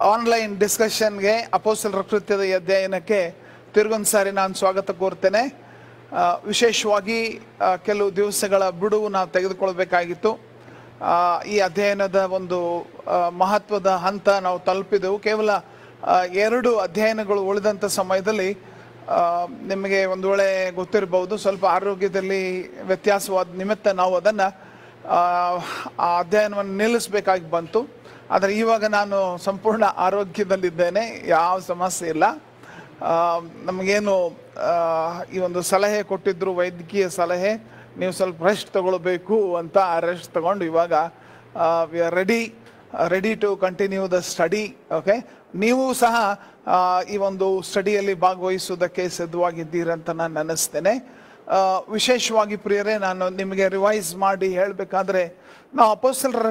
Online ಡಿಸ್ಕಷನ್ಗೆ ಅಪೊಸ್ತಲರ ಕೃತ್ಯದ ಅಧ್ಯಯನಕ್ಕೆ ತಿರುಗೊಂದು ಸಾರಿ ನಾನು ಸ್ವಾಗತ ಕೋರ್ತೇನೆ. ವಿಶೇಷವಾಗಿ ಕೆಲವು ದಿವಸಗಳ ಬಿಡುವು ನಾವು ತೆಗೆದುಕೊಳ್ಬೇಕಾಗಿತ್ತು. ಈ ಅಧ್ಯಯನದ ಒಂದು ಮಹತ್ವದ ಹಂತ ನಾವು ತಲುಪಿದೆವು. ಕೇವಲ 2 ಅಧ್ಯಯನಗಳು ಉಳಿದಂಥ ಸಮಯದಲ್ಲಿ ನಿಮಗೆ ಒಂದು ವೇಳೆ ಗೊತ್ತಿರಬಹುದು, ಸ್ವಲ್ಪ ಆರೋಗ್ಯದಲ್ಲಿ ವ್ಯತ್ಯಾಸವಾದ ನಿಮಿತ್ತ ನಾವು ಅದನ್ನು ಆ ಅಧ್ಯಯನವನ್ನು ನಿಲ್ಲಿಸಬೇಕಾಗಿ ಬಂತು. ಆದರೆ ಇವಾಗ ನಾನು ಸಂಪೂರ್ಣ ಆರೋಗ್ಯದಲ್ಲಿದ್ದೇನೆ, ಯಾವ ಸಮಸ್ಯೆ ಇಲ್ಲ. ನಮಗೇನು ಈ ಒಂದು ಸಲಹೆ ಕೊಟ್ಟಿದ್ರು, ವೈದ್ಯಕೀಯ ಸಲಹೆ, ನೀವು ಸ್ವಲ್ಪ ರೆಸ್ಟ್ ತಗೊಳ್ಬೇಕು ಅಂತ. ಆ ರೆಸ್ಟ್ ತಗೊಂಡು ಇವಾಗ we are ready to continue the study. Okay, ನೀವು ಸಹ ಈ ಒಂದು ಸ್ಟಡಿಯಲ್ಲಿ ಭಾಗವಹಿಸುವುದಕ್ಕೆ ಸಿದ್ಧವಾಗಿದ್ದೀರಂತ ನಾನು ಅನ್ನಿಸ್ತೇನೆ. ವಿಶೇಷವಾಗಿ ಪ್ರಿಯರೇ, ನಾನು ನಿಮಗೆ ರಿವೈಸ್ ಮಾಡಿ ಹೇಳಬೇಕಾದ್ರೆ, ನಾವು ಅಪೊಸ್ತಲರ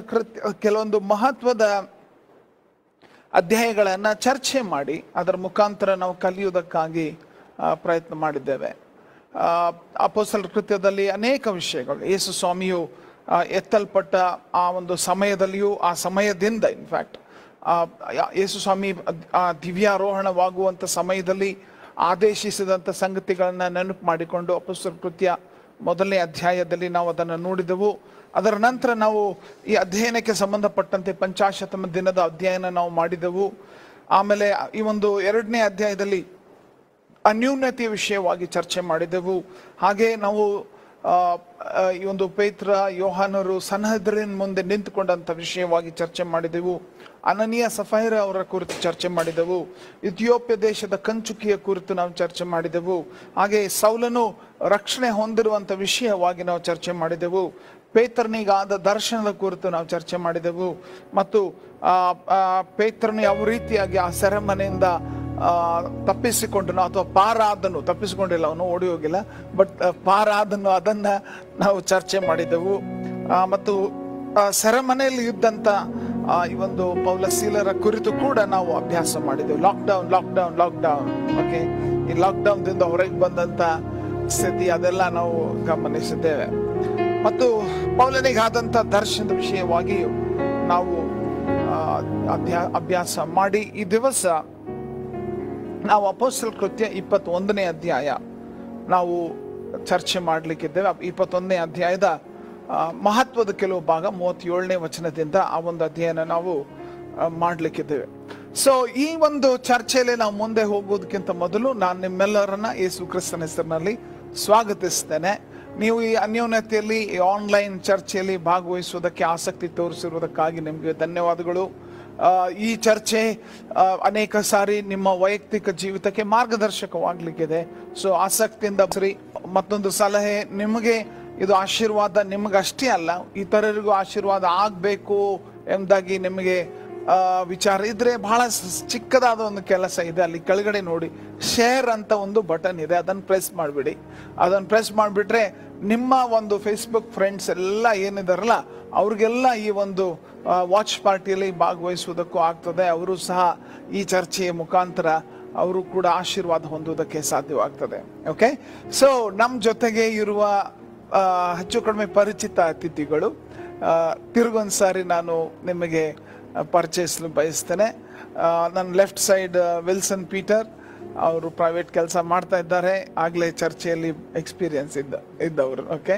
ಕೆಲವೊಂದು ಮಹತ್ವದ ಅಧ್ಯಾಯಗಳನ್ನು ಚರ್ಚೆ ಮಾಡಿ ಅದರ ಮುಖಾಂತರ ನಾವು ಕಲಿಯುವುದಕ್ಕಾಗಿ ಪ್ರಯತ್ನ ಮಾಡಿದ್ದೇವೆ. ಅಪೊಸ್ತಲರ ಕೃತ್ಯದಲ್ಲಿ ಅನೇಕ ವಿಷಯಗಳು, ಯೇಸು ಸ್ವಾಮಿಯು ಎತ್ತಲ್ಪಟ್ಟ ಆ ಒಂದು ಸಮಯದಲ್ಲಿಯೂ, ಆ ಸಮಯದಿಂದ ಇನ್ಫ್ಯಾಕ್ಟ್ ಯೇಸು ಸ್ವಾಮಿ ದಿವ್ಯಾರೋಹಣವಾಗುವಂಥ ಸಮಯದಲ್ಲಿ ಆದೇಶಿಸಿದಂಥ ಸಂಗತಿಗಳನ್ನು ನೆನಪು ಮಾಡಿಕೊಂಡು ಅಪೊಸ್ತಲರ ಕೃತ್ಯ 1ನೇ ಅಧ್ಯಾಯದಲ್ಲಿ ನಾವು ಅದನ್ನು ನೋಡಿದೆವು. ಅದರ ನಂತರ ನಾವು ಈ ಅಧ್ಯಯನಕ್ಕೆ ಸಂಬಂಧಪಟ್ಟಂತೆ ಪಂಚಾಶತಮ ದಿನದ ಅಧ್ಯಯನ ನಾವು ಮಾಡಿದೆವು. ಆಮೇಲೆ ಈ ಒಂದು 2ನೇ ಅಧ್ಯಾಯದಲ್ಲಿ ಅನ್ಯೂನ್ಯತೆಯ ವಿಷಯವಾಗಿ ಚರ್ಚೆ ಮಾಡಿದೆವು. ಹಾಗೆ ನಾವು ಈ ಒಂದು ಪೇತ್ರ, ಯೋಹಾನರು ಸನ್ಹದ್ರಿನ್ ಮುಂದೆ ನಿಂತುಕೊಂಡಂಥ ವಿಷಯವಾಗಿ ಚರ್ಚೆ ಮಾಡಿದೆವು. ಅನನೀಯ ಸಫೈರ ಅವರ ಕುರಿತು ಚರ್ಚೆ ಮಾಡಿದೆವು. ಇಥಿಯೋಪ್ಯ ದೇಶದ ಕಂಚುಕಿಯ ಕುರಿತು ನಾವು ಚರ್ಚೆ ಮಾಡಿದೆವು. ಹಾಗೆ ಸೌಲನು ರಕ್ಷಣೆ ಹೊಂದಿರುವಂಥ ವಿಷಯವಾಗಿ ನಾವು ಚರ್ಚೆ ಮಾಡಿದೆವು. ಪೇತ್ರನಿಗಾದ ದರ್ಶನದ ಕುರಿತು ನಾವು ಚರ್ಚೆ ಮಾಡಿದೆವು. ಮತ್ತು ಪೇತ್ರನು ಯಾವ ರೀತಿಯಾಗಿ ಆ ಸೆರೆಮನೆಯಿಂದ ತಪ್ಪಿಸಿಕೊಂಡನು, ಅಥವಾ ಪಾರಾದನು, ತಪ್ಪಿಸಿಕೊಂಡಿಲ್ಲ, ಅವನು ಓಡಿ ಹೋಗಿಲ್ಲ, ಬಟ್ ಪಾರಾದನು, ಅದನ್ನು ನಾವು ಚರ್ಚೆ ಮಾಡಿದೆವು. ಮತ್ತು ಸೆರೆಮನೆಯಲ್ಲಿ ಇದ್ದಂಥ ಈ ಒಂದು ಪೌಲಸೀಲರ ಕುರಿತು ಕೂಡ ನಾವು ಅಭ್ಯಾಸ ಮಾಡಿದೆವು. ಲಾಕ್ಡೌನ್ ಓಕೆ, ಈ ಲಾಕ್ಡೌನ್ದಿಂದ ಹೊರಗೆ ಬಂದಂಥ ಸ್ಥಿತಿ ಅದೆಲ್ಲ ನಾವು ಗಮನಿಸಿದ್ದೇವೆ. ಮತ್ತು ಪೌಲನಿಗಾದಂಥ ದರ್ಶನದ ವಿಷಯವಾಗಿ ನಾವು ಅಭ್ಯಾಸ ಮಾಡಿ ಈ ದಿವಸ ನಾವು ಅಪೊಸ್ತಲರ ಕೃತ್ಯ 21ನೇ ಅಧ್ಯಾಯ ನಾವು ಚರ್ಚೆ ಮಾಡಲಿಕ್ಕಿದ್ದೇವೆ. 21ನೇ ಅಧ್ಯಾಯದ ಮಹತ್ವದ ಕೆಲವು ಭಾಗ 37ನೇ ವಚನದಿಂದ ಆ ಒಂದು ಅಧ್ಯಯನ ನಾವು ಮಾಡಲಿಕ್ಕಿದ್ದೇವೆ. ಸೊ ಈ ಒಂದು ಚರ್ಚೆಯಲ್ಲಿ ನಾವು ಮುಂದೆ ಹೋಗೋದಕ್ಕಿಂತ ಮೊದಲು ನಾನು ನಿಮ್ಮೆಲ್ಲರನ್ನ ಯೇಸು ಕ್ರಿಸ್ತನ ಹೆಸರಿನಲ್ಲಿ ಸ್ವಾಗತಿಸ್ತೇನೆ. ನೀವು ಈ ಅನ್ಯೋನ್ಯತೆಯಲ್ಲಿ, ಈ ಆನ್ಲೈನ್ ಚರ್ಚೆಯಲ್ಲಿ ಭಾಗವಹಿಸುವುದಕ್ಕೆ ಆಸಕ್ತಿ ತೋರಿಸಿರುವುದಕ್ಕಾಗಿ ನಿಮಗೆ ಧನ್ಯವಾದಗಳು. ಈ ಚರ್ಚೆ ಅನೇಕ ಸಾರಿ ನಿಮ್ಮ ವೈಯಕ್ತಿಕ ಜೀವಿತಕ್ಕೆ ಮಾರ್ಗದರ್ಶಕವಾಗಲಿಕ್ಕಿದೆ. ಸೊ ಆಸಕ್ತಿಯಿಂದ ಸರಿ. ಮತ್ತೊಂದು ಸಲಹೆ, ನಿಮಗೆ ಇದು ಆಶೀರ್ವಾದ ನಿಮಗಷ್ಟೇ ಅಲ್ಲ, ಇತರರಿಗೂ ಆಶೀರ್ವಾದ ಆಗಬೇಕು ಎಂಬುದಾಗಿ ನಿಮಗೆ ವಿಚಾರ ಇದ್ರೆ, ಬಹಳ ಚಿಕ್ಕದಾದ ಒಂದು ಕೆಲಸ ಇದೆ. ಅಲ್ಲಿ ಕೆಳಗಡೆ ನೋಡಿ, ಶೇರ್ ಅಂತ ಒಂದು ಬಟನ್ ಇದೆ, ಅದನ್ನು ಪ್ರೆಸ್ ಮಾಡಿಬಿಡಿ. ಅದನ್ನು ಪ್ರೆಸ್ ಮಾಡಿಬಿಟ್ರೆ ನಿಮ್ಮ ಒಂದು ಫೇಸ್ಬುಕ್ ಫ್ರೆಂಡ್ಸ್ ಎಲ್ಲ ಏನಿದಾರಲ್ಲ ಅವ್ರಿಗೆಲ್ಲ ಈ ಒಂದು ವಾಚ್ ಪಾರ್ಟಿಯಲ್ಲಿ ಭಾಗವಹಿಸುವುದಕ್ಕೂ ಆಗ್ತದೆ. ಅವರು ಸಹ ಈ ಚರ್ಚೆಯ ಮುಖಾಂತರ ಅವರು ಕೂಡ ಆಶೀರ್ವಾದ ಹೊಂದುವುದಕ್ಕೆ ಸಾಧ್ಯವಾಗ್ತದೆ. ಓಕೆ, ಸೊ ನಮ್ಮ ಜೊತೆಗೆ ಇರುವ ಹೆಚ್ಚು ಕಡಿಮೆ ಪರಿಚಿತ ಅತಿಥಿಗಳು ತಿರುಗೊಂದು ಸಾರಿ ನಾನು ನಿಮಗೆ ಪರಿಚಯಿಸಲು ಬಯಸ್ತೇನೆ. ನನ್ನ ಲೆಫ್ಟ್ ಸೈಡ್ ವಿಲ್ಸನ್ ಪೀಟರ್, ಅವರು ಪ್ರೈವೇಟ್ ಕೆಲಸ ಮಾಡ್ತಾ ಇದ್ದಾರೆ, ಆಗಲೇ ಚರ್ಚೆಯಲ್ಲಿ ಎಕ್ಸ್ಪೀರಿಯನ್ಸ್ ಇದ್ದವರು. ಓಕೆ,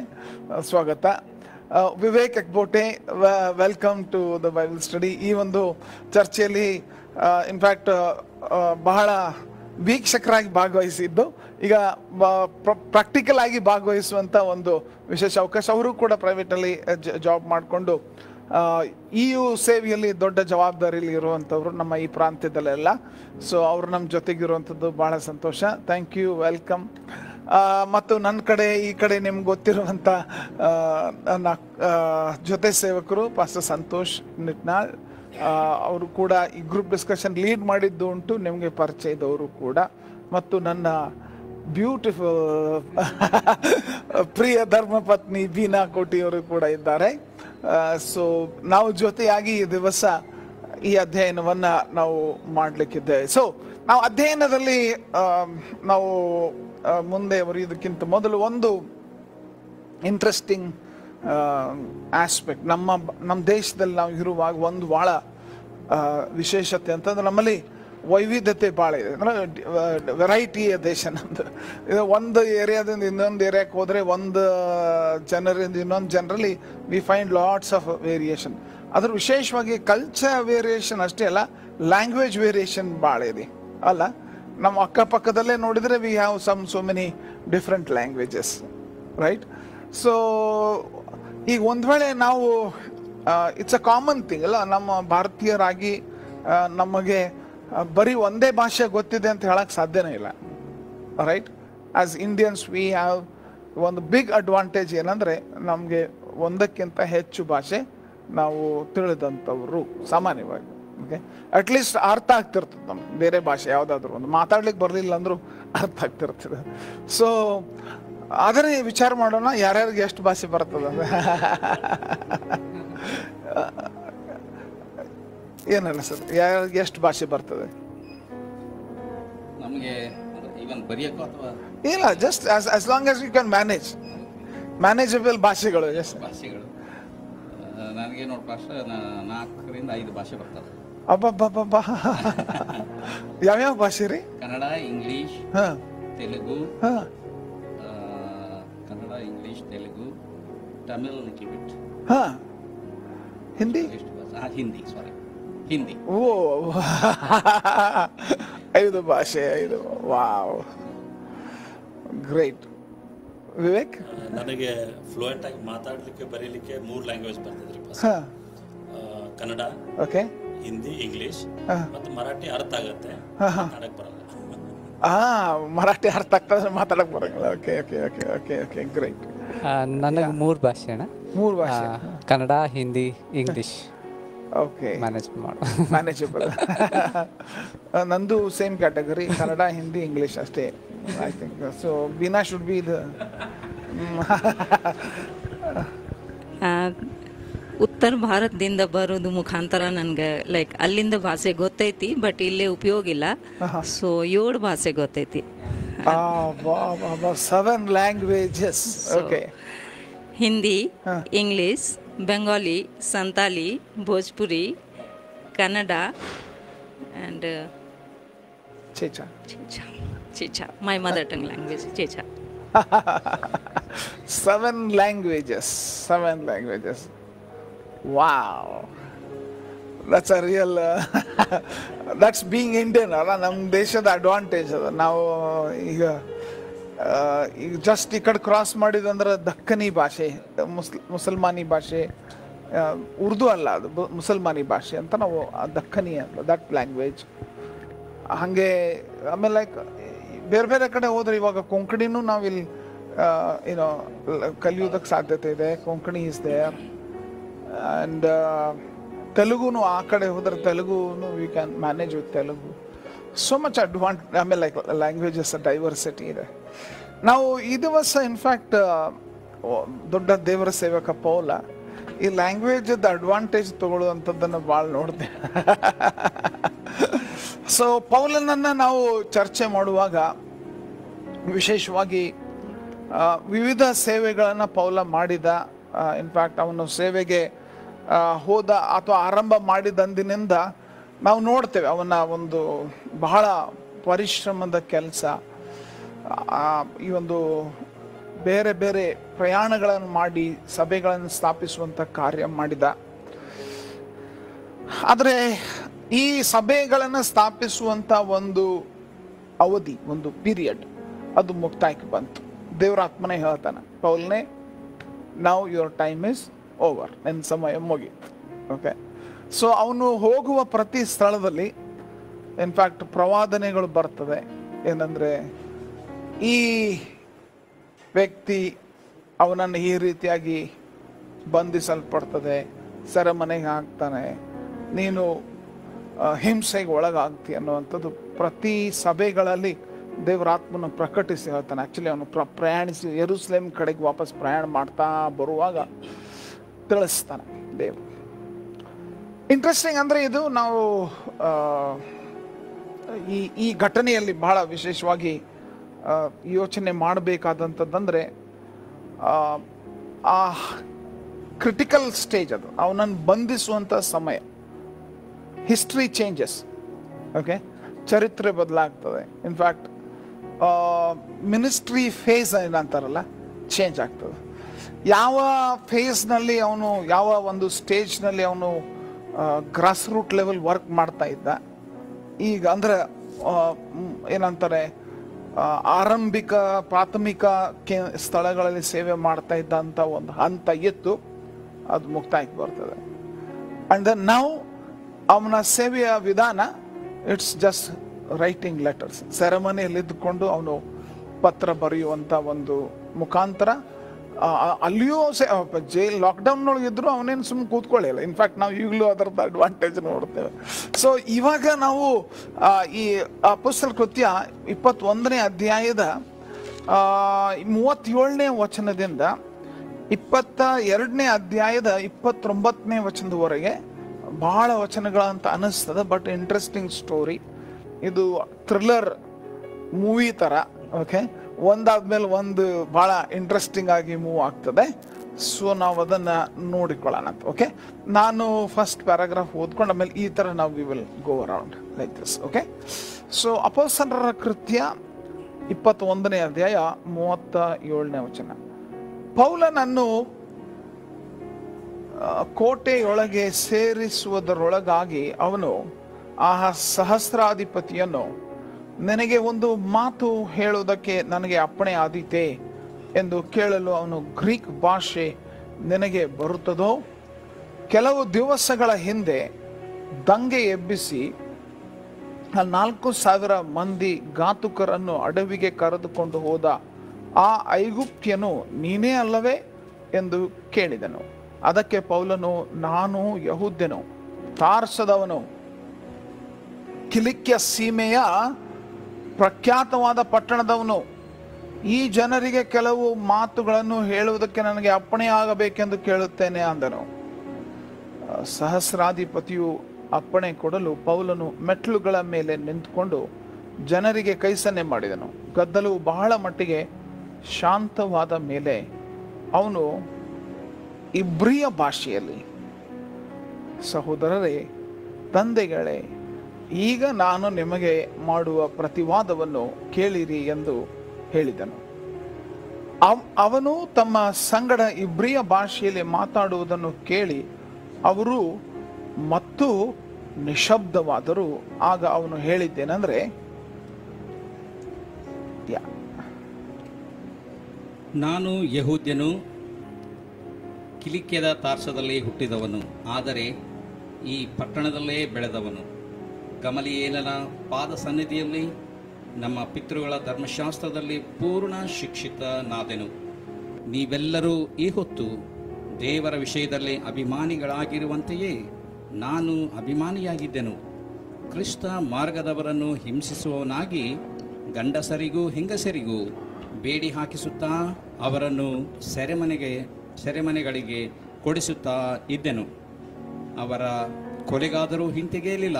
ಸ್ವಾಗತ. Vivek Ekbote, welcome to the Bible study. ಈ ಒಂದು ಚರ್ಚೆಯಲ್ಲಿ ಇನ್ಫ್ಯಾಕ್ಟ್ ಬಹಳ ವೀಕ್ಷಕರಾಗಿ ಭಾಗವಹಿಸಿದ್ದು, ಈಗ ಪ್ರಾಕ್ಟಿಕಲ್ ಆಗಿ ಭಾಗವಹಿಸುವಂಥ ಒಂದು ವಿಶೇಷ ಅವಕಾಶ. ಅವರು ಕೂಡ ಪ್ರೈವೇಟಲ್ಲಿ ಜಾಬ್ ಮಾಡಿಕೊಂಡು ಈ ಸೇವೆಯಲ್ಲಿ ದೊಡ್ಡ ಜವಾಬ್ದಾರಿಯಲ್ಲಿ ಇರುವಂಥವ್ರು ನಮ್ಮ ಈ ಪ್ರಾಂತ್ಯದಲ್ಲೆಲ್ಲ. ಸೊ ಅವರು ನಮ್ಮ ಜೊತೆಗಿರುವಂಥದ್ದು ಬಹಳ ಸಂತೋಷ. Thank you, welcome. ಮತ್ತು ನನ್ನ ಕಡೆ, ಈ ಕಡೆ ನಿಮ್ಗೆ ಗೊತ್ತಿರುವಂಥ ನನ್ನ ಜೊತೆ ಸೇವಕರು ಪಾಸ್ಟರ್ ಸಂತೋಷ್ ನಿಟ್ನಾಳ್, ಅವರು ಕೂಡ ಈ ಗ್ರೂಪ್ ಡಿಸ್ಕಷನ್ ಲೀಡ್ ಮಾಡಿದ್ದು ಉಂಟು, ನಿಮಗೆ ಪರಿಚಯದವರು ಕೂಡ. ಮತ್ತು ನನ್ನ ಬ್ಯೂಟಿಫುಲ್ ಪ್ರಿಯ ಧರ್ಮಪತ್ನಿ ಬೀನಾ ಕೋಟಿಯವರು ಕೂಡ ಇದ್ದಾರೆ. ಸೊ ನಾವು ಜೊತೆಯಾಗಿ ಈ ದಿವಸ ಈ ಅಧ್ಯಯನವನ್ನು ನಾವು ಮಾಡಲಿಕ್ಕಿದ್ದೇವೆ. ಸೊ ನಾವು ಅಧ್ಯಯನದಲ್ಲಿ ನಾವು ಮುಂದೆ ಬರೆಯೋದಕ್ಕಿಂತ ಮೊದಲು ಒಂದು ಇಂಟ್ರೆಸ್ಟಿಂಗ್ ಆಸ್ಪೆಕ್ಟ್, ನಮ್ಮ ದೇಶದಲ್ಲಿ ನಾವು ಇರುವಾಗ ಒಂದು ಭಾಳ ವಿಶೇಷತೆ ಅಂತಂದ್ರೆ ನಮ್ಮಲ್ಲಿ ವೈವಿಧ್ಯತೆ ಭಾಳ ಇದೆ. ಅಂದರೆ ವೆರೈಟಿಯ ದೇಶ ನಮ್ಮದು. ಇದು ಒಂದು ಏರಿಯಾದಿಂದ ಇನ್ನೊಂದು ಏರಿಯಾಕ್ಕೆ ಹೋದರೆ ಒಂದು ಜನರಿಂದ ಇನ್ನೊಂದು ಜನರಲ್ಲಿ we find lots of variation. ಅದ್ರ ವಿಶೇಷವಾಗಿ ಕಲ್ಚರ್ ವೇರಿಯೇಷನ್ ಅಷ್ಟೇ ಅಲ್ಲ, ಲ್ಯಾಂಗ್ವೇಜ್ ವೇರಿಯೇಷನ್ ಭಾಳ ಇದೆ ಅಲ್ಲ. ನಮ್ಮ ಅಕ್ಕಪಕ್ಕದಲ್ಲೇ ನೋಡಿದರೆ we have so many different languages, right? So ಈಗ ಒಂದು ವೇಳೆ ನಾವು ಇಟ್ಸ್ ಅ ಕಾಮನ್ ಥಿಂಗ್ ಅಲ್ಲ, ನಮ್ಮ ಭಾರತೀಯರಾಗಿ ನಮಗೆ ಬರೀ ಒಂದೇ ಭಾಷೆ ಗೊತ್ತಿದೆ ಅಂತ ಹೇಳಕ್ಕೆ ಸಾಧ್ಯನೇ ಇಲ್ಲ, right? As Indians we have ಒಂದು ಬಿಗ್ ಅಡ್ವಾಂಟೇಜ್ ಏನಂದರೆ ನಮಗೆ ಒಂದಕ್ಕಿಂತ ಹೆಚ್ಚು ಭಾಷೆ ನಾವು ತಿಳಿದಂಥವ್ರು ಸಾಮಾನ್ಯವಾಗಿ. ಓಕೆ, ಅಟ್ಲೀಸ್ಟ್ ಅರ್ಥ ಆಗ್ತಿರ್ತದೆ ನಮ್ಗೆ. ಬೇರೆ ಭಾಷೆ ಯಾವುದಾದ್ರೂ ಒಂದು ಮಾತಾಡ್ಲಿಕ್ಕೆ ಬರಲಿಲ್ಲ ಅಂದರೂ ಅರ್ಥ ಆಗ್ತಿರ್ತದೆ. ಸೊ ಅದನ್ನೇ ವಿಚಾರ ಮಾಡೋಣ, ಯಾರ್ಯಾರಿಗೆ ಎಷ್ಟು ಭಾಷೆ ಬರ್ತದೆ ಅಂದರೆ. ಏನಲ್ಲ ಸರ್, ಯಾರಿಗೆ ಎಷ್ಟು ಭಾಷೆ ಬರ್ತದೆ? ನಮಗೆ ಇಲ್ಲ, just as long as you can manageable ಭಾಷೆಗಳು. ಭಾಷೆಗಳು ನನಗೆ ನೋಡಿ ಭಾಷೆ 4 ರಿಂದ 5 ಭಾಷೆ ಬರ್ತದೆ. ಅಬ್ಬಬ್ಬಬ್ಬ, ಯಾವ್ಯಾವ ಭಾಷೆ ರೀ? Kannada, English, Telugu, Kannada, English, Telugu, Tamil little bit, Hindi, Hindi. ಓ, 5 ಭಾಷೆ, 5. Wow, great. ವಿವೇಕ್? ನನಗೆ ಫ್ಲೂಯೆಂಟ್ ಆಗಿ ಮಾತಾಡ್ಲಿಕ್ಕೆ ಬರೀಲಿಕ್ಕೆ 3 ಲ್ಯಾಂಗ್ವೇಜ್ ಬರ್ತದ್ರಿ. ಕನ್ನಡ, ಓಕೆ, ಹಿಂದಿ, ಇಂಗ್ಲಿಷ್ ಮತ್ತು ಮರಾಠಿ ಅರ್ಥ ಆಗತ್ತೆ, ಮಾತಾಡಕ್ ಬರಲ್ಲ. ಮರಾಠಿ ಅರ್ಥ ಆಗ್ತದೆ, ಮಾತಾಡಕ್ ಬರಂಗಿಲ್ಲ. Okay okay okay okay okay, great. ನನಗೆ 3 ಭಾಷೆ ಅಣ್ಣ. 3 ಭಾಷೆ, Kannada, Hindi, English. Okay, manageable. ನಂದು same category, Kannada, Hindi, English ಅಷ್ಟೇ. I think so Beena should be the ಉತ್ತರ ಭಾರತದಿಂದ ಬರೋದು ಮುಖಾಂತರ ನನಗೆ ಲೈಕ್ ಅಲ್ಲಿಂದ ಭಾಷೆ ಗೊತ್ತೈತಿ, ಬಟ್ ಇಲ್ಲೇ ಉಪಯೋಗ ಇಲ್ಲ. ಸೊ 7 ಭಾಷೆ ಗೊತ್ತೈತಿ. 7 languages. Okay, Hindi, English, Bengali, Santali, Bhojpuri, Kannada and ಚೇಚಾ. ಮೈ ಮದರ್ ಟಂಗ್ ಲ್ಯಾಂಗ್ವೇಜ್ ಚೇಚಾ. 7 languages. Wow, that's a real that's being Indian ಅಲ್ಲ, ನಮ್ಮ ದೇಶದ ಅಡ್ವಾಂಟೇಜ್ ಅದು. ನಾವು ಈಗ ಜಸ್ಟ್ ಈ ಕಡೆ ಕ್ರಾಸ್ ಮಾಡಿದಂದ್ರೆ ದಕ್ಕನಿ ಭಾಷೆ, ಮುಸಲ್ಮಾನಿ ಭಾಷೆ, ಉರ್ದು ಅಲ್ಲ ಅದು, ಮುಸಲ್ಮಾನಿ ಭಾಷೆ ಅಂತ ನಾವು ದಕ್ಕನಿ ಅಂತ, ದಟ್ ಲ್ಯಾಂಗ್ವೇಜ್. ಹಾಗೆ ಆಮೇಲೆ ಲೈಕ್ ಬೇರೆ ಬೇರೆ ಕಡೆ ಹೋದ್ರೆ ಇವಾಗ ಕೊಂಕಣಿನೂ ನಾವಿಲ್ಲಿ ಏನೋ ಕಲಿಯೋದಕ್ಕೆ ಸಾಧ್ಯತೆ ಇದೆ. Konkani is there. ಆ್ಯಂಡ್ ತೆಲುಗುನು ಆ ಕಡೆ ಹೋದ್ರೆ ತೆಲುಗುನು we can manage with Telugu. So much ಆಮೇಲೆ ಲೈಕ್ ಲ್ಯಾಂಗ್ವೇಜಸ್ ಡೈವರ್ಸಿಟಿ ಇದೆ. ನಾವು ಈ ದಿವಸ ಇನ್ಫ್ಯಾಕ್ಟ್ ದೊಡ್ಡ ದೇವರ ಸೇವಕ ಪೌಲ ಈ ಲ್ಯಾಂಗ್ವೇಜದ ಅಡ್ವಾಂಟೇಜ್ ತಗೊಳ್ಳುವಂಥದ್ದನ್ನು ಭಾಳ ನೋಡಿದೆ. ಸೊ ಪೌಲನನ್ನು ನಾವು ಚರ್ಚೆ ಮಾಡುವಾಗ ವಿಶೇಷವಾಗಿ ವಿವಿಧ ಸೇವೆಗಳನ್ನು ಪೌಲ ಮಾಡಿದ. ಇನ್ಫ್ಯಾಕ್ಟ್ ಅವನು ಸೇವೆಗೆ ಹೋದ ಅಥವಾ ಆರಂಭ ಮಾಡಿದಂದಿನಿಂದ ನಾವು ನೋಡ್ತೇವೆ ಅವನ ಒಂದು ಬಹಳ ಪರಿಶ್ರಮದ ಕೆಲಸ. ಈ ಒಂದು ಬೇರೆ ಬೇರೆ ಪ್ರಯಾಣಗಳನ್ನು ಮಾಡಿ ಸಭೆಗಳನ್ನು ಸ್ಥಾಪಿಸುವಂಥ ಕಾರ್ಯ ಮಾಡಿದ. ಆದರೆ ಈ ಸಭೆಗಳನ್ನು ಸ್ಥಾಪಿಸುವಂಥ ಒಂದು ಅವಧಿ, ಒಂದು ಪೀರಿಯಡ್, ಅದು ಮುಕ್ತಾಯಕ್ಕೆ ಬಂತು. ದೇವರಾತ್ಮನೇ ಹೇಳ್ತಾನೆ, ಪೌಲ್ನೇ, now your time is over, ನನ್ನ ಸಮಯ ಮುಗೀತು. ಓಕೆ, ಸೊ ಅವನು ಹೋಗುವ ಪ್ರತಿ ಸ್ಥಳದಲ್ಲಿ ಇನ್ಫ್ಯಾಕ್ಟ್ ಪ್ರವಾದನೆಗಳು ಬರ್ತದೆ. ಏನಂದರೆ, ಈ ವ್ಯಕ್ತಿ ಅವನನ್ನು ಈ ರೀತಿಯಾಗಿ ಬಂಧಿಸಲ್ಪಡ್ತದೆ, ಸೆರೆಮನೆಗೆ ಹಾಕ್ತಾನೆ, ನೀನು ಹಿಂಸೆಗೆ ಒಳಗಾಗ್ತಿ ಅನ್ನುವಂಥದ್ದು ಪ್ರತಿ ಸಭೆಗಳಲ್ಲಿ ದೇವರಾತ್ಮನ ಪ್ರಕಟಿಸಿ ಹೇಳ್ತಾನೆ. ಆ್ಯಕ್ಚುಲಿ ಅವನು ಪ್ರಯಾಣಿಸಿ ಯೆರೂಸಲೇಮ್ ಕಡೆಗೆ ವಾಪಸ್ ಪ್ರಯಾಣ ಮಾಡ್ತಾ ಬರುವಾಗ ತಿಳಿಸ್ತಾನೆ ದೇವರು. ಇಂಟ್ರೆಸ್ಟಿಂಗ್ ಅಂದರೆ ಇದು ನಾವು ಈ ಘಟನೆಯಲ್ಲಿ ಬಹಳ ವಿಶೇಷವಾಗಿ ಯೋಚನೆ ಮಾಡಬೇಕಾದಂಥದ್ದಂದರೆ, ಆ ಕ್ರಿಟಿಕಲ್ ಸ್ಟೇಜ್ ಅದು ಅವನನ್ನು ಬಂಧಿಸುವಂಥ ಸಮಯ. History changes. ಓಕೆ, ಚರಿತ್ರೆ ಬದಲಾಗ್ತದೆ. ಇನ್ಫ್ಯಾಕ್ಟ್ ಮಿನಿಸ್ಟ್ರಿ ಫೇಸ್ ಏನಂತಾರಲ್ಲ, ಚೇಂಜ್ ಆಗ್ತದೆ. ಯಾವ ಫೇಸ್ನಲ್ಲಿ ಅವನು, ಯಾವ ಒಂದು ಸ್ಟೇಜ್ನಲ್ಲಿ ಅವನು ಗ್ರಾಸ್ ರೂಟ್ ಲೆವೆಲ್ ವರ್ಕ್ ಮಾಡ್ತಾ ಇದ್ದ, ಈಗ ಅಂದರೆ ಏನಂತಾರೆ, ಆರಂಭಿಕ ಪ್ರಾಥಮಿಕ ಸ್ಥಳಗಳಲ್ಲಿ ಸೇವೆ ಮಾಡ್ತಾ ಇದ್ದಂಥ ಒಂದು ಹಂತ ಎತ್ತು ಅದು ಮುಕ್ತಾಯಕ್ಕೆ ಬರ್ತದೆ. ಅಂಡ್ ದೆನ್ ನಾವು ಅವನ ಸೇವೆಯ ವಿಧಾನ, ಇಟ್ಸ್ ಜಸ್ಟ್ ರೈಟಿಂಗ್ ಲೆಟರ್ಸ್. ಸೆರೆಮನಿಯಲ್ಲಿ ಇದ್ದುಕೊಂಡು ಅವನು ಪತ್ರ ಬರೆಯುವಂಥ ಒಂದು ಮುಖಾಂತರ, ಅಲ್ಲಿಯೂ ಜೈಲ್ ಲಾಕ್ಡೌನ್ನೊಳಗೆ ಇದ್ರು ಅವನೇನು ಸುಮ್ಮನೆ ಕೂತ್ಕೊಳ್ಳಿಲ್ಲ. ಇನ್ಫ್ಯಾಕ್ಟ್ ನಾವು ಈಗಲೂ ಅದರದ್ದು ಅಡ್ವಾಂಟೇಜ್ ನೋಡ್ತೇವೆ. ಸೊ ಇವಾಗ ನಾವು ಈ ಅಪೊಸ್ತಲರ ಕೃತ್ಯ 21ನೇ ಅಧ್ಯಾಯದ 37ನೇ ವಚನದಿಂದ 22ನೇ ಅಧ್ಯಾಯದ 29ನೇ ವಚನದವರೆಗೆ ಬಹಳ ವಚನಗಳಂತ ಅನಿಸ್ತದೆ. ಬಟ್ ಇಂಟ್ರೆಸ್ಟಿಂಗ್ ಸ್ಟೋರಿ ಇದು. ಥ್ರಿಲ್ಲರ್ ಮೂವಿ ಥರ. ಓಕೆ, ಒಂದಾದ್ಮೇಲೆ ಒಂದು ಭಾಳ ಇಂಟ್ರೆಸ್ಟಿಂಗ್ ಆಗಿ ಮೂವ್ ಆಗ್ತದೆ. ಸೊ ನಾವು ಅದನ್ನು ನೋಡಿಕೊಳ್ಳೋಣ ಅಂತ. ಓಕೆ, ನಾನು ಫಸ್ಟ್ ಪ್ಯಾರಾಗ್ರಾಫ್ ಓದ್ಕೊಂಡು ಆಮೇಲೆ ಈ ಥರ ನಾವು we will go around like this. Okay, so ಅಪೊಸ್ತಲರ ಕೃತ್ಯ 21ನೇ ಅಧ್ಯಾಯ 37ನೇ ವಚನ. ಪೌಲನನ್ನು ಕೋಟೆಯೊಳಗೆ ಸೇರಿಸುವುದರೊಳಗಾಗಿ ಅವನು ಆ ಸಹಸ್ರಾಧಿಪತಿಯನ್ನು, ನನಗೆ ಒಂದು ಮಾತು ಹೇಳುವುದಕ್ಕೆ ನನಗೆ ಅಪ್ಪಣೆ ಆದೀತೆ ಎಂದು ಕೇಳಲು ಅವನು, ಗ್ರೀಕ್ ಭಾಷೆ ನಿನಗೆ ಬರುತ್ತದೋ? ಕೆಲವು ದಿವಸಗಳ ಹಿಂದೆ ದಂಗೆ ಎಬ್ಬಿಸಿ 4,000 ಮಂದಿ ಘಾತುಕರನ್ನು ಅಡವಿಗೆ ಕರೆದುಕೊಂಡು ಹೋದ ಆ ಐಗುಪ್ತ್ಯನು ನೀನೇ ಅಲ್ಲವೇ ಎಂದು ಕೇಳಿದನು. ಅದಕ್ಕೆ ಪೌಲನು, ನಾನು ಯಹೂದ್ಯನು, ತಾರ್ಸದವನು, ಕಿಲಿಕ್ಯ ಸೀಮೆಯ ಪ್ರಖ್ಯಾತವಾದ ಪಟ್ಟಣದವನು. ಈ ಜನರಿಗೆ ಕೆಲವು ಮಾತುಗಳನ್ನು ಹೇಳುವುದಕ್ಕೆ ನನಗೆ ಅಪ್ಪಣೆ ಆಗಬೇಕೆಂದು ಕೇಳುತ್ತೇನೆ ಅಂದನು. ಸಹಸ್ರಾಧಿಪತಿಯು ಅಪ್ಪಣೆ ಕೊಡಲು ಪೌಲನು ಮೆಟ್ಲುಗಳ ಮೇಲೆ ನಿಂತುಕೊಂಡು ಜನರಿಗೆ ಕೈಸನ್ನೆ ಮಾಡಿದನು. ಗದ್ದಲವು ಬಹಳ ಮಟ್ಟಿಗೆ ಶಾಂತವಾದ ಮೇಲೆ ಅವನು ಇಬ್ರಿಯ ಭಾಷೆಯಲ್ಲಿ, ಸಹೋದರರೇ, ತಂದೆಗಳೇ, ಈಗ ನಾನು ನಿಮಗೆ ಮಾಡುವ ಪ್ರತಿವಾದವನ್ನು ಕೇಳಿರಿ ಎಂದು ಹೇಳಿದನು. ಅವನು ತಮ್ಮ ಸಂಗಡ ಇಬ್ರಿಯ ಭಾಷೆಯಲ್ಲಿ ಮಾತಾಡುವುದನ್ನು ಕೇಳಿ ಅವರು ಮತ್ತು ನಿಶಬ್ದವಾದರು. ಆಗ ಅವನು ಹೇಳಿದ್ದೇನೆಂದ್ರೆ, ನಾನು ಯಹೂದ್ಯನು, ಕಿಲಿಕ್ಯದ ತಾರ್ಸದಲ್ಲಿ ಹುಟ್ಟಿದವನು, ಆದರೆ ಈ ಪಟ್ಟಣದಲ್ಲೇ ಬೆಳೆದವನು. ಗಮಲಿಯೇಲನ ಪಾದ ಸನ್ನಿಧಿಯಲ್ಲಿ ನಮ್ಮ ಪಿತೃಗಳ ಧರ್ಮಶಾಸ್ತ್ರದಲ್ಲಿ ಪೂರ್ಣ ಶಿಕ್ಷಿತನಾದೆನು. ನೀವೆಲ್ಲರೂ ಈ ಹೊತ್ತು ದೇವರ ವಿಷಯದಲ್ಲಿ ಅಭಿಮಾನಿಗಳಾಗಿರುವಂತೆಯೇ ನಾನು ಅಭಿಮಾನಿಯಾಗಿದ್ದೆನು. ಕ್ರಿಸ್ತ ಮಾರ್ಗದವರನ್ನು ಹಿಂಸಿಸುವವನಾಗಿ ಗಂಡಸರಿಗೂ ಹೆಂಗಸರಿಗೂ ಬೇಡಿ ಹಾಕಿಸುತ್ತಾ ಅವರನ್ನು ಸೆರೆಮನೆಗಳಿಗೆ ಕೊಡಿಸುತ್ತಾ ಇದ್ದೆನು. ಅವರ ಕೊಲೆಗಾದರೂ ಹಿಂತೆಗೆಯಲಿಲ್ಲ.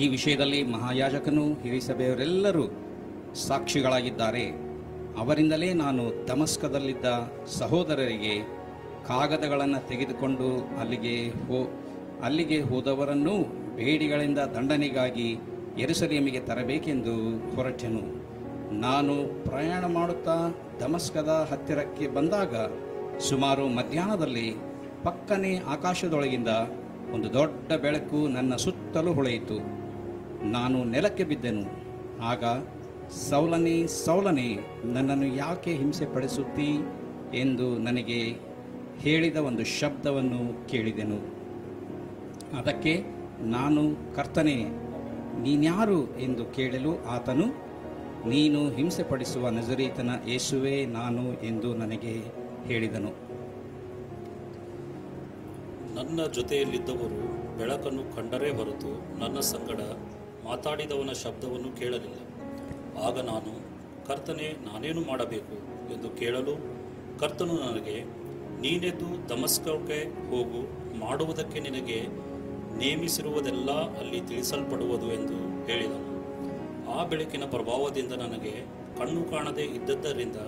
ಈ ವಿಷಯದಲ್ಲಿ ಮಹಾಯಾಜಕನು, ಹಿರಿಸಭೆಯವರೆಲ್ಲರೂ ಸಾಕ್ಷಿಗಳಾಗಿದ್ದಾರೆ. ಅವರಿಂದಲೇ ನಾನು ದಮಸ್ಕದಲ್ಲಿದ್ದ ಸಹೋದರರಿಗೆ ಕಾಗದಗಳನ್ನು ತೆಗೆದುಕೊಂಡು ಅಲ್ಲಿಗೆ ಹೋದವರನ್ನು ಬೇಡಿಗಳಿಂದ ದಂಡನೆಗಾಗಿ ಯೆರೂಸಲೇಮಿಗೆ ತರಬೇಕೆಂದು ಹೊರಟೆನು. ನಾನು ಪ್ರಯಾಣ ಮಾಡುತ್ತಾ ದಮಸ್ಕದ ಹತ್ತಿರಕ್ಕೆ ಬಂದಾಗ ಸುಮಾರು ಮಧ್ಯಾಹ್ನದಲ್ಲಿ ಪಕ್ಕನೆ ಆಕಾಶದೊಳಗಿಂದ ಒಂದು ದೊಡ್ಡ ಬೆಳಕು ನನ್ನ ಸುತ್ತಲೂ ಹೊಳೆಯಿತು. ನಾನು ನೆಲಕ್ಕೆ ಬಿದ್ದೆನು. ಆಗ, ಸೌಲನೇ, ಸೌಲನೇ, ನನ್ನನ್ನು ಯಾಕೆ ಹಿಂಸೆ ಪಡಿಸುತ್ತೀ ಎಂದು ನನಗೆ ಹೇಳಿದ ಒಂದು ಶಬ್ದವನ್ನು ಕೇಳಿದೆನು. ಅದಕ್ಕೆ ನಾನು, ಕರ್ತನೇ, ನೀನ್ಯಾರು ಎಂದು ಕೇಳಲು ಆತನು, ನೀನು ಹಿಂಸೆ ಪಡಿಸುವ ನಜರೇತನ ಯೇಸುವೇ ನಾನು ಎಂದು ನನಗೆ ಹೇಳಿದನು. ನನ್ನ ಜೊತೆಯಲ್ಲಿದ್ದವರು ಬೆಳಕನ್ನು ಕಂಡರೇ ಹೊರತು ನನ್ನ ಸಂಗಡ ಮಾತಾಡಿದವನ ಶಬ್ದವನ್ನು ಕೇಳಲಿಲ್ಲ. ಆಗ ನಾನು, ಕರ್ತನೇ, ನಾನೇನು ಮಾಡಬೇಕು ಎಂದು ಕೇಳಲು ಕರ್ತನು ನನಗೆ, ನೀನೆದ್ದು ದಮಸ್ಕಕ್ಕೆ ಹೋಗು, ಮಾಡುವುದಕ್ಕೆ ನಿನಗೆ ನೇಮಿಸಿರುವುದೆಲ್ಲ ಅಲ್ಲಿ ತಿಳಿಸಲ್ಪಡುವುದು ಎಂದು ಹೇಳಿದನು. ಆ ಬೆಳಕಿನ ಪ್ರಭಾವದಿಂದ ನನಗೆ ಕಣ್ಣು ಕಾಣದೇ ಇದ್ದದ್ದರಿಂದ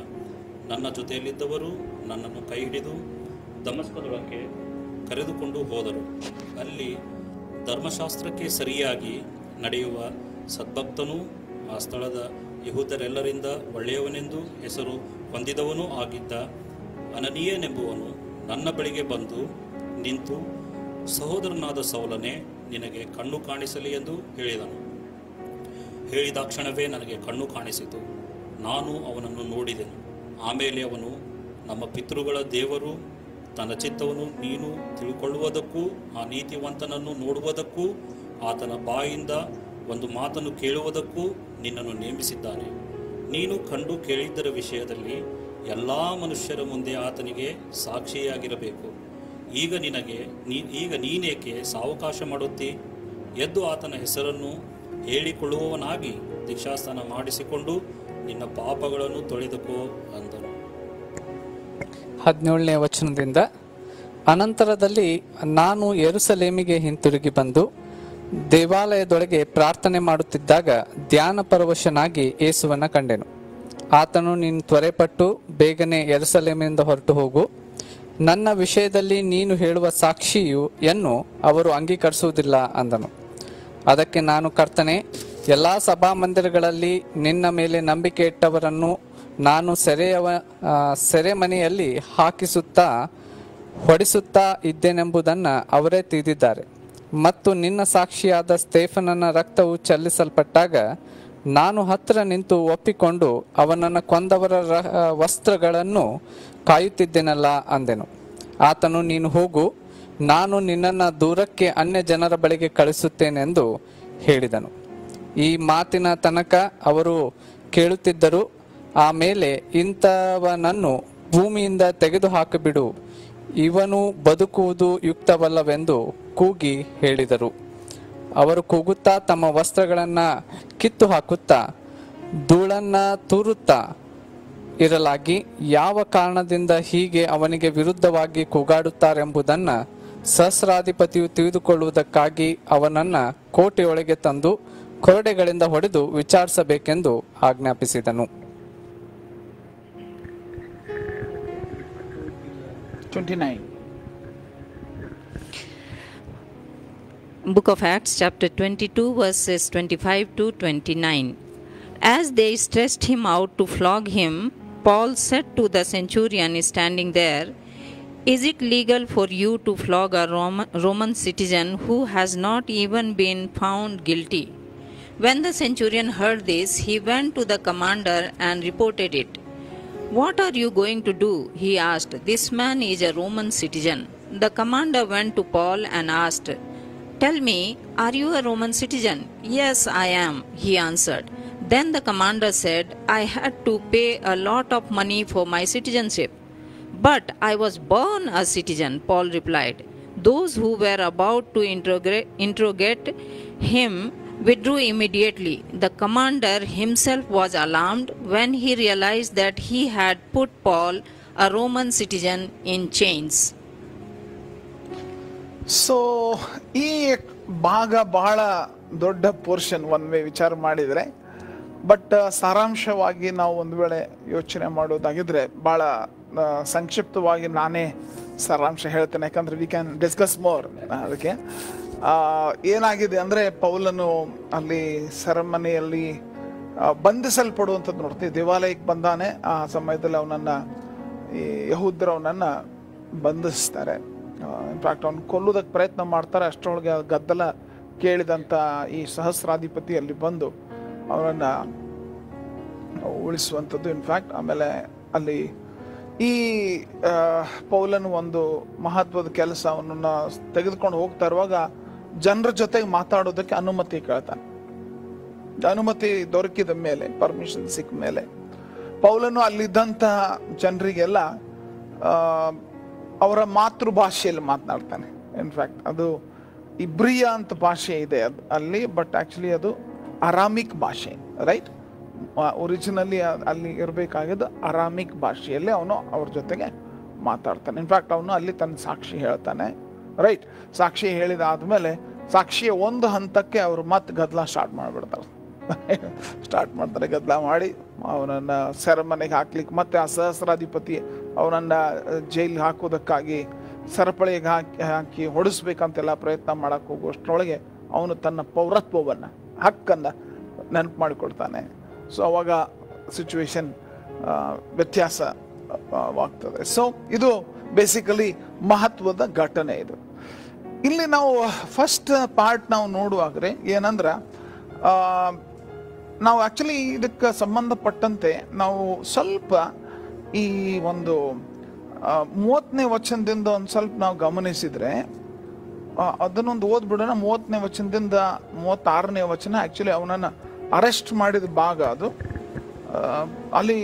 ನನ್ನ ಜೊತೆಯಲ್ಲಿದ್ದವರು ನನ್ನನ್ನು ಕೈ ಹಿಡಿದು ದಮಸ್ಕದೊಳಕ್ಕೆ ಕರೆದುಕೊಂಡು ಹೋದರು. ಅಲ್ಲಿ ಧರ್ಮಶಾಸ್ತ್ರಕ್ಕೆ ಸರಿಯಾಗಿ ನಡೆಯುವ ಸದ್ಭಕ್ತನೂ ಆ ಸ್ಥಳದ ಯಹೂದರೆಲ್ಲರಿಂದ ಒಳ್ಳೆಯವನೆಂದು ಹೆಸರು ಹೊಂದಿದವನೂ ಆಗಿದ್ದ ಅನನೀಯನೆಂಬುವನು ನನ್ನ ಬಳಿಗೆ ಬಂದು ನಿಂತು, ಸಹೋದರನಾದ ಸೌಲನೇ, ನಿನಗೆ ಕಣ್ಣು ಕಾಣಿಸಲಿ ಎಂದು ಹೇಳಿದನು. ಹೇಳಿದಾಕ್ಷಣವೇ ನನಗೆ ಕಣ್ಣು ಕಾಣಿಸಿತು. ನಾನು ಅವನನ್ನು ನೋಡಿದೆನು. ಆಮೇಲೆ ಅವನು, ನಮ್ಮ ಪಿತೃಗಳ ದೇವರು ತನ್ನ ಚಿತ್ತವನ್ನು ನೀನು ತಿಳ್ಕೊಳ್ಳುವುದಕ್ಕೂ ಆ ನೀತಿವಂತನನ್ನು ನೋಡುವುದಕ್ಕೂ ಆತನ ಬಾಯಿಂದ ಒಂದು ಮಾತನ್ನು ಕೇಳುವುದಕ್ಕೂ ನಿನ್ನನ್ನು ನೇಮಿಸಿದ್ದಾನೆ. ನೀನು ಕಂಡು ಕೇಳಿದ್ದರ ವಿಷಯದಲ್ಲಿ ಎಲ್ಲ ಮನುಷ್ಯರ ಮುಂದೆ ಆತನಿಗೆ ಸಾಕ್ಷಿಯಾಗಿರಬೇಕು. ಈಗ ನೀನೇಕೆ ಸಾವಕಾಶ ಮಾಡುತ್ತಿ? ಎದ್ದು ಆತನ ಹೆಸರನ್ನು ಹೇಳಿಕೊಳ್ಳುವವನಾಗಿ ದೀಕ್ಷಾಸ್ನಾನ ಮಾಡಿಸಿಕೊಂಡು ನಿನ್ನ ಪಾಪಗಳನ್ನು ತೊಳೆದುಕೋ ಅಂದನು. 17ನೇ ವಚನದಿಂದ, ಅನಂತರದಲ್ಲಿ ನಾನು ಯೆರೂಸಲೇಮಿಗೆ ಹಿಂತಿರುಗಿ ಬಂದು ದೇವಾಲಯದೊಳಗೆ ಪ್ರಾರ್ಥನೆ ಮಾಡುತ್ತಿದ್ದಾಗ ಧ್ಯಾನ ಪರವಶನಾಗಿ ಯೇಸುವನ್ನ ಕಂಡೆನು. ಆತನು, ನೀನು ತ್ವರೆಪಟ್ಟು ಬೇಗನೆ ಯೆರೂಸಲೇಮಿನಿಂದ ಹೊರಟು ಹೋಗು. ನನ್ನ ವಿಷಯದಲ್ಲಿ ನೀನು ಹೇಳುವ ಸಾಕ್ಷಿಯನ್ನು ಅವರು ಅಂಗೀಕರಿಸುವುದಿಲ್ಲ ಅಂದನು. ಅದಕ್ಕೆ ನಾನು, ಕರ್ತನೇ, ಎಲ್ಲ ಸಭಾಮಂದಿರಗಳಲ್ಲಿ ನಿನ್ನ ಮೇಲೆ ನಂಬಿಕೆ ಇಟ್ಟವರನ್ನು ನಾನು ಸೆರೆಮನೆಯಲ್ಲಿ ಹಾಕಿಸುತ್ತಾ ಹೊಡಿಸುತ್ತಾ ಇದ್ದೇನೆಂಬುದನ್ನು ಅವರೇ ತಿಳಿದಿದ್ದಾರೆ. ಮತ್ತು ನಿನ್ನ ಸಾಕ್ಷಿಯಾದ ಸ್ಟೇಫನನ ರಕ್ತವು ಚೆಲ್ಲಿಸಲ್ಪಟ್ಟಾಗ ನಾನು ಹತ್ತಿರ ನಿಂತು ಒಪ್ಪಿಕೊಂಡು ಅವನನ್ನು ಕೊಂದವರ ವಸ್ತ್ರಗಳನ್ನು ಕಾಯುತ್ತಿದ್ದೆನಲ್ಲ ಅಂದೆನು. ಆತನು, ನೀನು ಹೋಗು, ನಾನು ನಿನ್ನನ್ನು ದೂರಕ್ಕೆ ಅನ್ಯ ಜನರ ಬಳಿಗೆ ಕಳಿಸುತ್ತೇನೆಂದು ಹೇಳಿದನು. ಈ ಮಾತಿನ ತನಕ ಅವರು ಕೇಳುತ್ತಿದ್ದರು. ಆಮೇಲೆ, ಇಂಥವನನ್ನು ಭೂಮಿಯಿಂದ ತೆಗೆದುಹಾಕಿಬಿಡು, ಇವನು ಬದುಕುವುದು ಯುಕ್ತವಲ್ಲವೆಂದು ಕೂಗಿ ಹೇಳಿದರು. ಅವರು ಕೂಗುತ್ತಾ ತಮ್ಮ ವಸ್ತ್ರಗಳನ್ನು ಕಿತ್ತು ಹಾಕುತ್ತಾ ಧೂಳನ್ನು ತೂರುತ್ತಾ ಇರಲಾಗಿ, ಯಾವ ಕಾರಣದಿಂದ ಹೀಗೆ ಅವನಿಗೆ ವಿರುದ್ಧವಾಗಿ ಕೂಗಾಡುತ್ತಾರೆಂಬುದನ್ನು ಸಹಸ್ರಾಧಿಪತಿಯು ತಿಳಿದುಕೊಳ್ಳುವುದಕ್ಕಾಗಿ ಅವನನ್ನು ಕೋಟೆಯೊಳಗೆ ತಂದು ಕೊರಡೆಗಳಿಂದ ಹೊಡೆದು ವಿಚಾರಿಸಬೇಕೆಂದು ಆಜ್ಞಾಪಿಸಿದನು. 29. Book of Acts, chapter 22, verses 25 to 29. As they stretched him out to flog him, Paul said to the centurion standing there, "Is it legal for you to flog a Roman citizen who has not even been found guilty?" When the centurion heard this, he went to the commander and reported it. "What are you going to do?" he asked. "This man is a Roman citizen." The commander went to Paul and asked, "Tell me, are you a Roman citizen?" "Yes, I am," he answered. Then the commander said, "I had to pay a lot of money for my citizenship." "But I was born a citizen," Paul replied. Those who were about to interrogate him withdrew immediately. The commander himself was alarmed when he realized that he had put Paul, a Roman citizen, in chains. So ಈ ಭಾಗ ಬಹಳ ದೊಡ್ಡ portion one way ವಿಚಾರ ಮಾಡಿದರೆ, but ಸಾರಾಂಶವಾಗಿ ನಾವು ಒಂದು ವೇಳೆ ಯೋಚನೆ ಮಾಡೋದಾಗಿದ್ರೆ ಬಹಳ ಸಂಕ್ಷಿಪ್ತವಾಗಿ ನಾನೇ ಸಾರಾಂಶ ಹೇಳ್ತೇನೆ, ಯಾಕಂದ್ರೆ ವಿ ಕ್ಯಾನ್ ಡಿಸ್ಕಸ್ ಮೋರ್. ಅದಕ್ಕೆ ಏನಾಗಿದೆ ಅಂದರೆ, ಪೌಲನು ಅಲ್ಲಿ ಸೆರೆಮನೆಯಲ್ಲಿ ಬಂಧಿಸಲ್ಪಡುವಂಥದ್ದು ನೋಡ್ತೀವಿ. ದೇವಾಲಯಕ್ಕೆ ಬಂದಾನೆ, ಆ ಸಮಯದಲ್ಲಿ ಅವನನ್ನು ಈ ಯಹೂದ್ಯರು ಅವನನ್ನು ಬಂಧಿಸ್ತಾರೆ. ಇನ್ಫ್ಯಾಕ್ಟ್ ಅವನು ಕೊಲ್ಲುವುದಕ್ಕೆ ಪ್ರಯತ್ನ ಮಾಡ್ತಾರೆ. ಅಷ್ಟರೊಳಗೆ ಗದ್ದಲ ಕೇಳಿದಂಥ ಈ ಸಹಸ್ರಾಧಿಪತಿ ಅಲ್ಲಿ ಬಂದು ಅವನನ್ನು ಉಳಿಸುವಂಥದ್ದು. ಇನ್ಫ್ಯಾಕ್ಟ್ ಆಮೇಲೆ ಅಲ್ಲಿ ಈ ಪೌಲನು ಒಂದು ಮಹತ್ವದ ಕೆಲಸ, ಅವನನ್ನು ತೆಗೆದುಕೊಂಡು ಹೋಗ್ತಾ ಇರುವಾಗ ಜನರ ಜೊತೆಗೆ ಮಾತಾಡೋದಕ್ಕೆ ಅನುಮತಿ ಕೇಳ್ತಾನೆ. ಅನುಮತಿ ದೊರಕಿದ ಮೇಲೆ, ಪರ್ಮಿಷನ್ ಸಿಕ್ಕ ಮೇಲೆ ಪೌಲನು ಅಲ್ಲಿದ್ದಂಥ ಜನರಿಗೆಲ್ಲ ಅವರ ಮಾತೃಭಾಷೆಯಲ್ಲಿ ಮಾತನಾಡ್ತಾನೆ. ಇನ್ಫ್ಯಾಕ್ಟ್ ಅದು ಇಬ್ರಿಯ ಅಂತ ಭಾಷೆ ಇದೆ ಅಲ್ಲಿ, ಬಟ್ ಆ್ಯಕ್ಚುಲಿ ಅದು ಅರಾಮಿಕ್ ಭಾಷೆ, ರೈಟ್? ಒರಿಜಿನಲಿ ಅಲ್ಲಿ ಇರಬೇಕಾಗಿದ್ದು ಅರಾಮಿಕ್ ಭಾಷೆಯಲ್ಲಿ ಅವನು ಅವ್ರ ಜೊತೆಗೆ ಮಾತಾಡ್ತಾನೆ. ಇನ್ಫ್ಯಾಕ್ಟ್ ಅವನು ಅಲ್ಲಿ ತನ್ನ ಸಾಕ್ಷಿ ಹೇಳ್ತಾನೆ, ರೈಟ್? ಸಾಕ್ಷಿ ಹೇಳಿದಾದ್ಮೇಲೆ ಸಾಕ್ಷಿಯ ಒಂದು ಹಂತಕ್ಕೆ ಅವರು ಮತ್ತೆ ಗದ್ದಲ ಸ್ಟಾರ್ಟ್ ಮಾಡ್ತಾರೆ. ಗದ್ದಲ ಮಾಡಿ ಅವನನ್ನು ಸೆರೆಮನೆಗೆ ಹಾಕ್ಲಿಕ್ಕೆ, ಮತ್ತೆ ಆ ಸಹಸ್ರಾಧಿಪತಿ ಅವನನ್ನು ಜೈಲಿಗೆ ಹಾಕೋದಕ್ಕಾಗಿ ಸರಪಳಿಗೆ ಹಾಕಿ ಹೊಡಿಸ್ಬೇಕಂತೆಲ್ಲ ಪ್ರಯತ್ನ ಮಾಡಕ್ಕೆ ಹೋಗುವಷ್ಟರೊಳಗೆ ಅವನು ತನ್ನ ಪೌರತ್ವವನ್ನು ಹಕ್ಕನ್ನು ನೆನಪು ಮಾಡಿಕೊಡ್ತಾನೆ. ಸೊ ಅವಾಗ ಸಿಚುವೇಶನ್ ವ್ಯತ್ಯಾಸವಾಗ್ತದೆ. ಸೊ ಇದು ಬೇಸಿಕಲಿ ಮಹತ್ವದ ಘಟನೆ. ಇದು ಇಲ್ಲಿ ನಾವು ಫಸ್ಟ್ ಪಾರ್ಟ್ ನಾವು ನೋಡುವಾಗ್ರೆ ಏನಂದ್ರೆ ನಾವು ಆ್ಯಕ್ಚುಲಿ ಇದಕ್ಕೆ ಸಂಬಂಧಪಟ್ಟಂತೆ ನಾವು ಸ್ವಲ್ಪ ಈ ಒಂದು 30ನೇ ವಚನದಿಂದ ಒಂದು ಸ್ವಲ್ಪ ನಾವು ಗಮನಿಸಿದರೆ ಅದನ್ನೊಂದು ಓದ್ಬಿಡೋಣ. 30ನೇ ವಚನದಿಂದ 36ನೇ ವಚನ ಆ್ಯಕ್ಚುಲಿ ಅವನನ್ನು ಅರೆಸ್ಟ್ ಮಾಡಿದ ಭಾಗ ಅದು. ಅಲ್ಲಿ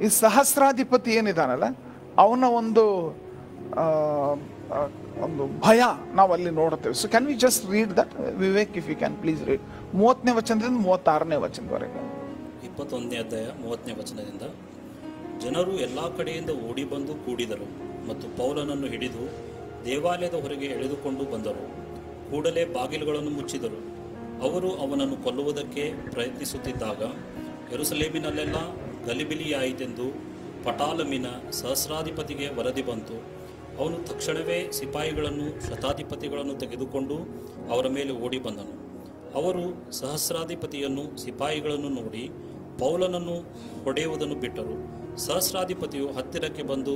ಈ ಸಹಸ್ರಾಧಿಪತಿ ಏನಿದಾನಲ್ಲ ಅವನ ಒಂದು ಭಯ ನಾವು ಅಲ್ಲಿ ನೋಡ್ತೇವೆ. So can we just read that Vivek, if you can please read 30ನೇ ವಚನದಿಂದ 36ನೇ ವಚನದವರೆಗೆ. 21ನೇ ಅಧ್ಯಾಯ 30ನೇ ವಚನದಿಂದ, ಜನರು ಎಲ್ಲ ಕಡೆಯಿಂದ ಓಡಿ ಬಂದು ಕೂಡಿದರು ಮತ್ತು ಪೌಲನನ್ನು ಹಿಡಿದು ದೇವಾಲಯದ ಹೊರಗೆ ಎಳೆದುಕೊಂಡು ಬಂದರು. ಕೂಡಲೇ ಬಾಗಿಲುಗಳನ್ನು ಮುಚ್ಚಿದರು. ಅವರು ಅವನನ್ನು ಕೊಲ್ಲುವುದಕ್ಕೆ ಪ್ರಯತ್ನಿಸುತ್ತಿದ್ದಾಗ ಯೆರೂಸಲೇಮಿನಲ್ಲೆಲ್ಲ ಗಲಿಬಿಲಿಯಾಯಿತೆಂದು ಪಟಾಲಮಿನ ಸಹಸ್ರಾಧಿಪತಿಗೆ ವರದಿ ಬಂತು. ಅವನು ತಕ್ಷಣವೇ ಸಿಪಾಯಿಗಳನ್ನು ಶತಾಧಿಪತಿಗಳನ್ನು ತೆಗೆದುಕೊಂಡು ಅವರ ಮೇಲೆ ಓಡಿ ಬಂದನು. ಅವರು ಸಹಸ್ರಾಧಿಪತಿಯನ್ನು ಸಿಪಾಯಿಗಳನ್ನು ನೋಡಿ ಪೌಲನನ್ನು ಹೊಡೆಯುವುದನ್ನು ಬಿಟ್ಟರು. ಸಹಸ್ರಾಧಿಪತಿಯು ಹತ್ತಿರಕ್ಕೆ ಬಂದು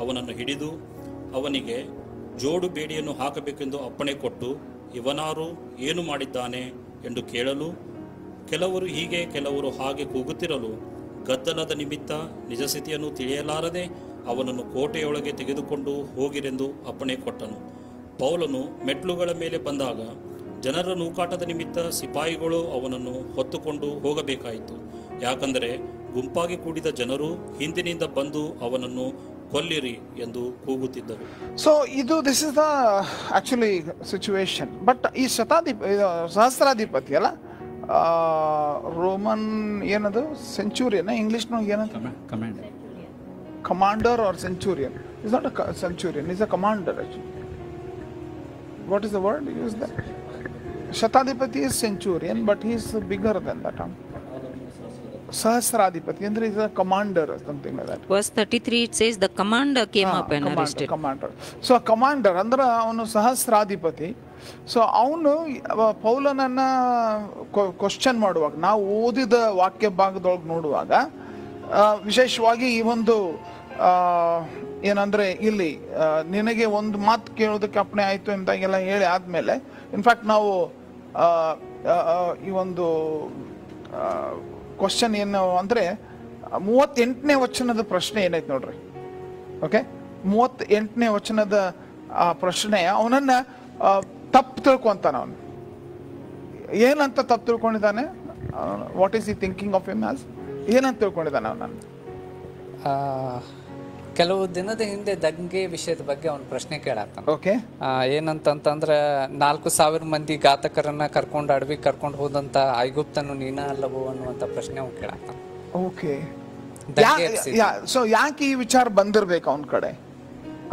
ಅವನನ್ನು ಹಿಡಿದು ಅವನಿಗೆ ಜೋಡು ಬೇಡಿಯನ್ನು ಹಾಕಬೇಕೆಂದು ಅಪ್ಪಣೆ ಕೊಟ್ಟು, ಇವನಾರು ಏನು ಮಾಡಿದ್ದಾನೆ ಎಂದು ಕೇಳಲು ಕೆಲವರು ಹೀಗೆ ಕೆಲವರು ಹಾಗೆ ಕೂಗುತ್ತಿರಲು ಗದ್ದಲದ ನಿಮಿತ್ತ ನಿಜ ಸ್ಥಿತಿಯನ್ನು ತಿಳಿಯಲಾರದೆ ಅವನನ್ನು ಕೋಟೆಯೊಳಗೆ ತೆಗೆದುಕೊಂಡು ಹೋಗಿರೆಂದು ಅಪ್ಪಣೆ ಕೊಟ್ಟನು. ಪೌಲನು ಮೆಟ್ಲುಗಳ ಮೇಲೆ ಬಂದಾಗ ಜನರ ನೂಕಾಟದ ನಿಮಿತ್ತ ಸಿಪಾಯಿಗಳು ಅವನನ್ನು ಹೊತ್ತುಕೊಂಡು ಹೋಗಬೇಕಾಯಿತು. ಯಾಕಂದರೆ ಗುಂಪಾಗಿ ಕೂಡಿದ ಜನರು ಹಿಂದಿನಿಂದ ಬಂದು ಅವನನ್ನು ಕೊಲ್ಲಿರಿ ಎಂದು ಕೂಗುತ್ತಿದ್ದರು. ಸೊ ಇದು this is the actually situation. But ಈ ಸಹಸ್ರಾಧಿಪತಿ ಅಲ್ಲ, ರೋಮನ್ ಏನದು ಸೆಂಚುರಿಯನ್, ಇಂಗ್ಲಿಷ್ನಾಗ ಏನದು commander or centurion? Is not a centurion, is a commander actually. What is the word use that? ಶತಾಧಿಪತಿ is centurion, but he is bigger than that. Sahasradipati, and is a commander or something like that. Verse 33 it says the commander came up and arrested. Commander. So a commander ಅಂದ್ರೆ ಅವನು ಸಹಸ್ರಾಧಿಪತಿ. So ಅವನು ಪೌಲನನ್ನ question ಮಾಡುವಾಗ, ನಾವು ಓದಿದ ವಾಕ್ಯ ಭಾಗದೊಳಗೆ ನೋಡುವಾಗ ವಿಶೇಷವಾಗಿ ಈ ಒಂದು ಏನಂದ್ರೆ ಇಲ್ಲಿ ನಿನಗೆ ಒಂದು ಮಾತು ಕೇಳೋದಕ್ಕೆ ಅಪ್ಪಣೆ ಆಯಿತು ಎಂದಾಗೆಲ್ಲ ಹೇಳಿ ಆದಮೇಲೆ ಇನ್ಫ್ಯಾಕ್ಟ್ ನಾವು ಈ ಒಂದು ಕ್ವಶನ್ ಏನು ಅಂದರೆ 38ನೇ ವಚನದ ಪ್ರಶ್ನೆ ಏನೈತೆ ನೋಡ್ರಿ. ಓಕೆ, 38ನೇ ವಚನದ ಪ್ರಶ್ನೆ ಅವನನ್ನು ತಪ್ಪು ತಿಳ್ಕೊಂತಾನೆ. ಅವನು ಏನಂತ ತಪ್ಪು ತಿಳ್ಕೊಂಡಿದ್ದಾನೆ? ವಾಟ್ ಈಸ್ ಈ ಥಿಂಕಿಂಗ್ ಆಫ್ ಹಿಮ್ ಆಸ್? ಏನಂತ ತಿಳ್ಕೊಂಡಿದ್ದಾನೆ ಅವನನ್ನು? ಕೆಲವು ದಿನದ ಹಿಂದೆ ದಂಗೆ ವಿಷಯದ ಬಗ್ಗೆ ಅವನು ಪ್ರಶ್ನೆ ಕೇಳಾಕ್ತಾನೆ. ಓಕೆ, ಏನಂತಂದ್ರೆ 4,000 ಮಂದಿ ಘಾತಕರನ್ನ ಕರ್ಕೊಂಡು ಅಡವಿ ಕರ್ಕೊಂಡು ಹೋದಂತ ಐಗುಪ್ತನು ನೀನ ಅಲ್ಲವೋ ಅನ್ನುವಂತ ಪ್ರಶ್ನೆ ಅವ್ನು ಕೇಳಾಕ್ತಾನೆ. ಓಕೆ, ಸೊ ಯಾಕೆ ಈ ವಿಚಾರ ಬಂದಿರ್ಬೇಕು ಅವನ ಕಡೆ,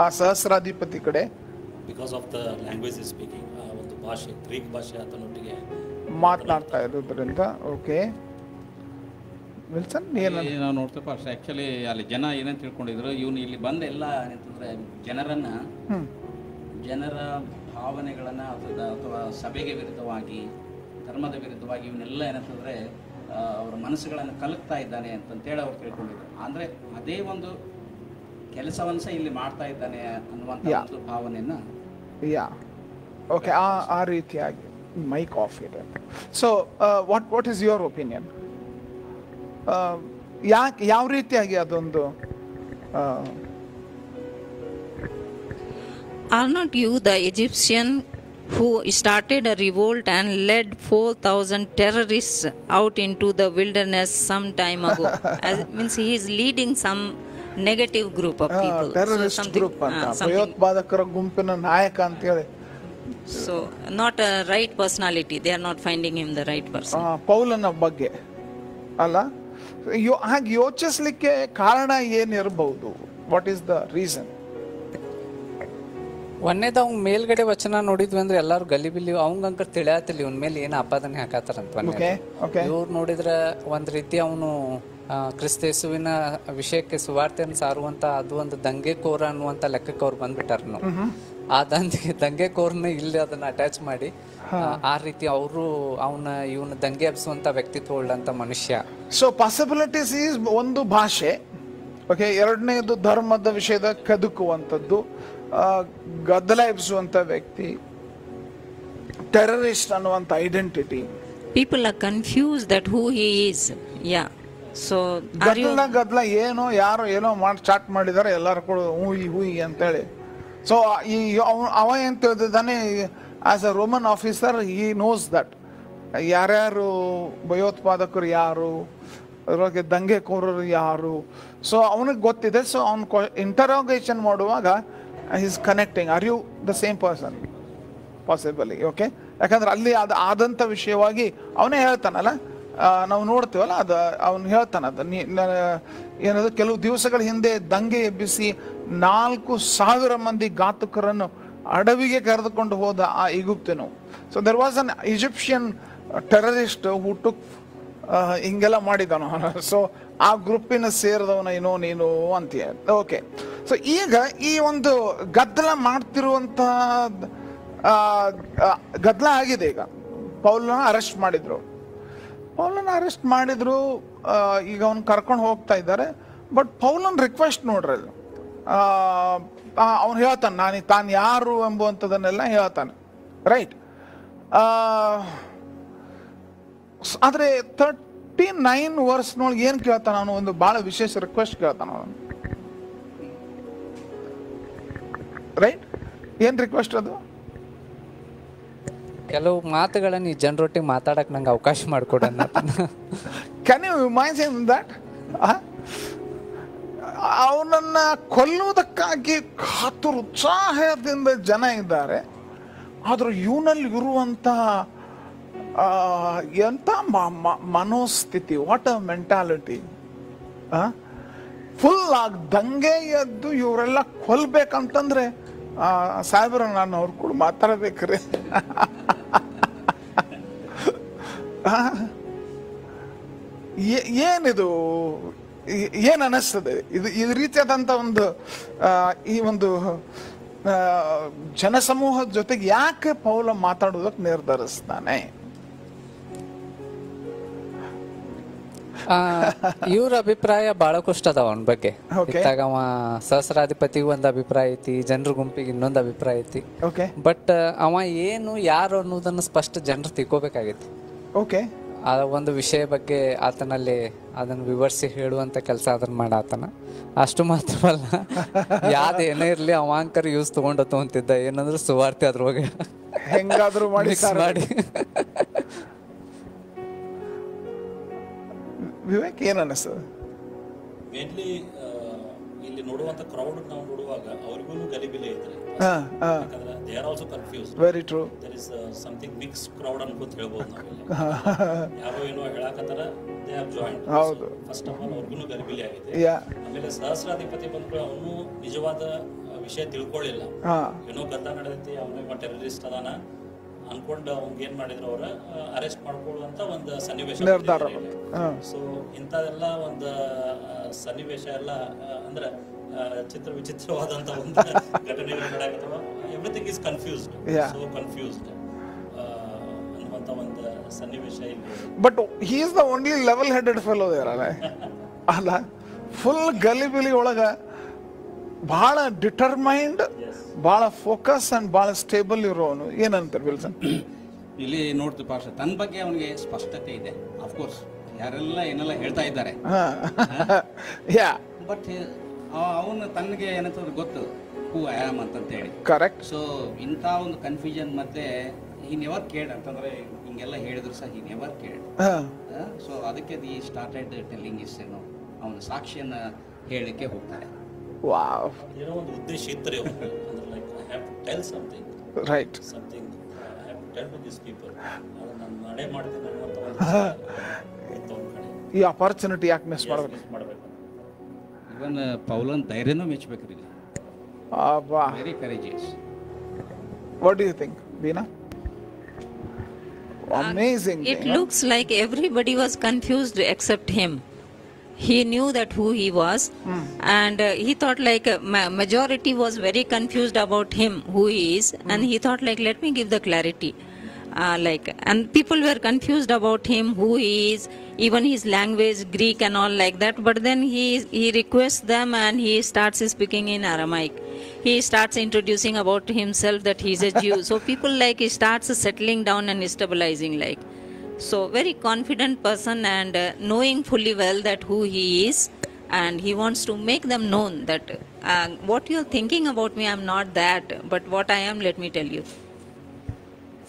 ಆ ಸಹಸ್ರಾಧಿಪತಿ ಕಡೆ? Because of the language is speaking, ಒಂದು ಭಾಷೆ, ಗ್ರೀಕ್ ಭಾಷೆ ಆತನೊಟ್ಟಿಗೆ ಮಾತನಾಡ್ತಾ ಇರೋದ್ರಿಂದ. ಓಕೆ ವಿಲ್ಸನ್, ನಾವು ನೋಡ್ತೇವೆ ಅಷ್ಟೇ. ಆ್ಯಕ್ಚುಲಿ ಅಲ್ಲಿ ಜನ ಏನೇನು ತಿಳ್ಕೊಂಡಿದ್ರು, ಇವನು ಇಲ್ಲಿ ಬಂದ ಎಲ್ಲ ಏನಂತಂದರೆ ಜನರ ಭಾವನೆಗಳನ್ನು ಅಥವಾ ಸಭೆಗೆ ವಿರುದ್ಧವಾಗಿ, ಧರ್ಮದ ವಿರುದ್ಧವಾಗಿ ಇವನ್ನೆಲ್ಲ ಏನಂತಂದರೆ ಅವರ ಮನಸ್ಸುಗಳನ್ನು ಕಲಕ್ತಾ ಇದ್ದಾನೆ ಅಂತಂತೇಳಿ ಅವ್ರು ತಿಳ್ಕೊಂಡಿದ್ರು. ಅಂದರೆ ಅದೇ ಒಂದು ಕೆಲಸವನ್ನು ಸಹ ಇಲ್ಲಿ ಮಾಡ್ತಾ ಇದ್ದಾನೆ ಅನ್ನುವಂಥ ಒಂದು ಭಾವನೆಯನ್ನು. ಓಕೆ, ಆ ರೀತಿಯಾಗಿ ಮೈಕ್ ಆಫ್ ಇದೆ. So what is your opinion? ಯಾಕೆ, ಯಾವ ರೀತಿಯಾಗಿ ಅದೊಂದು Are not you the Egyptian who started a revolt and led 4,000 terrorists out into the wilderness some time ago? Means he is leading some negative group of people. Terrorist group ಅಂತ, ಭಯೋತ್ಪಾದಕರ ಗುಂಪಿನ ನಾಯಕ ಅಂತ ಹೇಳಿ. So not a right personality. They are not finding him the right person. ಪೌಲನ ಬಗ್ಗೆ ಅಲ್ಲ, ಹಾಗೆ ಯೋಚಿಸ್ಲಿಕ್ಕೆ ಕಾರಣ ಏನಿರಬಹುದು? What is the reason? ಒಂದೇದ ಅವ್ನ ಮೇಲ್ಗಡೆ ವಚನ ನೋಡಿದ್ವಿ ಅಂದ್ರೆ ಎಲ್ಲಾರು ಗಲಿಬಿಲಿ ಅವಂಗಂಕ ತಿಳಿಯಾತಿಲ್ಲ ಇವನ್ ಮೇಲೆ ಏನ್ ಆಪಾದನೆ ಹಾಕತ್ತಾರಂತ ಇವ್ರು ನೋಡಿದ್ರ ಒಂದ್ ರೀತಿ ಅವನು ಕ್ರಿಸ್ತೇಸುವಿನ ವಿಷಯಕ್ಕೆ ಸುವಾರ್ತೆಯನ್ನು ಸಾರುವಂತ ಅದು ಒಂದು ದಂಗೆಕೋರ ಅನ್ನುವಂತ ಲೆಕ್ಕಕ್ಕೆ ಅವ್ರು ಬಂದ್ಬಿಟ್ಟಾರ ನಾವು ಆ ದಂಗೆಕೋರ್ನ ಇಲ್ಲಿ ಅದನ್ನ ಅಟ್ಯಾಚ್ ಮಾಡಿ ಆ ರೀತಿ ಅವರು ಇವನ ದಂಗೆ ಎಬ್ಸುವಂತ ವ್ಯಕ್ತಿತ್ವ ಉಳ್ಳಂತ ಮನುಷ್ಯ. ಸೊ ಪಾಸಿಬಿಲಿಟೀಸ್ ಈಸ್ ಒಂದು ಭಾಷೆ, ಓಕೆ, ಎರಡನೇದು ಧರ್ಮದ ವಿಷಯದ ಕೆದಕುವಂಥದ್ದು, ಗದ್ದಲ ಎಬ್ಸುವಂತ ವ್ಯಕ್ತಿ, ಟೆರರಿಸ್ಟ್ ಅನ್ನುವಂತ identity. People are confused that who he is. Yeah. So ಗದ್ದಲ ಏನೋ ಯಾರೋ ಏನೋ ಮಾಡಿ ಚಾಟ್ ಮಾಡಿದಾರೆ ಎಲ್ಲಾರು ಕೂಡ ಹೂಯಿ ಅಂತೇಳಿ. ಸೊ ಅವ ಏನ್ ತಿಳಿದಿದ್ದಾನೆ, as a Roman officer he knows that ಯಾರ್ಯಾರು ಭಯೋತ್ಪಾದಕರು ಯಾರು, ಅದ್ರೊಳಗೆ ದಂಗೆಕೋರರು ಯಾರು, ಸೊ ಅವನಿಗೆ ಗೊತ್ತಿದೆ. ಸೊ ಅವ್ನ ಇಂಟರೋಗೇಷನ್ ಮಾಡುವಾಗ is connecting, are you the same person possibly, okay, ಯಾಕಂದ್ರೆ ಅಲ್ಲಿ ಆದಂಥ ವಿಷಯವಾಗಿ ಅವನೇ ಹೇಳ್ತಾನಲ್ಲ, ನಾವು ನೋಡ್ತೀವಲ್ಲ, ಅದು ಅವನು ಹೇಳ್ತಾನದ ಏನದು, ಕೆಲವು ದಿವಸಗಳ ಹಿಂದೆ ದಂಗೆ ಎಬ್ಬಿಸಿ 4,000 ಮಂದಿ ಘಾತಕರನ್ನು ಅಡವಿಗೆ ಕರೆದುಕೊಂಡು ಹೋದ ಆ ಈಜಿಪ್ತನು. So there was an Egyptian terrorist who took ಹಿಂಗೆಲ್ಲ ಮಾಡಿದನು. ಸೊ ಆ ಗ್ರೂಪಿನ ಸೇರಿದವನ ಏನೋ ನೀನು ಅಂತೀಯ, ಓಕೆ. ಸೊ ಈಗ ಈ ಒಂದು ಗದ್ದಲ ಮಾಡ್ತಿರುವಂತ ಗದ್ದಲ ಆಗಿದೆ. ಈಗ ಪೌಲನ ಅರೆಸ್ಟ್ ಮಾಡಿದ್ರು, ಈಗ ಅವನು ಕರ್ಕೊಂಡು ಹೋಗ್ತಾ ಇದ್ದಾರೆ. ಬಟ್ ಪೌಲನ್ ರಿಕ್ವೆಸ್ಟ್ ನೋಡ್ರಿ, ಅವನು ಹೇಳ್ತಾನೆ ತಾನು ಯಾರು ಎಂಬುವಂಥದನ್ನೆಲ್ಲ ಹೇಳ್ತಾನೆ, ರೈಟ್. ಆದರೆ 39 ವರ್ಷನೊಳಗೆ ಏನು ಕೇಳ್ತಾನೆ ಅವನು, ಒಂದು ಬಹಳ ವಿಶೇಷ ರಿಕ್ವೆಸ್ಟ್ ಕೇಳ್ತಾನ ಅವನು, ರೈಟ್. ಏನ್ ರಿಕ್ವೆಸ್ಟ್ ಅದು? ಕೆಲವು ಮಾತುಗಳನ್ನ ಈ ಜನರೊಟ್ಟಿಗೆ ಮಾತಾಡಕ್ ನಂಗೆ ಅವಕಾಶ ಮಾಡಿಕೊಡೋಣ. Can you imagine that? ಅವನನ್ನ ಕೊಲ್ಲುವುದಕ್ಕಾಗಿ ಉತ್ಸಾಹದಿಂದ ಜನ ಇದ್ದಾರೆ, ಆದ್ರೂ ಇವನಲ್ಲಿ ಇರುವಂತ ಎಂತ ಮನೋಸ್ಥಿತಿ, ವಾಟ್ ಅ ಮೆಂಟಾಲಿಟಿ, ಫುಲ್ ಆಗಿ ದಂಗೆ ಎದ್ದು ಇವರೆಲ್ಲ ಕೊಲ್ಬೇಕಂತಂದ್ರೆ ಸಾಹೇಬ್ರ ನಾನು ಅವ್ರು ಕೂಡ ಮಾತಾಡಬೇಕ್ರಿ. ಏನಿದು, ಏನ್ ಅನಿಸ್ತದೆ ಇದು? ಈ ರೀತಿಯಾದಂತ ಒಂದು ಈ ಒಂದು ಜನಸಮೂಹದ ಜೊತೆಗೆ ಯಾಕೆ ಪೌಲ ಮಾತಾಡೋದಕ್ಕೆ ನಿರ್ಧರಿಸ್ತಾನೆ? ಇವ್ರ ಅಭಿಪ್ರಾಯ ಬಹಳ ಕಷ್ಟ ಅದಾವ ಅವನ ಬಗ್ಗೆ. ಇತ್ತಾಗ ಅವ ಸಹಸ್ರಾಧಿಪತಿಗೂ ಒಂದ್ ಅಭಿಪ್ರಾಯ ಐತಿ, ಜನರ ಗುಂಪಿಗೆ ಇನ್ನೊಂದು ಅಭಿಪ್ರಾಯ ಐತಿ. ಬಟ್ ಅವ ಏನು ಯಾರು ಅನ್ನೋದನ್ನ ಸ್ಪಷ್ಟ ಜನರು ತಿಳ್ಕೋಬೇಕಾಗೈತಿ. ಓಕೆ, ಆ ಒಂದು ವಿಷಯ ಬಗ್ಗೆ ಆತನಲ್ಲಿ ಅದನ್ನ ವಿವರಿಸಿ ಹೇಳುವಂತ ಕೆಲಸ ಅದನ್ನ ಮಾಡಾತನ. ಅಷ್ಟು ಮಾತ್ರವಲ್ಲ, ಯಾವ್ದು ಏನೇ ಇರ್ಲಿ ಅವಾಂಕರ್ ಯೂಸ್ ತಗೊಂಡಂತಿದ್ದ, ಏನಂದ್ರೆ ಸುವಾರ್ತೆ ಅದ್ರೊಳಗೆ ಹೆಂಗಾದ್ರೂ ಮಾಡಿ. ವಿವೇಕ್ ಏನ್ ಅನಿಸ್ತದೆ? ಮೇನ್ಲಿ ಇಲ್ಲಿ ನೋಡುವಂತ ಕ್ರೌಡ್ ನಾವು ನೋಡುವಾಗ ಅವ್ರಿಗೂ ಗಲಿಬಿಲಿ ಐತ್ರಿ, ಯಾಕಂದ್ರೆ they are also confused. Very true. There is something mix crowd ಅನ್ಕೊಂತ ಹೇಳ್ಬೋದು ನಾವೆಲ್ಲ. ಯಾರೋ ಏನೋ ಹೇಳಕತ್ತಾರ, ದೇ ಹ್ಯಾವ್ ಜಾಯಿಂಡ್. ಹೌದು, ಫಸ್ಟ್ ಆಫ್ ಆಲ್ ಅವ್ರಿಗೂ ಗಲಿಬಿಲಿ ಆಗಿದೆ. ಆಮೇಲೆ ಸಹಸ್ರಾಧಿಪತಿ ಬಂದ್ರು, ಅವನು ನಿಜವಾದ ವಿಷಯ ತಿಳ್ಕೊಳ್ಳಿಲ್ಲ, ಏನೋ ಗದ್ದಲ ನಡೆದೈತಿ, ಅವನು ಟೆರರಿಸ್ಟ್ ಅದಾನ ಅನ್ಕೊಂಡು ಅವ್ನಿಗೆ ಏನ್ ಮಾಡಿದ್ರು, ಅವ್ರ ಅರೆಸ್ಟ್ ಮಾಡ್ಕೊಳ್ಳುವಂತ ಒಂದು ಸನ್ನಿವೇಶ. ಸೊ ಇಂಥದೆಲ್ಲ ಒಂದು ಸನ್ನಿವೇಶ ಎಲ್ಲ ಅಂದ್ರೆ ವಿಚಿತ್ರವಾದಂತ ಒಂದು ಘಟನೆಗಳು ನಡೆಯಕತ್ತವ. Everything is confused, so confused ಅನ್ನುವಂತ ಒಂದು ಸನ್ನಿವೇಶ ಇಲ್ಲಿ. But he is the only level headed fellow there ಅಲ್ಲ, ಫುಲ್ ಗಲಿಬಿಲಿ ಒಳಗ ಬಹಳ ಡಿಟರ್ಮೈನ್ಡ್, ಬಹಳ ಫೋಕಸ್ ಅಂಡ್ ಬಹಳ ಸ್ಟೇಬಲ್ ಇರೋನು. ಏನಂತಾರೆ ವಿಲ್ಸನ್? ಇಲ್ಲಿ ನೋಡ್ತೀವಿ ಪಾಶ, ತನ್ನ ಬಗ್ಗೆ ಅವನಿಗೆ ಸ್ಪಷ್ಟತೆ ಇದೆ. ಅಫ್ಕೋರ್ಸ್ ಯಾರೆಲ್ಲ ಏನೆಲ್ಲ ಹೇಳ್ತಾ ಇದ್ದಾರೆ, ಬಟ್ ಅವನು ತನಗೆ ಏನಂತಂದ್ರೆ ಗೊತ್ತು ಹೂ ಐ ಆಮ್ ಅಂತ ಹೇಳಿ. ಕರೆಕ್ಟ್. ಸೊ ಇಂಥ ಒಂದು ಕನ್ಫ್ಯೂಷನ್ ಮತ್ತೆ ಈ ನೆವರ್ ಕೇರ್ಡ್ ಅಂತಂದ್ರೆ ಹಿಂಗೆಲ್ಲ ಹೇಳಿದ್ರು ಸಹ ಈ ನೆವರ್ ಕೇರ್ಡ್. ಸೊ ಅದಕ್ಕೆ ದಿ ಸ್ಟಾರ್ಟೆಡ್ ಟೆಲ್ಲಿಂಗ್ ಇಸ್, ಏನೋ ಅವನ ಸಾಕ್ಷಿಯನ್ನ ಹೇಳಲಿಕ್ಕೆ ಹೋಗ್ತಾರೆ. ವಾವ್, ಏನೋ ಒಂದು ಉದ್ದೇಶ ಇತ್ತು ಅಂದ್ರೆ like I have to tell something, right, something I have to tell to this people. ನಾನು ನಡೆ ಮಾಡ್ತೀನಿ ಅನ್ನುವಂತ ಈ ಅಪರ್ಚುನಿಟಿ ಯಾಕೆ ಮಿಸ್ ಮಾಡಬೇಕು? ಇವನ್ ಪೌಲನ್ ಧೈರ್ಯನೂ ಮೆಚ್ಚಬೇಕ್ರಿ. Very courageous. What do you think, Veena? Amazing. It thing, huh? looks like everybody was confused except him. He knew that who he was, and he thought like majority was very confused about him, who he is, and he thought like, let me give the clarity. And people were confused about him, who he is, even his language, Greek and all like that. But then he requests them and he starts speaking in Aramaic. He starts introducing about himself that he's a Jew. So people like he starts settling down and stabilizing like. So very confident person and knowing fully well that who he is, and he wants to make them known that what you're thinking about me, I'm not that, but what I am, let me tell you.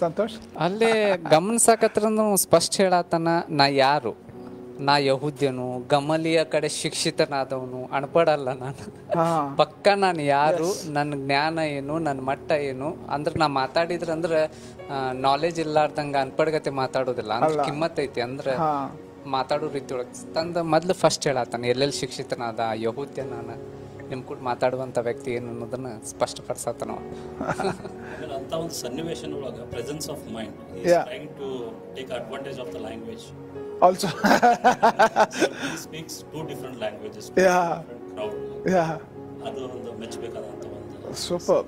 Santosh? ಅಲ್ಲೇ ಗಮನಿಸಕತ್ರಂದು ಸ್ಪಷ್ಟ ಹೇಳತ್ತಾನ, ನಾ ಯಾರು, ನಾ ಯಹೂದ್ಯನು, ಗಮಲಿಯ ಕಡೆ ಶಿಕ್ಷಿತನಾದವನು, ಅನ್ಪಡಲ್ಲ ನಾನು, ಪಕ್ಕ ನಾನು ಯಾರು, ನನ್ನ ಜ್ಞಾನ ಏನು, ನನ್ನ ಮಟ್ಟ ಏನು ಅಂದ್ರೆ ನಾ ಮಾತಾಡಿದ್ರಂದ್ರೆ ನಾಲೆಜ್ ಇಲ್ಲಾರ್ದಂಗ ಅನ್ಪಡ್ಗತೆ ಮಾತಾಡೋದಿಲ್ಲ ಅಂದ್ರೆ ಕಿಮ್ಮತ್ ಐತಿ ಅಂದ್ರೆ ಮಾತಾಡೋ ರೀತಿ ಒಳಗೆ ತಂದ ಮೊದ್ಲು ಫಸ್ಟ್ ಹೇಳತ್ತಾನ ಎಲ್ಲೆಲ್ಲಿ ಶಿಕ್ಷಿತನಾದ, ಯಹೂದ್ಯ ನಾನು, ನಿಮ್ ಕೂಡ ಮಾತಾಡುವಂತ ವ್ಯಕ್ತಿ ಏನು ಅನ್ನೋದನ್ನ ಸ್ಪಷ್ಟಪಡಿಸತ್ತಾನ. ಅಂತ ಒಂದು ಸನ್ನಿವೇಶನ ಒಳಗೆ presence of mind trying to take advantage of the language Also. He speaks two different languages. Yeah. Crowd. Yeah. ಅದು ಒಂದು ಮೆಚ್ಚಬೇಕಾದಂತ ಒಂದು Super.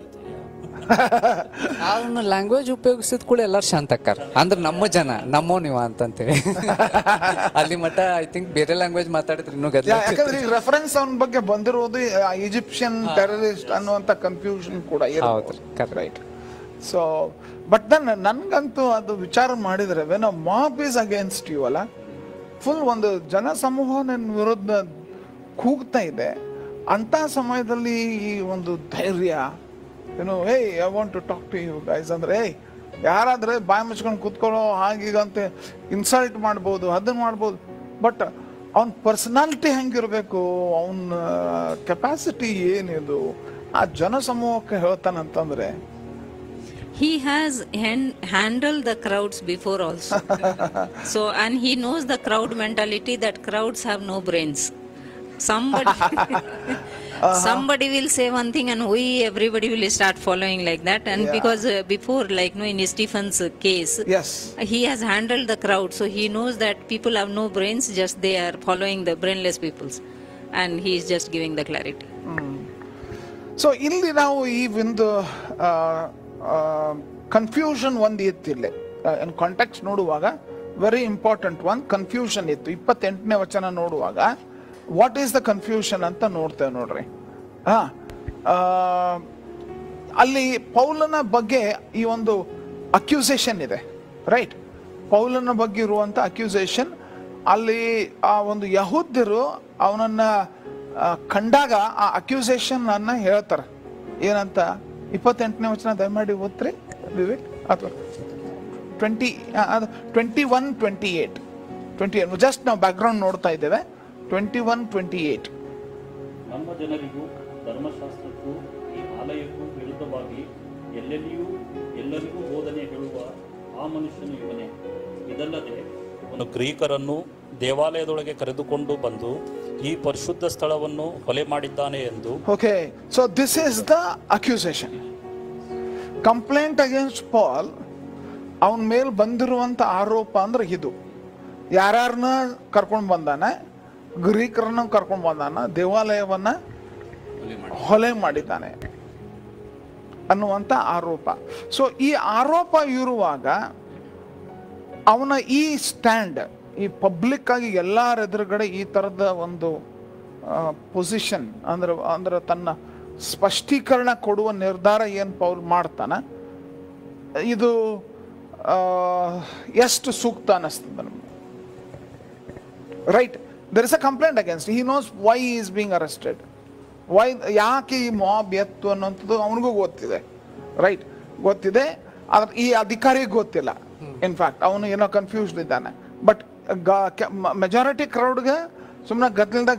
ಅವನು ಲ್ಯಾಂಗ್ವೇಜ್ ಉಪಯೋಗಿಸಿದ ಕೂಡ ಎಲ್ಲರೂ ಶಾಂತ ಅಕ್ಕಾರ ಅಂದ್ರೆ ನಮ್ಮ ಜನ ನಮ್ಮೋ ನೀವ ಅಂತಂತೇಳಿ ಅಲ್ಲಿ ಮಟ್ಟ ಐ ಥಿಂಕ್ ಬೇರೆ ಲ್ಯಾಂಗ್ವೇಜ್ ಮಾತಾಡಿದ್ರೆ ಇನ್ನೂ ಗದ್ದಲ. ಯಾಕಂದ್ರೆ ಈಗ ರೆಫರೆನ್ಸ್ ಅವನ ಬಗ್ಗೆ ಬಂದಿರೋದು ಈಜಿಪ್ಷಿಯನ್ ಟೆರರಿಸ್ಟ್ ಅನ್ನುವಂತ ಕನ್ಫ್ಯೂಷನ್ ಕೂಡ ರೈಟ್. ಸೊ ಬಟ್ ದೆನ್ ನನ್ಗಂತೂ ಅದು ವಿಚಾರ ಮಾಡಿದ್ರೆ when a mob is against you ಅಲ್ಲ, ಫುಲ್ ಒಂದು ಜನ ಸಮೂಹ ನನ್ನ ವಿರುದ್ಧ ಕೂಗ್ತಾ ಇದೆ, ಅಂತ ಸಮಯದಲ್ಲಿ ಈ ಒಂದು ಧೈರ್ಯ ಏನು, hey I want to talk to you guys ಅಂದ್ರೆ, ಯಾರಾದ್ರೆ ಬಾಯಿ ಮುಚ್ಕೊಂಡು ಕೂತ್ಕೊಳ್ಳೋ ಹಾಗೀಗಂತೆ ಇನ್ಸಲ್ಟ್ ಮಾಡ್ಬೋದು, ಅದನ್ನ ಮಾಡ್ಬೋದು, ಬಟ್ ಅವನ ಪರ್ಸನಾಲಿಟಿ ಹೆಂಗಿರ್ಬೇಕು, ಅವನ ಕೆಪಾಸಿಟಿ ಏನಿದು ಆ ಜನ ಸಮೂಹಕ್ಕೆ ಹೇಳ್ತಾನಂತಂದ್ರೆ. He has handled the crowds before also. So, and he knows the crowd mentality that crowds have no brains. Somebody will say one thing and everybody will start following like that. And because before, like in Stephen's case, yes, he has handled the crowd. So he knows that people have no brains, just they are following the brainless peoples. And he is just giving the clarity. So ಇಲ್ಲಿ ನಾವು ಈ ಒಂದು confusion ಒಂದು ಇತ್ತಿಲ್ಲ contact ನೋಡುವಾಗ, very important one confusion ಇತ್ತು. 28ನೇ ವಚನ ನೋಡುವಾಗ what is the confusion ಅಂತ ನೋಡ್ತೇವೆ ನೋಡ್ರಿ. ಅಲ್ಲಿ ಪೌಲನ ಬಗ್ಗೆ ಈ ಒಂದು ಅಕ್ಯೂಸೇಷನ್ ಇದೆ, ರೈಟ್? ಪೌಲನ ಬಗ್ಗೆ ಇರುವಂತ ಅಕ್ಯೂಸೇಷನ್ ಅಲ್ಲಿ ಆ ಒಂದು ಯಹೂದ್ಯರು ಅವನನ್ನ ಕಂಡಾಗ ಆ ಅಕ್ಯೂಸೇಷನ್ ಅನ್ನ ಹೇಳ್ತಾರೆ. ಏನಂತ 28ನೇ ವಚನ ದಯಮಾಡಿ ಓದ್ರಿ ವಿವೇಕ್, ಅಥವಾ 21-28 ಜಸ್ಟ್ ನಾವು ಬ್ಯಾಕ್ ಗ್ರೌಂಡ್ ನೋಡ್ತಾ ಇದ್ದೇವೆ. 21-28 ನಮ್ಮ ಜನರಿಗೂ ಧರ್ಮಶಾಸ್ತ್ರಕ್ಕೂ ಈ ಆಲಯಕ್ಕೂ ವಿರುದ್ಧವಾಗಿ ಎಲ್ಲರಿಗೂ ಬೋಧನೆ ಹೇಳುವ ಆ ಮನುಷ್ಯನು ಇವನೇ. ಇದಲ್ಲದೆ ಅವನು ಗ್ರೀಕರನ್ನು ದೇವಾಲಯದೊಳಗೆ ಕರೆದುಕೊಂಡು ಬಂದು ಈ ಪರಿಶುದ್ಧ ಸ್ಥಳವನ್ನು ಹೊಲೆ ಮಾಡಿದ್ದಾನೆ ಎಂದು. Okay, so this is the accusation, complaint against Paul. ಅವನ ಮೇಲೆ ಬಂದಿರುವಂತ ಆರೋಪ ಅಂದ್ರೆ ಇದು, ಯಾರನ್ನ ಕರ್ಕೊಂಡು ಬಂದಾನೆ, ಗ್ರೀಕರನ್ನ ಕರ್ಕೊಂಡು ಬಂದಾನ, ದೇವಾಲಯವನ್ನ ಹೊಲೆ ಮಾಡಿದ್ದಾನೆ ಅನ್ನುವಂತ ಆರೋಪ. ಸೊ ಈ ಆರೋಪ ಇರುವಾಗ ಅವನ ಈ ಸ್ಟ್ಯಾಂಡ್, ಈ ಪಬ್ಲಿಕ್ ಆಗಿ ಎಲ್ಲರ ಎದುರುಗಡೆ ಈ ತರದ ಒಂದು ಪೊಸಿಷನ್ ಅಂದ್ರೆ ತನ್ನ ಸ್ಪಷ್ಟೀಕರಣ ಕೊಡುವ ನಿರ್ಧಾರ ಏನು ಪೌಲ್ ಮಾಡ್ತಾನ, ಇದು ಎಷ್ಟು ಸೂಕ್ತ ಅನ್ನಿಸ್ತದೆ ನಮ್ಗೆ, right? There is a complaint against, he knows why is being arrested, why, ಯಾಕೆ ಈ ಮಾಬ್ ಎತ್ತು ಅನ್ನೋಂಥದ್ದು ಅವನಿಗೂ ಗೊತ್ತಿದೆ, ರೈಟ್? ಗೊತ್ತಿದೆ, ಆದ್ರೆ ಈ ಅಧಿಕಾರಿಗೆ ಗೊತ್ತಿಲ್ಲ. ಇನ್ಫ್ಯಾಕ್ಟ್ ಅವನು ಏನೋ ಕನ್ಫ್ಯೂಸ್ಡ್ ಇದ್ದಾನೆ. ಬಟ್ ಮೆಜಾರಿಟಿ ಕ್ರೌಡ್ಗೆ ಸುಮ್ಮನೆ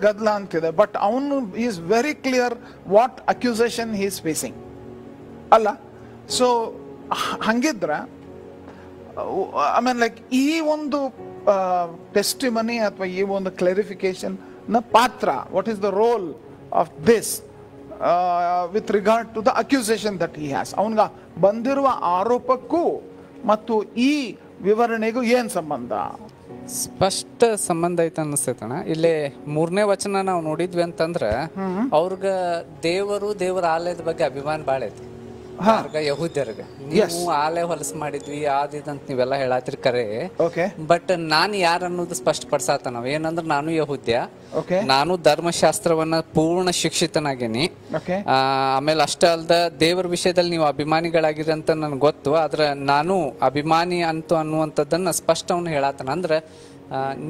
ಗದ್ಲ ಅಂತಿದೆ. ಬಟ್ ಅವನು is very clear what accusation he is facing ಅಲ್ಲ. ಸೊ ಹಂಗಿದ್ರೆ ಐ ಮೀನ್ ಲೈಕ್ ಈ ಒಂದು ಟೆಸ್ಟಿಮನಿ ಅಥವಾ ಈ ಒಂದು ಕ್ಲಾರಿಫಿಕೇಶನ್ ನ ಪಾತ್ರ, what is the role of this with regard to the accusation that he has. ಅವನ್ಗ ಬಂದಿರುವ ಆರೋಪಕ್ಕೂ ಮತ್ತು ಈ ವಿವರಣೆಗೂ ಏನ್ ಸಂಬಂಧ? ಸ್ಪಷ್ಟ ಸಂಬಂಧ ಐತೆ ಅನಿಸ್ತೈತಣ್ಣ. ಇಲ್ಲಿ 3ನೇ ವಚನ ನಾವು ನೋಡಿದ್ವಿ ಅಂತಂದ್ರ ಅವ್ರಗ ದೇವರ ಆಲಯದ ಬಗ್ಗೆ ಅಭಿಮಾನ ಬಾಳ ಐತಿ ಯಹೂದ್ಯರ್ಗ. ನೀವು ಆಲಯ ಹೊಲಸು ಮಾಡಿದ್ವಿ ಆದಿದಂತ ನೀವೆಲ್ಲ ಹೇಳತ್ರಿ ಕರೆ, ಬಟ್ ನಾನು ಯಾರು ಅನ್ನೋದು ಸ್ಪಷ್ಟಪಡಿಸತ್ತ ನಾವ್ ಏನಂದ್ರ ನಾನು ಯಹೂದ್ಯ, ನಾನು ಧರ್ಮಶಾಸ್ತ್ರವನ್ನ ಪೂರ್ಣ ಶಿಕ್ಷಿತನಾಗೇನಿ. ಆಮೇಲೆ ಅಷ್ಟ ಅಲ್ದ ದೇವರ ವಿಷಯದಲ್ಲಿ ನೀವು ಅಭಿಮಾನಿಗಳಾಗಿರಿ ಅಂತ ನನ್ಗೆ ಗೊತ್ತು, ಆದ್ರೆ ನಾನು ಅಭಿಮಾನಿ ಅಂತೂ ಅನ್ನುವಂಥದ್ದನ್ನ ಸ್ಪಷ್ಟ ಅವನು ಹೇಳತ್ತಾನ. ಅಂದ್ರ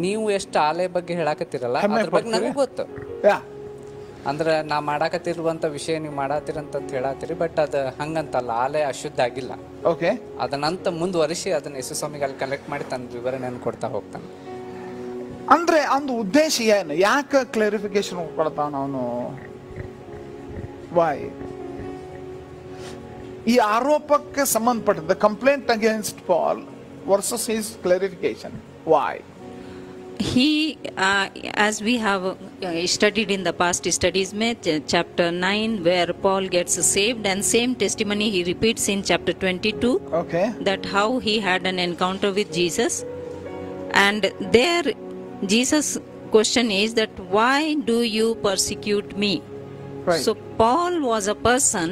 ನೀವು ಎಷ್ಟು ಆಲಯ ಬಗ್ಗೆ ಹೇಳಾಕತ್ತಿರಲ್ಲ ಅದ್ರ ಬಗ್ಗೆ ನನಗೆ ಗೊತ್ತು. ಅಂದ್ರೆ ನಾ ಮಾಡಾಕತ್ತಿರುವಂತ ವಿಷಯ ನೀವು ಮಾಡಾತಿರಂತ ಹೇಳಾತಿರಿ, ಬಟ್ ಅದ ಹಂಗಂತಲ್ಲ, ಆಲಯ ಅಶುದ್ಧ ಆಗಿಲ್ಲ. ಅದನ್ನಂತ ಮುಂದುವರಿಸಿ ಅದನ್ನ ಯೇಸು ಸ್ವಾಮಿಗೆ ಅಲ್ಲಿ ಕಲೆಕ್ಟ್ ಮಾಡಿ ತನ್ನ ವಿವರಣೆಯನ್ನು ಕೊಡ್ತಾ ಹೋಗ್ತಾನೆ. ಅಂದ್ರೆ ಒಂದು ಉದ್ದೇಶ ಏನು? ಯಾಕೆ ಕ್ಲಾರಿಫಿಕೇಶನ್ ಕೊಡ್ತಾನ ಅವನು? ವೈ? ಈ ಆರೋಪಕ್ಕೆ ಸಂಬಂಧಪಟ್ಟ complaint against Paul versus his clarification, why? He, as we have studied in the past studies, chapter 9, where Paul gets saved, and same testimony he repeats in chapter 22. That how he had an encounter with Jesus, and there Jesus' question is that why do you persecute me? Right. So Paul was a person.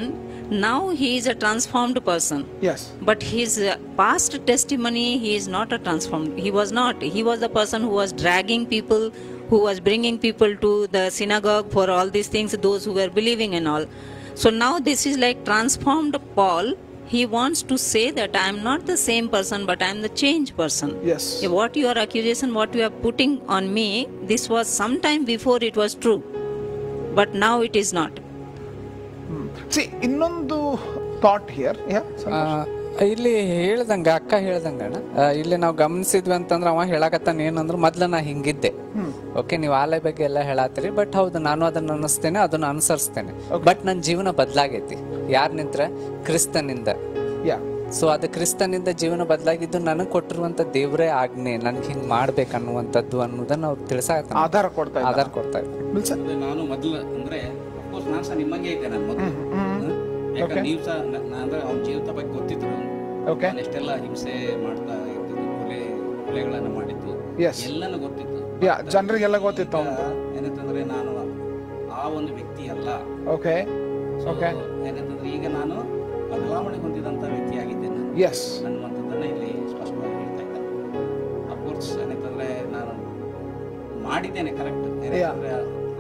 Now he is a transformed person. Yes. But his past testimony, he is not a transformed. He was not. He was the person who was dragging people, who was bringing people to the synagogue for all these things, those who were believing and all. So now this is like transformed Paul. He wants to say that I am not the same person, but I am the changed person. Yes. What your accusation, what you are putting on me, this was sometime before it was true. But now it is not. See, ಇನ್ನೊಂದು thought here. ಇಲ್ಲಿ ಅಕ್ಕ ಹೇಳ್ದಂಗ ಇಲ್ಲಿ ನಾವು ಗಮನಿಸಿದ್ವಿ ಅಂತಂದ್ರೆ ಅವ ಹೇಳಕತ್ತಾನ ಏನಂದ್ರ ಮೊದ್ಲ ನಾ ಹಿಂಗಿದ್ದೆ, ಓಕೆ ನೀವು ಆಲಯ ಬಗ್ಗೆ ಎಲ್ಲ ಹೇಳಾತಿರಿ, ಬಟ್ ಹೌದು ನಾನು ಅದನ್ನ ಅನಿಸ್ತೇನೆ, ಅದನ್ನ ಅನುಸರಿಸ್ತೇನೆ, ಬಟ್ ನನ್ನ ಜೀವನ ಬದಲಾಗೈತಿ. ಯಾರನಿಂದ? ಕ್ರಿಸ್ತನಿಂದ. ಸೊ ಅದು ಕ್ರಿಸ್ತನಿಂದ ಜೀವನ ಬದಲಾಗಿದ್ದು ನನಗೆ ಕೊಟ್ಟಿರುವಂತ ದೇವರೇ ಆಜ್ಞೆ, ನನ್ಗೆ ಹಿಂಗ್ ಮಾಡ್ಬೇಕನ್ನುವಂಥದ್ದು ಅನ್ನೋದನ್ನ ಅವ್ರು ತಿಳಿಸಾಕ ಆಧಾರ ಕೊಡ್ತಾ ಇದ್ದಾರೆ. ನಾನು ಮೊದಲು ಅಂದ್ರೆ ನಾನು ಸಹ ನಿಮ್ಮಂಗೆ ಇದ್ದೆ. ನಾನು ಮೊದಲು ಯಾಕಂದ್ರೆ ನೀವು ಸಹ ಅಂದ್ರೆ ಅವ್ನ ಜೀವಿತ ಬಗ್ಗೆ ಗೊತ್ತಿದ್ರು, ಎಷ್ಟೆಲ್ಲ ಹಿಂಸೆ ಮಾಡ್ತಾ ಇದ್ದು, ಕೊಲೆಗಳನ್ನ ಮಾಡಿದ್ದು ಎಲ್ಲಾನು ಗೊತ್ತಿತ್ತು, ಜನರಿಗೆಲ್ಲ ಗೊತ್ತಿತ್ತು. ಏನಂತಂದ್ರೆ ನಾನು ಆ ಒಂದು ವ್ಯಕ್ತಿ ಅಲ್ಲ. ಏನಂತಂದ್ರೆ ಈಗ ನಾನು ಬದಲಾವಣೆ ಹೊಂದಿದಂತ ವ್ಯಕ್ತಿ ಆಗಿದ್ದೇನೆ ಅನ್ನುವಂಥದ್ದನ್ನ ಇಲ್ಲಿ ಸ್ಪಷ್ಟವಾಗಿ ಹೇಳ್ತಾ ಇದ್ದೆ. ಅಫ್ಕೋರ್ಸ್ ಏನಂತಂದ್ರೆ ನಾನು ಮಾಡಿದ್ದೇನೆ ಕರೆಕ್ಟ್, ಏನಂತಂದ್ರೆ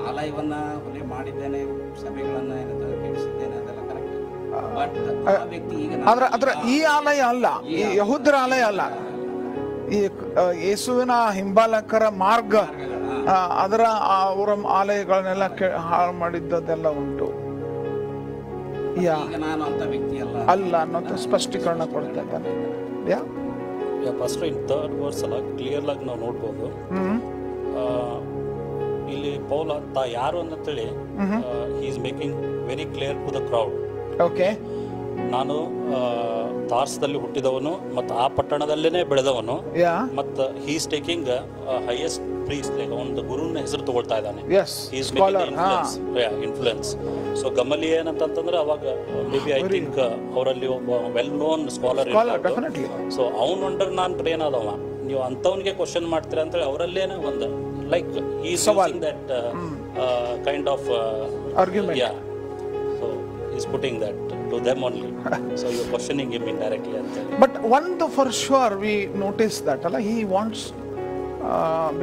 ಆಲಯವನ್ನ ಹೊಲೆ ಮಾಡಿದ್ದೇನೆ, ಸಭೆಗಳನ್ನ ಏನಂತಂದ್ರೆ ಕೇಳಿಸಿದ್ದೇನೆ, ಅದೆಲ್ಲ ಕರೆಕ್ಟ್. ಬಟ್ ಆ ವ್ಯಕ್ತಿ ಈಗ ಈ ಆಲಯ ಅಲ್ಲ, ಈ ಯಹೂದ್ಯರ ಆಲಯ ಅಲ್ಲ, ಈ ಯೇಸುವಿನ ಹಿಂಬಾಲಕರ ಮಾರ್ಗ ಅದರ ಅವರ ಆಲಯಗಳನ್ನೆಲ್ಲ ಹಾಳು ಮಾಡಿದ್ದೆಲ್ಲ ಉಂಟು. ನಾನು ಅಂತ ವ್ಯಕ್ತಿ ಅಲ್ಲ ಅನ್ನೋ ಸ್ಪಷ್ಟೀಕರಣ ಕೊಡ್ತಾ ಇದ್ದಾನೆ. ಫಸ್ಟ್ ಇನ್ ಥರ್ಡ್ ವರ್ಸ್ ಅಲ್ಲ ಕ್ಲಿಯರ್ ಆಗಿ ನಾವು ನೋಡ್ಬೋದು. ಇಲ್ಲಿ ಪೌಲ ಯಾರು ಅಂತೇಳಿ he is making very clear to the crowd. ನಾನು ತಾರ್ಸದಲ್ಲಿ ಹುಟ್ಟಿದವನು ಮತ್ತು ಆ ಪಟ್ಟಣದಲ್ಲೇನೆ ಬೆಳೆದವನು, ಮತ್ತು he is taking highest priest, like ಒಂದು ಗುರುನ ಹೆಸರು ತಗೊಳ್ತಾ ಇದ್ದಾನೆ. Is making influence. ಸೊ ಗಮಲಿ ಏನಂತಂದ್ರೆ ಅವಾಗ ಮೇ ಬಿ ಐ ಥಿಂಕ್ ಅವರಲ್ಲಿ ಒಬ್ಬ ವೆಲ್ ನೋನ್ ಸ್ಕಾಲರ್. ಸೊ ಅವನ್ ಅಂಡರ್ ನಾನು ಟ್ರೈನ್ ಆದವ, ನೀವು ಅಂಥವನಿಗೆ ಕ್ವಶನ್ ಮಾಡ್ತೀರಾ ಅಂತೇಳಿ ಅವರಲ್ಲೇನೆ ಒಂದು like he is using that kind of argument. So he's putting that to them only. So you're questioning him indirectly. But one for sure we notice that he wants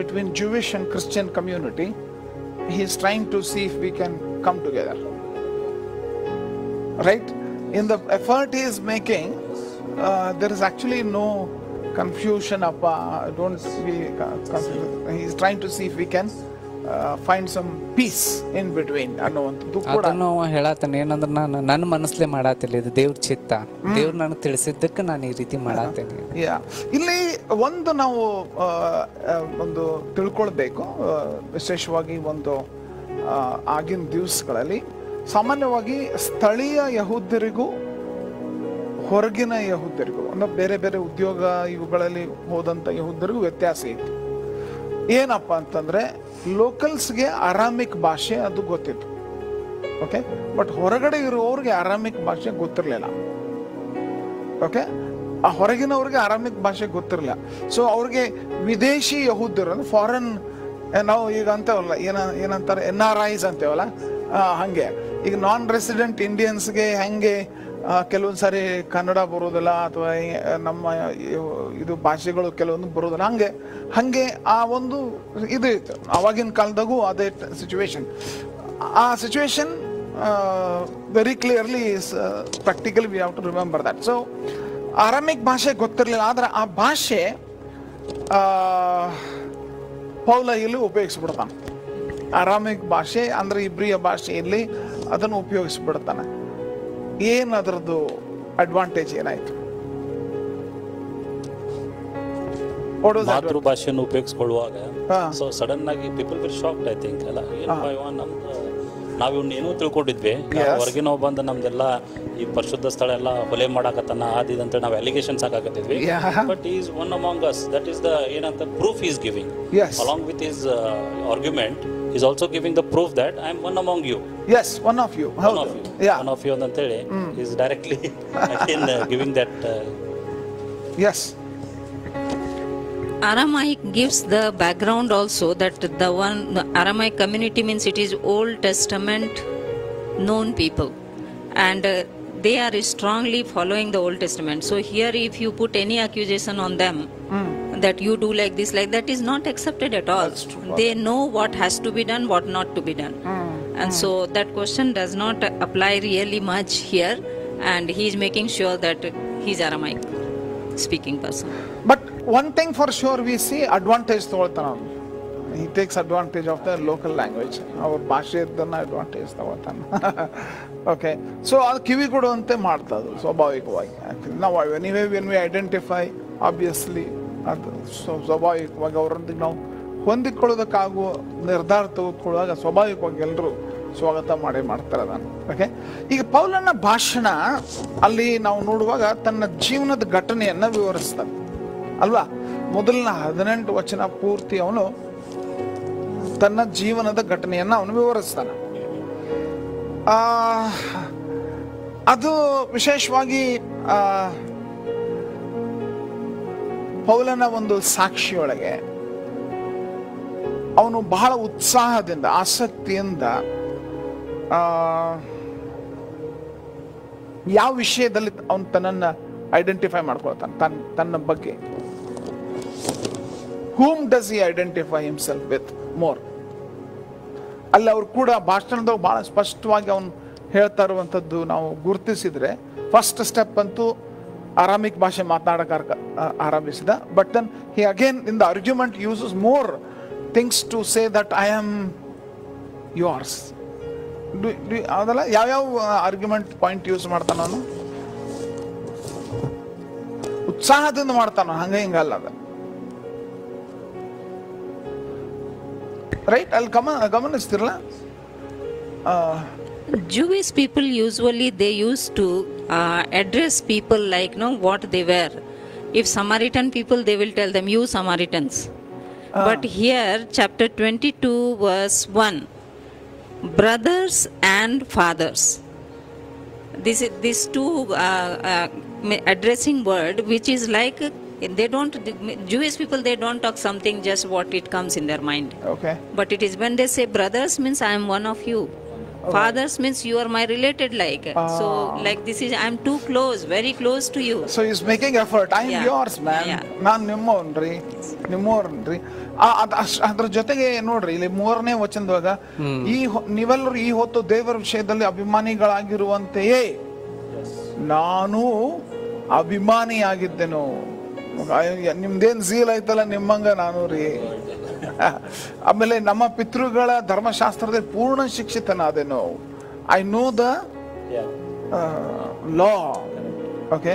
between Jewish and Christian community, he is trying to see if we can come together, right? In the effort he is making, there is actually no confusion. Don't be confused. He is trying to see if we can find some peace in between ಅನ್ನುವಂಥದ್ದು ಕೂಡ ಅದನ್ನು ಹೇಳತ್ತಾನೆ. ಏನಂದ್ರೆ ನಾನು ನನ್ನ ಮನಸ್ಸಲ್ಲೇ ಮಾಡಾತಿಲ್ಲ, ಇದು ದೇವ್ರ ಚಿತ್ತ, ದೇವ್ರು ನನಗೆ ತಿಳಿಸಿದ್ದಕ್ಕೆ ನಾನು ಈ ರೀತಿ ಮಾಡಾತೇನೆ. ಇಲ್ಲಿ ಒಂದು ನಾವು ಒಂದು ತಿಳ್ಕೊಳ್ಬೇಕು, ವಿಶೇಷವಾಗಿ ಒಂದು ಆಗಿನ ದಿವಸಗಳಲ್ಲಿ ಸಾಮಾನ್ಯವಾಗಿ ಸ್ಥಳೀಯ ಯಹೂದ್ಯರಿಗೂ ಹೊರಗಿನ ಯಹೂದ್ಯರಿಗೂ ಅಂದ್ರೆ ಬೇರೆ ಬೇರೆ ಉದ್ಯೋಗ ಇವುಗಳಲ್ಲಿ ಹೋದಂತ ಯಹೂದ್ಯರಿಗೂ ವ್ಯತ್ಯಾಸ ಇತ್ತು. ಏನಪ್ಪ ಅಂತಂದ್ರೆ ಲೋಕಲ್ಸ್ಗೆ ಅರಾಮಿಕ್ ಭಾಷೆ ಅದು ಗೊತ್ತಿತ್ತು. ಓಕೆ. ಬಟ್ ಹೊರಗಡೆ ಇರುವವ್ರಿಗೆ ಅರಾಮಿಕ್ ಭಾಷೆ ಗೊತ್ತಿರಲಿಲ್ಲ. ಓಕೆ, ಆ ಹೊರಗಿನವ್ರಿಗೆ ಅರಾಮಿಕ್ ಭಾಷೆ ಗೊತ್ತಿರಲಿಲ್ಲ. ಸೊ ಅವ್ರಿಗೆ ವಿದೇಶಿ ಯಹೂದ್ಯರು ಅಂದ್ರೆ ಫಾರಿನ್, ನಾವು ಈಗ ಅಂತೇವಲ್ಲ ಏನಂತಾರೆ NRIs ಅಂತೇವಲ್ಲ, ಹಂಗೆ ಈಗ ನಾನ್ ರೆಸಿಡೆಂಟ್ ಇಂಡಿಯನ್ಸ್ಗೆ ಹೆಂಗೆ ಕೆಲವೊಂದು ಸಾರಿ ಕನ್ನಡ ಬರೋದಿಲ್ಲ ಅಥವಾ ನಮ್ಮ ಇದು ಭಾಷೆಗಳು ಕೆಲವೊಂದು ಬರೋದಿಲ್ಲ, ಹಂಗೆ ಆ ಒಂದು ಇದು ಇತ್ತು ಆವಾಗಿನ ಕಾಲದಾಗೂ ಅದೇ ಸಿಚುವೇಶನ್. ಆ situation very clearly practically we have to remember that. So Aramaic ಭಾಷೆ ಗೊತ್ತಿರಲಿಲ್ಲ, ಆದ್ರೆ ಆ ಭಾಷೆ ಪೌಲ ಇಲ್ಲಿ ಉಪಯೋಗಿಸ್ಬಿಡ್ತಾನೆ. ಅರಾಮಿಕ್ ಭಾಷೆ ಅಂದ್ರೆ ಇಬ್ರಿಯ ಭಾಷೆಯಲ್ಲಿ ಅದನ್ನು ಉಪಯೋಗಿಸ್ಬಿಡ್ತಾನೆ. ಏನ್ ಅದರದ್ದು ಅಡ್ವಾಂಟೇಜ್ ಏನಾಯ್ತು? ಮಾತೃ ಭಾಷೆಯನ್ನು ಉಪಯೋಗಿಸ್ಕೊಳ್ಳುವಾಗ ಸೊ ಸಡನ್ ಆಗಿ people will shocked, I think ಅಲ್ಲ, ನಮ್ದು ನಾವ್ ಇವ್ನ ಏನೂ ತಿಳ್ಕೊಂಡಿದ್ವಿ, ಹೊರಗೆ ನಾವು ಬಂದು ನಮ್ದೆಲ್ಲ ಈ ಪರಿಶುದ್ಧ ಸ್ಥಳ ಎಲ್ಲ ಹೊಲೆ ಮಾಡಾಕತ್ತಾನ ಅಂತ ನಾವು ಅಲಿಗೇಷನ್ಸ್ ಹಾಕಾಕತ್ತಿದ್ವಿ. But is one among us, that is the ಏನಂತ proof is giving along with his argument. He's also giving the proof that I am one among you. Yes, one of you. One of you. Yeah. One of you ಅಂತ ಹೇಳಿ is directly again giving that. Yes. Aramaic gives the background also that the Aramaic community means it is Old Testament known people, and they are strongly following the Old Testament. So here if you put any accusation on them, that you do like this, like that, is not accepted at all. They know what has to be done, what not to be done. And so that question does not apply really much here, and he is making sure that he is Aramaic speaking person. But one thing for sure we see advantage ತಗೊಳ್ತಾನ. He takes advantage of the local language. ಅವ್ರ ಭಾಷೆ ಇದ್ದನ್ನ advantage ತಗೊಳ್ತಾನ. Okay, so ಅದು ಕಿವಿ ಕೊಡುವಂತೆ ಮಾಡ್ತದೆ ಸ್ವಾಭಾವಿಕವಾಗಿ. ನಾವು anyway when we identify, obviously ಅದು ಸ್ವಾಭಾವಿಕವಾಗಿ ಅವರೊಂದಿಗೆ ನಾವು ಹೊಂದಿಕೊಳ್ಳೋದಕ್ಕಾಗುವ ನಿರ್ಧಾರ ತೆಗೆದುಕೊಳ್ಳುವಾಗ ಸ್ವಾಭಾವಿಕವಾಗಿ ಎಲ್ಲರೂ ಸ್ವಾಗತ ಮಾಡ್ತಾರೆ ಅದನ್ನು. ಓಕೆ, ಈಗ ಪೌಲನ ಭಾಷಣ ಅಲ್ಲಿ ನಾವು ನೋಡುವಾಗ ತನ್ನ ಜೀವನದ ಘಟನೆಯನ್ನ ವಿವರಿಸ್ತಾನೆ ಅಲ್ವಾ. ಮೊದಲನ 18 ವಚನ ಪೂರ್ತಿ ಅವನು ತನ್ನ ಜೀವನದ ಘಟನೆಯನ್ನ ಅವನು ವಿವರಿಸ್ತಾನೆ. ಅದು ವಿಶೇಷವಾಗಿ ಪೌಲನ ಒಂದು ಸಾಕ್ಷಿಯೊಳಗೆ ಅವನು ಬಹಳ ಉತ್ಸಾಹದಿಂದ ಆಸಕ್ತಿಯಿಂದ ಯಾವ ವಿಷಯದಲ್ಲಿ ಅವನು ತನ್ನನ್ನು ಐಡೆಂಟಿಫೈ ಮಾಡ್ಕೊಳ್ತಾನೆ, ತನ್ನ ಬಗ್ಗೆ. whom does he identify himself with more? ಅಲ್ಲಿ ಅವ್ರು ಕೂಡ ಭಾಷಣದಾಗ ಬಹಳ ಸ್ಪಷ್ಟವಾಗಿ ಅವನು ಹೇಳ್ತಾ ಇರುವಂಥದ್ದು ನಾವು ಗುರುತಿಸಿದ್ರೆ, ಫಸ್ಟ್ ಸ್ಟೆಪ್ ಅಂತೂ ಅರಾಮಿಕ್ ಭಾಷೆ ಮಾತನಾಡಕ್ಕೆ ಆರಂಭಿಸಿದ. But then he again in the argument uses more things to say that I am yours. ಅದಲ್ಲ, ಯಾವ್ಯಾವ ಆರ್ಗ್ಯುಮೆಂಟ್ ಪಾಯಿಂಟ್ ಯೂಸ್ ಮಾಡ್ತಾನ ಅವನು? ಉತ್ಸಾಹದಿಂದ ಮಾಡ್ತಾನ, ಹಂಗ ಹಿಂಗಲ್ಲ ಅದ. ರೈಟ್, ಅಲ್ಲಿ ಗಮನಿಸ್ತಿರಲ್ಲ. Jewish people usually they used to address people like what they were. If Samaritan people, they will tell them, you Samaritans. But here chapter 22 verse 1, brothers and fathers, these two addressing word, which is like Jewish people, they don't talk something just what it comes in their mind. Okay. But it is when they say brothers means I am one of you. Fathers means you are my related, like. So like this is, I am too close, very close to you. So he's making effort. I am yours, man. ನಾನು ನಿಮ್ಮವನ್ರಿ. ಅದ್ರ ಜೊತೆಗೆ ನೋಡ್ರಿ, ಇಲ್ಲಿ 3ನೇ ವಚನದಾಗ ನೀವೆಲ್ಲರೂ ಈ ಹೊತ್ತು ದೇವರ ವಿಷಯದಲ್ಲಿ ಅಭಿಮಾನಿಗಳಾಗಿರುವಂತೆಯೇ ನಾನು ಅಭಿಮಾನಿಯಾಗಿದ್ದೆನು. ನಿಮ್ದೇನ್ ಝೀಲ್ ಐತಲ್ಲ ನಿಮ್ಮಂಗ ನಾನು ರೀ. ಆಮೇಲೆ ನಮ್ಮ ಪಿತೃಗಳ ಧರ್ಮಶಾಸ್ತ್ರದಲ್ಲಿ ಪೂರ್ಣ ಶಿಕ್ಷಿತನಾದೆನು. I know the law. Okay,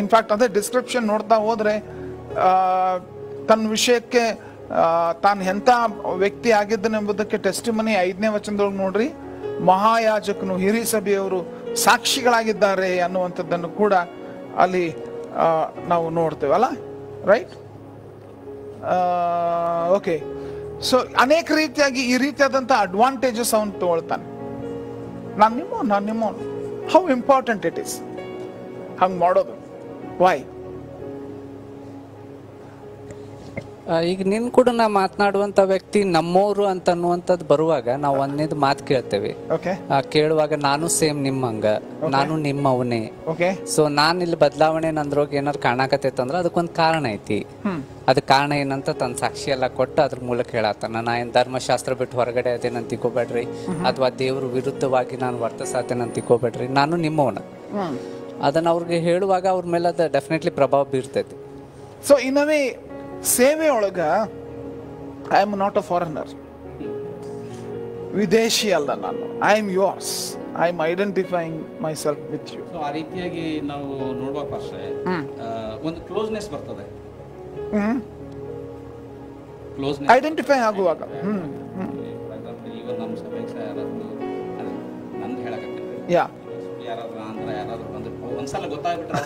in fact ಅದೇ ಡಿಸ್ಕ್ರಿಪ್ಷನ್ ನೋಡ್ತಾ ಹೋದ್ರೆ ತನ್ನ ವಿಷಯಕ್ಕೆ ತಾನು ಎಂಥ ವ್ಯಕ್ತಿ ಆಗಿದ್ದನೆಂಬುದಕ್ಕೆ ಟೆಸ್ಟಿಮನಿ 5ನೇ ವಚನದೊಳಗೆ ನೋಡ್ರಿ, ಮಹಾಯಾಜಕನು ಹಿರಿ ಸಭೆಯವರು ಸಾಕ್ಷಿಗಳಾಗಿದ್ದಾರೆ ಅನ್ನುವಂಥದ್ದನ್ನು ಕೂಡ ಅಲ್ಲಿ ನಾವು ನೋಡ್ತೇವಲ್ಲ. Right, okay. ಸೊ ಅನೇಕ ರೀತಿಯಾಗಿ ಈ ರೀತಿಯಾದಂಥ ಅಡ್ವಾಂಟೇಜಸ್ ಅವನು ತಗೊಳ್ತಾನೆ. ನಾನು ನಿಮ್ಮ ಹೌ ಇಂಪಾರ್ಟೆಂಟ್ ಇಟ್ ಈಸ್ ಹಂಗೆ ಮಾಡೋದು. ವೈ? ಈಗ ನಿನ್ ಕೂಡ ನಾ ಮಾತನಾಡುವಂತ ವ್ಯಕ್ತಿ ನಮ್ಮೋರು ಅಂತ ಅನ್ನುವಂಥದ್ದು ಬರುವಾಗ ನಾವು ಒಂದೇದು ಮಾತು ಕೇಳ್ತೇವೆ. ಓಕೆ, ಕೇಳುವಾಗ ನಾನು ಸೇಮ್ ನಿಮ್ಮಂಗ, ನಾನು ನಿಮ್ಮ ಅವನೇ. ಓಕೆ, ಸೊ ನಾನು ಇಲ್ಲಿ ಬದಲಾವಣೆ ನಂದ್ರೋಗ ಏನಾರು ಕಾಣಕತ್ತೈತಂದ್ರ ಅದಕ್ಕೊಂದು ಕಾರಣ ಐತಿ. ಅದ್ ಕಾರಣ ಏನಂತ ತನ್ನ ಸಾಕ್ಷಿ ಎಲ್ಲ ಕೊಟ್ಟು ಅದ್ರ ಮೂಲಕ ಹೇಳತ್ತಾನ. ನಾ ಏನ್ ಧರ್ಮಶಾಸ್ತ್ರ ಬಿಟ್ಟು ಹೊರಗಡೆ ಅದೇನಂತ ತಿಳ್ಕೊಬೇಡ್ರಿ, ಅಥವಾ ದೇವ್ರ ವಿರುದ್ಧವಾಗಿ ನಾನು ವರ್ತಿಸಾತೇನಂತ ತಿಳ್ಕೊಬೇಡ್ರಿ, ನಾನು ನಿಮ್ಮವನ. ಅದನ್ನ ಅವ್ರಿಗೆ ಹೇಳುವಾಗ ಅವ್ರ ಮೇಲೆ ಅದು ಡೆಫಿನೆಟ್ಲಿ ಪ್ರಭಾವ ಬೀರ್ತೈತಿ. ಸೊ ಇನ್ನವೇ ಸೇವೆ ಒಳಗ I am not a foreigner, ವಿದೇಶಿ ಅಲ್ಲ ನಾನು. I am yours, I am identifying myself with you. So ಆ ರೀತಿಯಾಗಿ ನಾವು ನೋಡ್ಬೇಕು ಅಷ್ಟೇ. ಒಂದು ಕ್ಲೋಸ್ನೆಸ್ ಬರ್ತದೆ, ಕ್ಲೋಸ್ನೆಸ್ ಐಡೆಂಟಿಫೈ ಆಗುವಾಗ. ಈಗ ನಮ್ಮ ಸಭೆಗೆ ಯಾರಾದ್ರು ನಂದು ಹೇಳಕತ್ತೀವಿ, ಯಾ ಯಾರಾದ್ರು ಆಂಧ್ರ ಯಾರಾದ್ರು ಬಂದ್ರೆ ಒಂದ್ಸಲ ಗೊತ್ತಾಗ್ಬಿಟ್ರೆ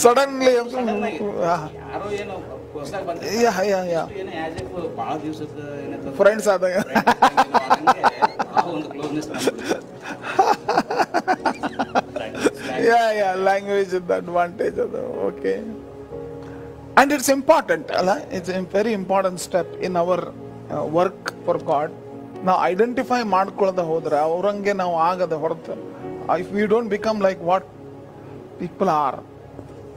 ಸಡನ್ಲಿ ಯಾರೋ ಏನೋ ಹೊಸದಾಗಿ ಬಂದ್ರೆ ಏನೋ ಆಸ್ ಇಫ್ ಭಾಳ ದಿವಸದ ಏನಂತ ಫ್ರೆಂಡ್ಸ್ ಆದಾಗ ಒಂದು ಕ್ಲೋಸ್ನೆಸ್. ಲ್ಯಾಂಗ್ವೇಜ್ ಅಡ್ವಾಂಟೇಜ್ ಅದು. ಓಕೆ, and it's important ಅಲ್ಲ, it's a very important step in our work for God. ನಾವು ಐಡೆಂಟಿಫೈ ಮಾಡ್ಕೊಳ್ಳೋದ ಹೋದ್ರೆ ಅವ್ರಂಗೆ ನಾವು ಆಗದ ಹೊರತು, if we don't become like what people are.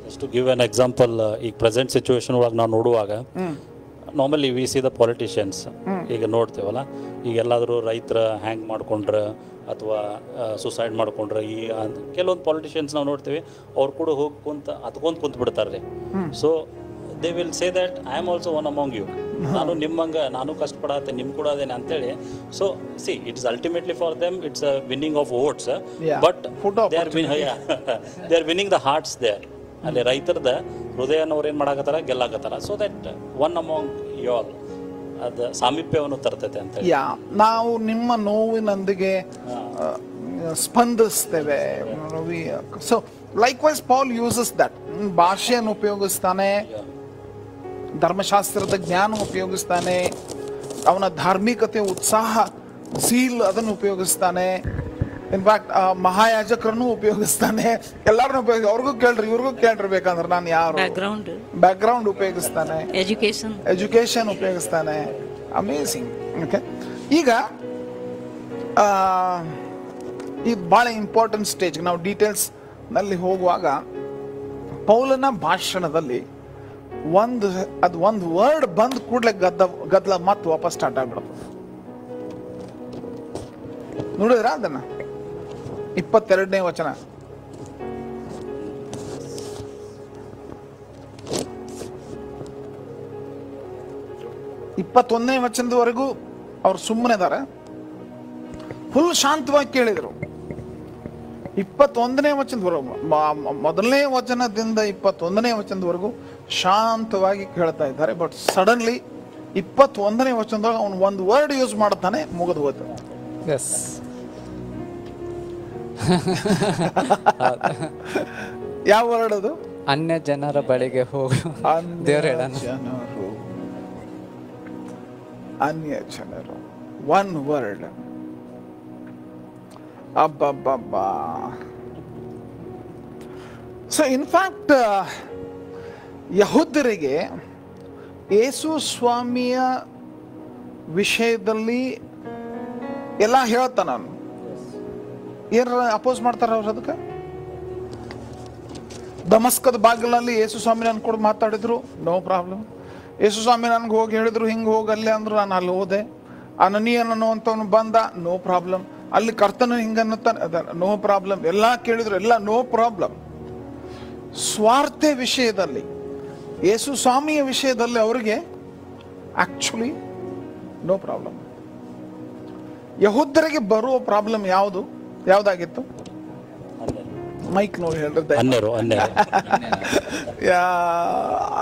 Just to give an example, ಈಗ present situation ಒಳಗೆ ನಾವು ನೋಡುವಾಗ normally V C the politicians ಈಗ ನೋಡ್ತೇವಲ್ಲ, ಈಗ ಎಲ್ಲಾದರೂ ರೈತರ ಹ್ಯಾಂಗ್ ಮಾಡ್ಕೊಂಡ್ರೆ ಅಥವಾ ಸುಸೈಡ್ ಮಾಡ್ಕೊಂಡ್ರೆ, ಈ ಕೆಲವೊಂದು ಪೊಲಿಟಿಷಿಯನ್ಸ್ ನಾವು ನೋಡ್ತೀವಿ ಅವ್ರು ಕೂಡ ಹೋಗಿ ಕುಂತ ಬಿಡ್ತಾರೆ ರೀ. So they will say that I am also one among you, ನಾನು ನಿಮ್ಮಂಗೆ ನಾನು ಕಷ್ಟಪಡತ್ತೆ, ನಿಮ್ ಕೂಡ ಅದೇನೆ ಅಂತೇಳಿ. So see it's ultimately for them it's a winning of votes, but they are winning the hearts there. ಅಲ್ಲಿ ರೈತರದ ಹೃದಯನವ್ರು ಏನು ಮಾಡಾಕತ್ತಾರ, ಗೆಲ್ಲಾಕತ್ತಾರ. So that one among you all ಅದು ಸಾಮೀಪ್ಯವನ್ನು ತರ್ತೈತೆ ಅಂತ. ನಾವು ನಿಮ್ಮ ನೋವಿನೊಂದಿಗೆ ಸ್ಪಂದಿಸ್ತೇವೆ. So likewise Paul uses that, ಭಾಷೆಯನ್ನು ಉಪಯೋಗಿಸ್ತಾನೆ, ಧರ್ಮಶಾಸ್ತ್ರದ ಜ್ಞಾನ ಉಪಯೋಗಿಸ್ತಾನೆ, ಅವನ ಧಾರ್ಮಿಕತೆ ಉತ್ಸಾಹ ಸೀಲ್ ಅದನ್ನು ಉಪಯೋಗಿಸ್ತಾನೆ. ಇನ್ಫ್ಯಾಕ್ಟ್ ಮಹಾಯಾಜಕರನ್ನು ಉಪಯೋಗಿಸ್ತಾನೆ, ಎಲ್ಲರನ್ನು ಅವ್ರಿಗೂ ಕೇಳ್ರಿ ಇವ್ರಿಗೂ ಕೇಳ್ರಿ ಬೇಕಂದ್ರೆ ನಾನು ಯಾರು, ಬ್ಯಾಕ್ ಗ್ರೌಂಡ್ ಉಪಯೋಗಿಸ್ತಾನೆ, ಎಜುಕೇಶನ್ ಉಪಯೋಗಿಸ್ತಾನೆ. ಅಮೇಸಿಂಗ್. ಓಕೆ, ಈಗ ಇದು ಭಾಳ ಇಂಪಾರ್ಟೆಂಟ್ ಸ್ಟೇಜ್. ನಾವು ಡೀಟೇಲ್ಸ್ ನಲ್ಲಿ ಹೋಗುವಾಗ ಪೌಲನ ಭಾಷಣದಲ್ಲಿ ಒಂದು ವರ್ಡ್ ಬಂದ್ ಕೂಡಲೇ ಗದ್ದಲ ಮತ್ತೆ ವಾಪಸ್ ಸ್ಟಾರ್ಟ್ ಆಗ್ಬಿಡುತ್ತೆ. ನೋಡಿದ್ರ ಅದನ್ನ 22ನೇ ವಚನ, ಇಪ್ಪತ್ತೊಂದನೇ ವಚನದವರೆಗೂ ಅವ್ರು ಸುಮ್ಮನೆ ಇದಾರೆ, ಫುಲ್ ಶಾಂತವಾಗಿ ಕೇಳಿದ್ರು. 21ನೇ ವಚನದವರೆಗೂ, ಮೊದಲನೇ ವಚನದಿಂದ 21ನೇ ವಚನದವರೆಗೂ ಶಾಂತವಾಗಿ ಕೇಳ್ತಾ ಇದ್ದಾರೆ. ಬಟ್ ಸಡನ್ಲಿ 21ನೇ ವಚನದೊಳಗೆ ಅವನು ಒಂದು ವರ್ಡ್ ಯೂಸ್ ಮಾಡ್ತಾನೆ, ಮುಗಿದು ಹೋಯ್ತು. ಯಾವ ವರ್ಡ್ ಅದು? ಅನ್ಯ ಜನರ ಬಳಿಗೆ ಹೋಗು. ಅನ್ಯ ಜನರು, ಒನ್ ವರ್ಡ್. ಅಬ್ಬಬ್ಬಬ್ಬಾ. ಸೊ ಇನ್ಫ್ಯಾಕ್ಟ್ ಯಹೂದ್ಯರಿಗೆ ಯೇಸು ಸ್ವಾಮಿಯ ವಿಷಯದಲ್ಲಿ ಎಲ್ಲ ಹೇಳ್ತಾನ. ನಾನು ಏನಾರ ಅಪೋಸ್ ಮಾಡ್ತಾರ ಅವ್ರು ಅದಕ್ಕೆ? ದಮಸ್ಕದ ಬಾಗಿಲಲ್ಲಿ ಯೇಸು ಸ್ವಾಮಿ ನನ್ ಕೂಡ ಮಾತಾಡಿದ್ರು, ನೋ ಪ್ರಾಬ್ಲಮ್. ಯೇಸು ಸ್ವಾಮಿ ನನ್ಗೆ ಹೋಗಿ ಹೇಳಿದ್ರು ಹಿಂಗೆ ಹೋಗಲ್ಲೇ ಅಂದ್ರು, ನಾನು ಅಲ್ಲಿ ಹೋದೆ. ಅನನೀಯನ್ ಅನ್ನುವಂಥವನು ಬಂದ, ನೋ ಪ್ರಾಬ್ಲಮ್. ಅಲ್ಲಿ ಕರ್ತನು ಹಿಂಗನ್ನುತ್ತಾನೆ, ನೋ ಪ್ರಾಬ್ಲಮ್. ಎಲ್ಲ ಕೇಳಿದ್ರು, ಎಲ್ಲ ನೋ ಪ್ರಾಬ್ಲಮ್. ಸ್ವಾರ್ಥ ವಿಷಯದಲ್ಲಿ, ಯೇಸು ಸ್ವಾಮಿಯ ವಿಷಯದಲ್ಲಿ ಅವರಿಗೆ ಆಕ್ಚುಲಿ ನೋ ಪ್ರಾಬ್ಲಮ್. ಯಹೂದ್ಯರಿಗೆ ಬರುವ ಪ್ರಾಬ್ಲಮ್ ಯಾವ್ದಾಗಿತ್ತು? ಮೈಕ್ ನೋಡಿ ಹೇಳಿದ್ರೆ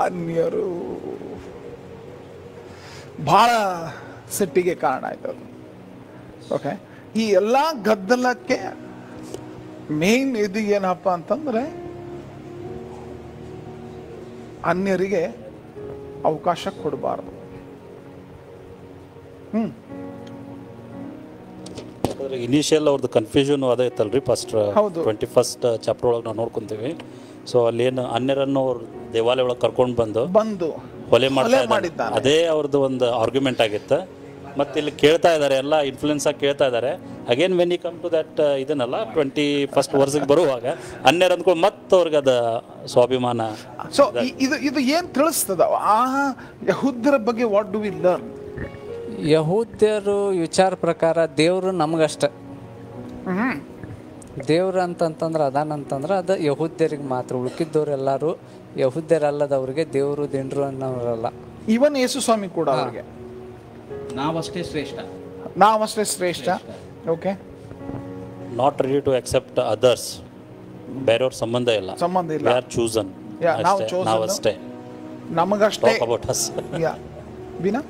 ಅನ್ಯರು ಬಹಳ ಸಿಟ್ಟಿಗೆ ಕಾರಣ ಆಯ್ತು ಅದು. ಓಕೆ, ಈ ಎಲ್ಲ ಗದ್ದಲಕ್ಕೆ ಮೇನ್ ಇದು ಏನಪ್ಪ ಅಂತಂದ್ರೆ ಅನ್ಯರಿಗೆ ಅವಕಾಶ ಕೊಡಬಾರದು. ಇನಿಷಿಯಲ್ ಅವ್ರದ್ದು ಕನ್ಫ್ಯೂಷನ್ ಅದೇ ಇತ್ತಲ್ರಿ ಫಸ್ಟ್ ಹೌದು. 21st ಚಾಪ್ಟರ್ ಒಳಗೆ ನಾವು ನೋಡ್ಕೊಂತೀವಿ. ಸೊ ಅಲ್ಲೇನು ಅನ್ಯರನ್ನು ಅವ್ರು ದೇವಾಲಯ ಒಳಗೆ ಕರ್ಕೊಂಡು ಬಂದು ಹೊಲೆ ಮಾಡ್ತಾ ಮಾಡಿದ್ದಾನೆ. ಅದೇ ಅವ್ರದ್ದು ಒಂದು ಆರ್ಗ್ಯುಮೆಂಟ್ ಆಗಿತ್ತು. ಮತ್ತೆ ಇಲ್ಲಿ ಕೇಳ್ತಾ ಇದ್ದಾರೆ, ಎಲ್ಲ ಇನ್ಫ್ಲುಯೆನ್ಸ್ ಆಗಿ ಕೇಳ್ತಾ ಇದ್ದಾರೆ. Again when you come to that ಇದನ್ನಲ್ಲ 21st ವರ್ಷಕ್ಕೆ ಬರುವಾಗ ಅನ್ಯರು ಅಂದ್ಕೊಂಡು ಮತ್ತೆ ಅವ್ರಿಗೆ ಅದು ಸ್ವಾಭಿಮಾನ. ಸೊ ಇದು ಏನ್ ತಿಳಿಸ್ತದ ಆ ಯಹೂದ್ಯರ ಬಗ್ಗೆ? What do we learn? ಯಹೂದ್ಯರು ವಿಚಾರ ಪ್ರಕಾರ ದೇವರು ನಮಗಷ್ಟ. ದೇವ್ರು ಅಂತಂತಂದ್ರೆ ಅದಾನಂತಂದ್ರೆ ಅದು ಯಹೂದ್ಯರಿಗೆ ಮಾತ್ರ. ಉಳ್ಕಿದ್ದವ್ರು ಎಲ್ಲರೂ ಯಹೂದ್ಯರಲ್ಲದವ್ರಿಗೆ ದೇವರು ದಿಂಡ್ರು ಅನ್ನೋರಲ್ಲ. ಇವನ್ ಯೇಸು ಸ್ವಾಮಿ ಕೂಡ ಅವ್ರಿಗೆ ನಾವಷ್ಟೇ ಶ್ರೇಷ್ಠ. Okay, not ready to accept others. ಬೇರೆಯವ್ರ ಸಂಬಂಧ ಇಲ್ಲ. We are chosen. ನಾವಷ್ಟೇ, ನಮಗಷ್ಟೇ. About us. ಯಾ ಬಿನಾ,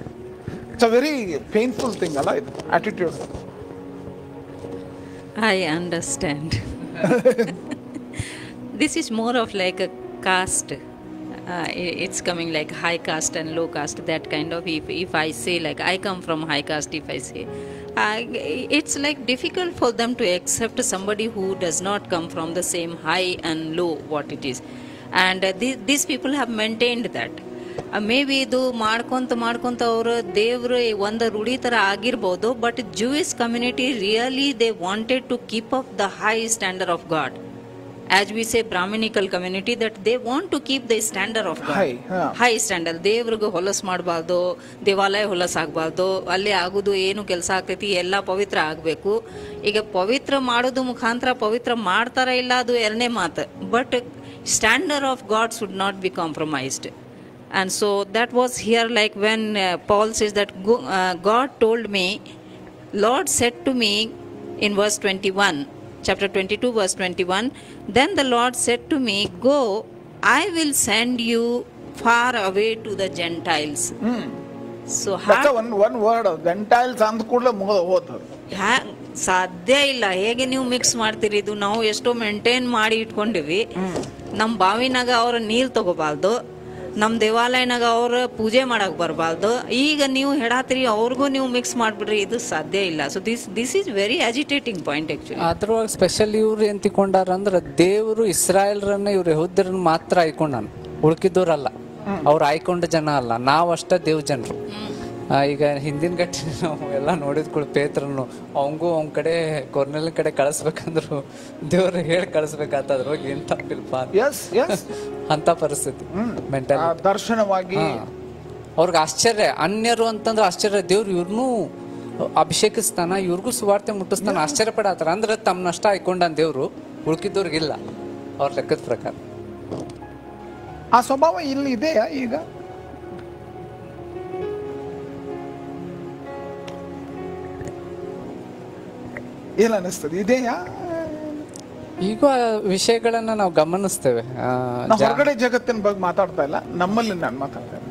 it's a very painful thing ಅಲ್ಲ ಇದು, attitude. I understand. This is more of like a caste. It's coming like high caste and low caste, that kind of. If I say like I come from high caste, if I say, it's like difficult for them to accept somebody who does not come from the same high and low what it is. And these people have maintained that. Maybe ಇದು ಮಾಡ್ಕೊಂತ ಅವರು ದೇವ್ರು ಒಂದು ರೂಢಿ ಥರ ಆಗಿರ್ಬೋದು. But Jewish community really they wanted to keep up the high standard of God. As we say brahmanical community, that they want to keep the standard of God, high standard. ದೇವ್ರಿಗೆ ಹೊಲಸು ಮಾಡಬಾರ್ದು, ದೇವಾಲಯ ಹೊಲಸಾಗಬಾರ್ದು, ಅಲ್ಲಿ ಆಗೋದು ಏನು ಕೆಲಸ ಆಗ್ತೈತಿ ಎಲ್ಲ ಪವಿತ್ರ ಆಗಬೇಕು. ಈಗ ಪವಿತ್ರ ಮಾಡೋದು ಮುಖಾಂತರ ಪವಿತ್ರ ಮಾಡ್ತಾರ ಇಲ್ಲ ಅದು ಎರಡನೇ ಮಾತು. But standard of god should not be compromised. And so that was here, like when Paul says that God told me, Lord said to me in verse 21, chapter 22 verse 21, then the Lord said to me, go, I will send you far away to the Gentiles. So one word Gentiles ಅಂದ ಕೂಡಲೇ ಮುಗಿದು ಹೋಗ್ತದೆ. ಸಾಧ್ಯ ಇಲ್ಲ. ಹೇಗೆ ನೀವು mix ಮಾಡ್ತೀರಿ? ಇದು ನಾವು ಎಷ್ಟೋ ಮೇಂಟೈನ್ ಮಾಡಿ ಇಟ್ಕೊಂಡಿವಿ. ನಮ್ಮ ಬಾವಿನಾಗ ಅವ್ರ ನೀರು ತಗೋಬಾರ್ದು, ನಮ್ಮ ದೇವಾಲಯನಾಗ ಅವ್ರ ಪೂಜೆ ಮಾಡಕ್ ಬರಬಾರ್ದು. ಈಗ ನೀವು ಹೇಳಾತ್ರಿ ಅವ್ರಿಗೂ ನೀವು ಮಿಕ್ಸ್ ಮಾಡ್ಬಿಡ್ರಿ, ಇದು ಸಾಧ್ಯ ಇಲ್ಲ. So this is very agitating point actually. ಅದ್ರೊಳಗೆ ಸ್ಪೆಷಲ್ ಇವ್ರು ಏನ್ ತಿಳ್ಕೊಂಡಾರ ಅಂದ್ರೆ ದೇವರು ಇಸ್ರಾಯೇಲ್ರನ್ನ ಇವ್ರು ಯಹೂದ್ಯರನ್ನ ಮಾತ್ರ ಆಯ್ಕೊಂಡಾನ, ಉಳ್ಕಿದವ್ರಲ್ಲ. ಅವ್ರು ಆಯ್ಕೊಂಡ ಜನ ಅಲ್ಲ, ನಾವಷ್ಟ ದೇವ್ ಜನರು. ಈಗ ಹಿಂದಿನ ಗಟ್ಟಿ ನಾವು ಎಲ್ಲ ನೋಡಿದ್ಕೊಳ್ ಪೇತ್ರನು ಅವಂಗೂ ಅವ್ನ ಕಡೆ ಕೊರ್ನೆಲ್ ಕಡೆ ಕಳಿಸ್ಬೇಕಂದ್ರು ದೇವ್ರ ಹೇಳಿ ಕಳಿಸ್ಬೇಕಾದ್ರು ಏನ್ ತಪ್ಪಿಲ್ಪ ಅಂತ ಪರಿಸ್ಥಿತಿ ಮೆಂಟಲ್ ದರ್ಶನವಾಗಿ. ಅವ್ರಿಗೆ ಆಶ್ಚರ್ಯ, ಅನ್ಯರು ಅಂತಂದ್ರೆ ಆಶ್ಚರ್ಯ. ದೇವ್ರು ಇವ್ರನ್ನೂ ಅಭಿಷೇಕಿಸ್ತಾನ, ಇವ್ರಿಗೂ ಸುವಾರ್ತೆ ಮುಟ್ಟಿಸ್ತಾನ, ಆಶ್ಚರ್ಯ ಪಡತ್ತಾರ. ಅಂದ್ರೆ ತಮ್ಮನಷ್ಟ ಆಯ್ಕೊಂಡಾನ ದೇವ್ರು, ಉಳ್ಕಿದ್ದವ್ರಿಗಿಲ್ಲ ಅವ್ರ ಲೆಕ್ಕದ ಪ್ರಕಾರ. ಆ ಸ್ವಭಾವ ಇಲ್ಲಿ ಇದೆಯಾ ಈಗ? ಏನ್ ಅನಿಸ್ತದೆ, ಇದೆಯಾ? ಈಗ ವಿಷಯಗಳನ್ನ ನಾವು ಗಮನಿಸ್ತೇವೆ. ಹೊರಗಡೆ ಜಗತ್ತಿನ ಬಗ್ಗೆ ಮಾತಾಡ್ತಾ ಇಲ್ಲ, ನಮ್ಮಲ್ಲಿ ನಾನು ಮಾತಾಡ್ತೇನೆ.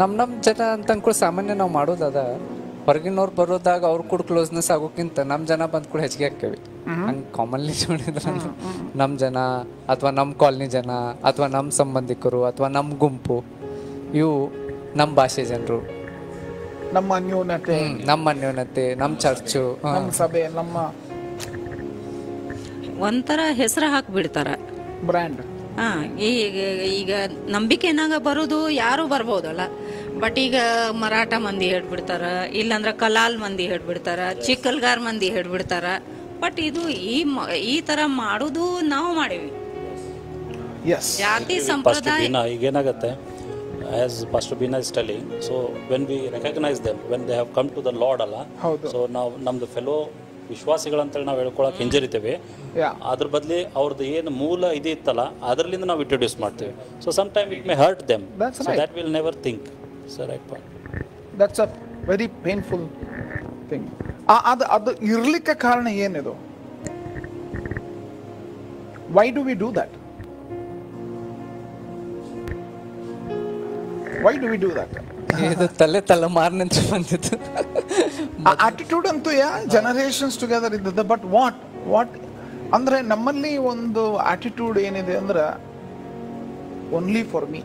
ನಮ್ ಜನ ಅಂತ ಅನ್ಕೊಂಡು ಸಾಮಾನ್ಯ ನಾವು ಮಾಡೋದದ. ಹೊರಗಿನವ್ರು ಬರೋದಾಗ ಅವ್ರ ಕೂಡ ಕ್ಲೋಸ್ನೆಸ್ ಆಗೋಕ್ಕಿಂತ ನಮ್ ಜನ ಬಂದ್ ಕೂಡ ಹೆಚ್ಚಿಗೆ ಹಾಕೇವಿ. ಹಂಗೆ ಕಾಮನ್ಲಿ ನೋಡಿದ್ರ ನಮ್ ಜನ ಅಥವಾ ನಮ್ ಕಾಲನಿ ಜನ ಅಥವಾ ನಮ್ ಸಂಬಂಧಿಕರು ಅಥವಾ ನಮ್ ಗುಂಪು, ಇವು ನಮ್ ಭಾಷೆ ಜನರು, ನಮ್ಮ ಅನ್ಯೋನ್ಯತೆ, ನಮ್ಮ ಚರ್ಚು, ನಮ್ಮ ಸಭೆ, ನಮ್ಮ ಒಂಥರ ಹೆಸರು ಹಾಕ್ಬಿಡ್ತಾರ, ಬ್ರ್ಯಾಂಡ್. ಈಗ ನಂಬಿಕೆನಾಗ ಬರೋದು ಯಾರು ಬರ್ಬೋದಲ್ಲ. ಬಟ್ ಈಗ ಮರಾಠ ಮಂದಿ ಹೇಳ್ಬಿಡ್ತಾರ, ಇಲ್ಲಾಂದ್ರ ಕಲಾಲ್ ಮಂದಿ ಹೇಳ್ಬಿಡ್ತಾರ, ಚಿಕ್ಕಲ್ಗಾರ್ ಮಂದಿ ಹೇಳ್ಬಿಡ್ತಾರ. ಬಟ್ ಇದು ಈ ತರ ಮಾಡೋದು ನಾವು ಮಾಡೀವಿ. ಜಾತಿ ಸಂಪ್ರದಾಯ ಈಗೇನಾಗತ್ತೆ, as Pastor Bina is telling, so when we recognize them, when they have come to the Lord ಅಲ್ಲ, so ನಾವು ನಮ್ದು ಫೆಲೋ ವಿಶ್ವಾಸಿಗಳಂತೇಳಿ ನಾವು ಹೇಳ್ಕೊಳಕ್ ಹಿಂಜರಿತೇವೆ. ಅದ್ರ ಬದಲಿ ಅವ್ರದ್ದು ಏನು ಮೂಲ ಇದು ಇತ್ತಲ್ಲ ಅದರಲ್ಲಿಂದ ನಾವು ಇಂಟ್ರೊಡ್ಯೂಸ್ ಮಾಡ್ತೇವೆ. So some time it may hurt them, so that will never think. So right point. That's a very painful thing. ಅದು ಇರ್ಲಿಕ್ಕೆ ಕಾರಣ ಏನಿದು? Why do we do that? Why do we do that? ಇದು ತಲೆಮಾರಿನಿಂದ ಬಂದಿತ್ತು attitude ಅಂತೂ generations together ಇದ್ದದ್ದು. But what ಅಂದ್ರೆ ನಮ್ಮಲ್ಲಿ ಒಂದು ಆಟಿಟ್ಯೂಡ್ ಏನಿದೆ ಅಂದ್ರೆ ಓನ್ಲಿ ಫಾರ್ ಮೀ.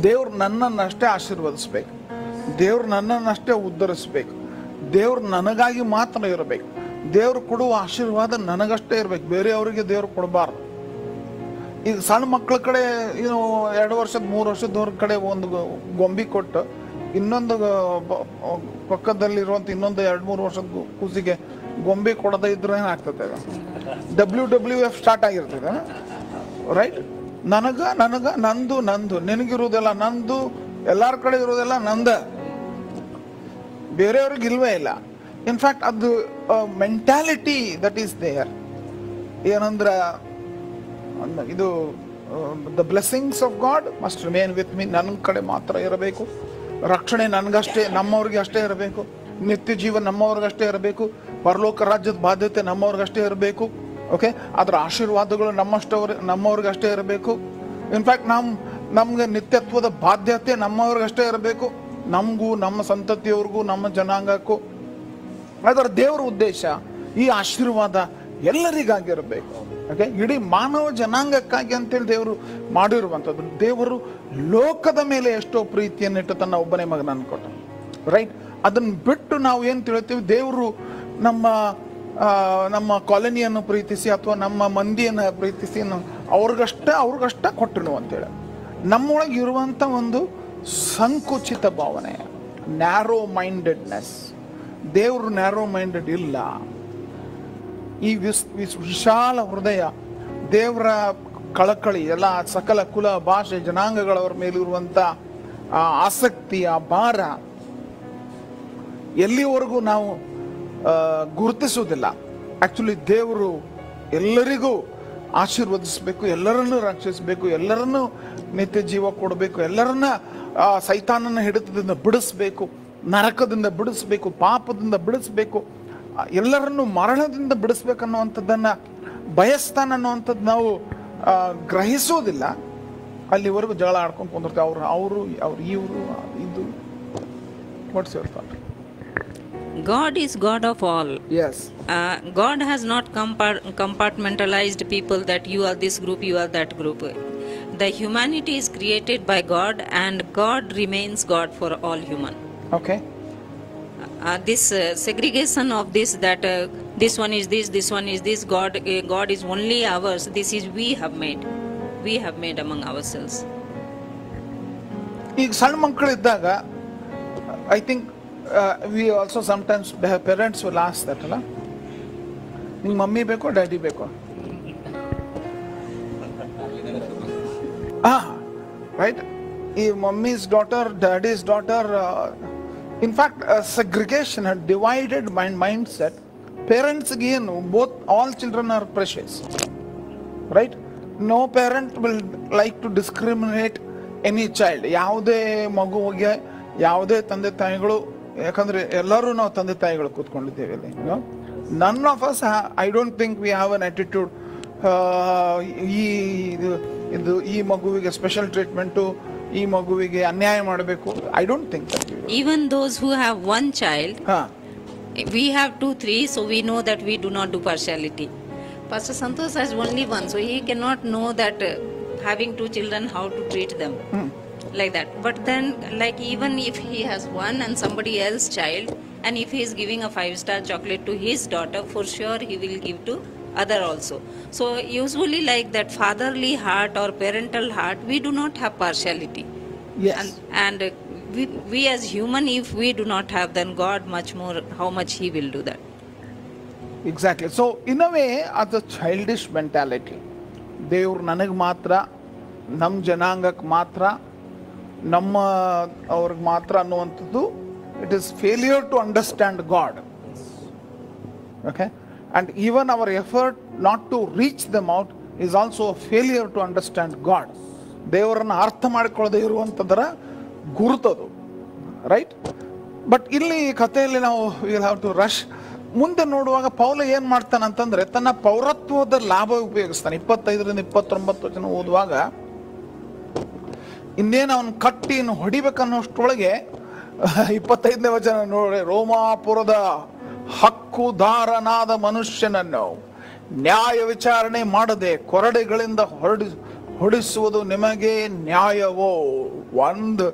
ದೇವ್ರು ನನ್ನನ್ನಷ್ಟೇ ಆಶೀರ್ವದಿಸ್ಬೇಕು, ದೇವ್ರು ನನ್ನನ್ನಷ್ಟೇ ಉದ್ಧರಿಸ್ಬೇಕು, ದೇವ್ರು ನನಗಾಗಿ ಮಾತ್ರ ಇರಬೇಕು, ದೇವ್ರು ಕೊಡುವ ಆಶೀರ್ವಾದ ನನಗಷ್ಟೇ ಇರಬೇಕು, ಬೇರೆಯವರಿಗೆ ದೇವ್ರು ಕೊಡಬಾರ್ದು. ಈಗ ಸಣ್ಣ ಮಕ್ಕಳ ಕಡೆ 2 ವರ್ಷದ 3 ವರ್ಷದವ್ರ ಕಡೆ ಒಂದು ಗೊಂಬಿ ಕೊಟ್ಟು ಇನ್ನೊಂದು ಪಕ್ಕದಲ್ಲಿರುವಂಥ ಇನ್ನೊಂದು 2-3 ವರ್ಷದ ಕೂಸಿಗೆ ಗೊಂಬೆ ಕೊಡದೇ ಇದ್ರೆ ಏನಾಗ್ತದೆ? WWF ಸ್ಟಾರ್ಟ್ ಆಗಿರ್ತದೆ, ರೈಟ್? ನನಗ ನಂದು ನಿನಗಿರುವುದೆಲ್ಲ ನಂದು, ಎಲ್ಲಾರ ಕಡೆ ಇರೋದೆಲ್ಲ ನಂದ, ಬೇರೆಯವ್ರಿಗೆ ಇಲ್ವೇ ಇಲ್ಲ. ಇನ್ಫ್ಯಾಕ್ಟ್ ಅದು ಮೆಂಟ್ಯಾಲಿಟಿ ದಟ್ ಈಸ್ ದೇರ್. ಏನಂದ್ರೆ ಇದು the blessings of God must remain with me, ನನ್ನ ಕಡೆ ಮಾತ್ರ ಇರಬೇಕು, ರಕ್ಷಣೆ ನನಗಷ್ಟೇ, ನಮ್ಮವ್ರಿಗೆ ಅಷ್ಟೇ ಇರಬೇಕು, ನಿತ್ಯ ಜೀವ ನಮ್ಮವ್ರಿಗಷ್ಟೇ ಇರಬೇಕು, ಪರಲೋಕ ರಾಜ್ಯದ ಬಾಧ್ಯತೆ ನಮ್ಮವ್ರಿಗಷ್ಟೇ ಇರಬೇಕು. ಓಕೆ, ಅದರ ಆಶೀರ್ವಾದಗಳು ನಮ್ಮವ್ರಿಗಷ್ಟೇ ಇರಬೇಕು. ಇನ್ಫ್ಯಾಕ್ಟ್ ನಮ್ಗೆ ನಿತ್ಯತ್ವದ ಬಾಧ್ಯತೆ ನಮ್ಮವ್ರಿಗಷ್ಟೇ ಇರಬೇಕು, ನಮಗೂ ನಮ್ಮ ಸಂತತಿಯವ್ರಿಗೂ ನಮ್ಮ ಜನಾಂಗಕ್ಕೂ. ಅದರ ದೇವರ ಉದ್ದೇಶ ಈ ಆಶೀರ್ವಾದ ಎಲ್ಲರಿಗಾಗಿರಬೇಕು. ಓಕೆ, ಇಡೀ ಮಾನವ ಜನಾಂಗಕ್ಕಾಗಿ ಅಂತೇಳಿ ದೇವರು ಮಾಡಿರುವಂಥದ್ದು. ದೇವರು ಲೋಕದ ಮೇಲೆ ಎಷ್ಟೋ ಪ್ರೀತಿಯನ್ನಿಟ್ಟು ತನ್ನ ಒಬ್ಬನೇ ಮಗನನ್ನು ಕೊಟ್ಟ, ರೈಟ್? ಅದನ್ನ ಬಿಟ್ಟು ನಾವು ಏನು ತಿಳ್ತೀವಿ, ದೇವರು ನಮ್ಮ ಕಾಲೋನಿಯನ್ನು ಪ್ರೀತಿಸಿ ಅಥವಾ ನಮ್ಮ ಮಂದಿಯನ್ನು ಪ್ರೀತಿಸಿ ಅವ್ರಿಗಷ್ಟ ಕೊಟ್ಟನು ಅಂತೇಳಿ. ನಮ್ಮೊಳಗೆ ಇರುವಂಥ ಒಂದು ಸಂಕುಚಿತ ಭಾವನೆ, ನ್ಯಾರೋ ಮೈಂಡೆಡ್ನೆಸ್. ದೇವರು ನ್ಯಾರೋ ಮೈಂಡೆಡ್ ಇಲ್ಲ. ಈ ವಿಶಾಲ ಹೃದಯ, ದೇವರ ಕಳಕಳಿ, ಎಲ್ಲ ಸಕಲ ಕುಲ ಭಾಷೆ ಜನಾಂಗಗಳವರ ಮೇಲಿರುವಂಥ ಆಸಕ್ತಿ, ಆ ಭಾರ ಎಲ್ಲಿವರೆಗೂ ನಾವು ಗುರುತಿಸುವುದಿಲ್ಲ. ಆಕ್ಚುಲಿ ದೇವರು ಎಲ್ಲರಿಗೂ ಆಶೀರ್ವದಿಸಬೇಕು, ಎಲ್ಲರನ್ನೂ ರಕ್ಷಿಸಬೇಕು, ಎಲ್ಲರನ್ನೂ ನಿತ್ಯ ಜೀವ ಕೊಡಬೇಕು, ಎಲ್ಲರನ್ನ ಸೈತಾನನ ಹಿಡಿತದಿಂದ ಬಿಡಿಸ್ಬೇಕು, ನರಕದಿಂದ ಬಿಡಿಸ್ಬೇಕು, ಪಾಪದಿಂದ ಬಿಡಿಸ್ಬೇಕು, ಎಲ್ಲರನ್ನೂ ಮರಣದಿಂದ ಬಿಡಿಸ್ಬೇಕನ್ನುವಂಥದ್ದನ್ನು ಬಯಸ್ತಾನನ್ನುವಂಥದ್ದು ನಾವು ಗ್ರಹಿಸೋದಿಲ್ಲ. ಅಲ್ಲಿವರೆಗೂ ಜಗಳ ಆಡ್ಕೊಂಡು ಕುಂದಿರ್ತಾರೆ, ಅವರು ಇವರು ಇದು. What's your thought? God is God of all. Yes. God has not compartmentalized people that you are this group, you are that group. The humanity is created by God, and God remains God for all human. Okay. This segregation of this, that this one is this one is this, God is only ours. This is we have made among ourselves. ಈಗ ಸಣ್ಣ ಮಕ್ಕಳಿದ್ದಾಗ I think we also sometimes parents will ask that, ಅಲ್ಲ, ನಿಂಗೆ mummy ಬೇಕೋ daddy ಬೇಕೋ? Right? ಈ mummies daughter, daddies daughter, in fact segregation had divided mindset. ಪೇರೆಂಟ್ಸ್ಗೆ ಏನು, all children are precious, right? No parent will like to discriminate any child. ಯಾವುದೇ ಮಗುವಿಗೆ ಯಾವುದೇ ತಂದೆ ತಾಯಿಗಳು, ಯಾಕಂದ್ರೆ ಎಲ್ಲರೂ ನಾವು ತಂದೆ ತಾಯಿಗಳು ಕೂತ್ಕೊಂಡಿದ್ದೇವೆ ಇಲ್ಲಿ. None of us, I don't think we have an attitude, ಈ ಮಗುವಿಗೆ ಸ್ಪೆಷಲ್ ಟ್ರೀಟ್ಮೆಂಟು, ಈ ಮಗುವಿಗೆ ಅನ್ಯಾಯ ಮಾಡಬೇಕು. I don't think that. Even those who have one child, we have 2-3, so we know that we do not do partiality. Pastor Santosh has only one, so he cannot know that having 2 children, how to treat them. Like that. But then, like, even if he has one and somebody else child, and if he is giving a 5-star chocolate to his daughter, for sure he will give to other also. So usually, like that fatherly heart or parental heart, we do not have partiality. Yes. And we as human, if we do not have, then God much more, how much he will do that. Exactly. So in a way, ಅದು childish mentality. ದೇವ್ರು ನನಗೆ ಮಾತ್ರ, ನಮ್ಮ ಜನಾಂಗಕ್ಕೆ ಮಾತ್ರ, ನಮ್ಮ ಅವ್ರಿಗೆ ಮಾತ್ರ ಅನ್ನುವಂಥದ್ದು, it is failure to understand God. Okay, and even our effort not to reach them out is also a failure to understand God. ದೇವರನ್ನು ಅರ್ಥ ಮಾಡಿಕೊಳ್ಳದೆ ಇರುವಂಥದ್ದರ ಗುರುತದು, ರೈಟ್? ಬಟ್ ಇಲ್ಲಿ ಕಥೆಯಲ್ಲಿ ನಾವು ವಿಲ್ ಹ್ಯಾವ್ ಟು ರಶ್. ಮುಂದೆ ನೋಡುವಾಗ ಪೌಲ ಏನು ಮಾಡ್ತಾನಂತಂದ್ರೆ, ತನ್ನ ಪೌರತ್ವದ ಲಾಭ ಉಪಯೋಗಿಸ್ತಾನೆ. 25ರಿಂದ 29 ವಚನ ಓದುವಾಗ, ಇನ್ನೇನು ಅವನು ಕಟ್ಟಿ ಹೊಡಿಬೇಕನ್ನೋಷ್ಟೊಳಗೆ 25ನೇ ವಚನ ನೋಡಿ, ರೋಮಾಪುರದ ಹಕ್ಕುದಾರನಾದ ಮನುಷ್ಯನನ್ನು ನ್ಯಾಯ ವಿಚಾರಣೆ ಮಾಡದೆ ಕೊರಡೆಗಳಿಂದ ಹೊಡಿಸುವುದು ನಿಮಗೆ ನ್ಯಾಯವೋ? ಒಂದು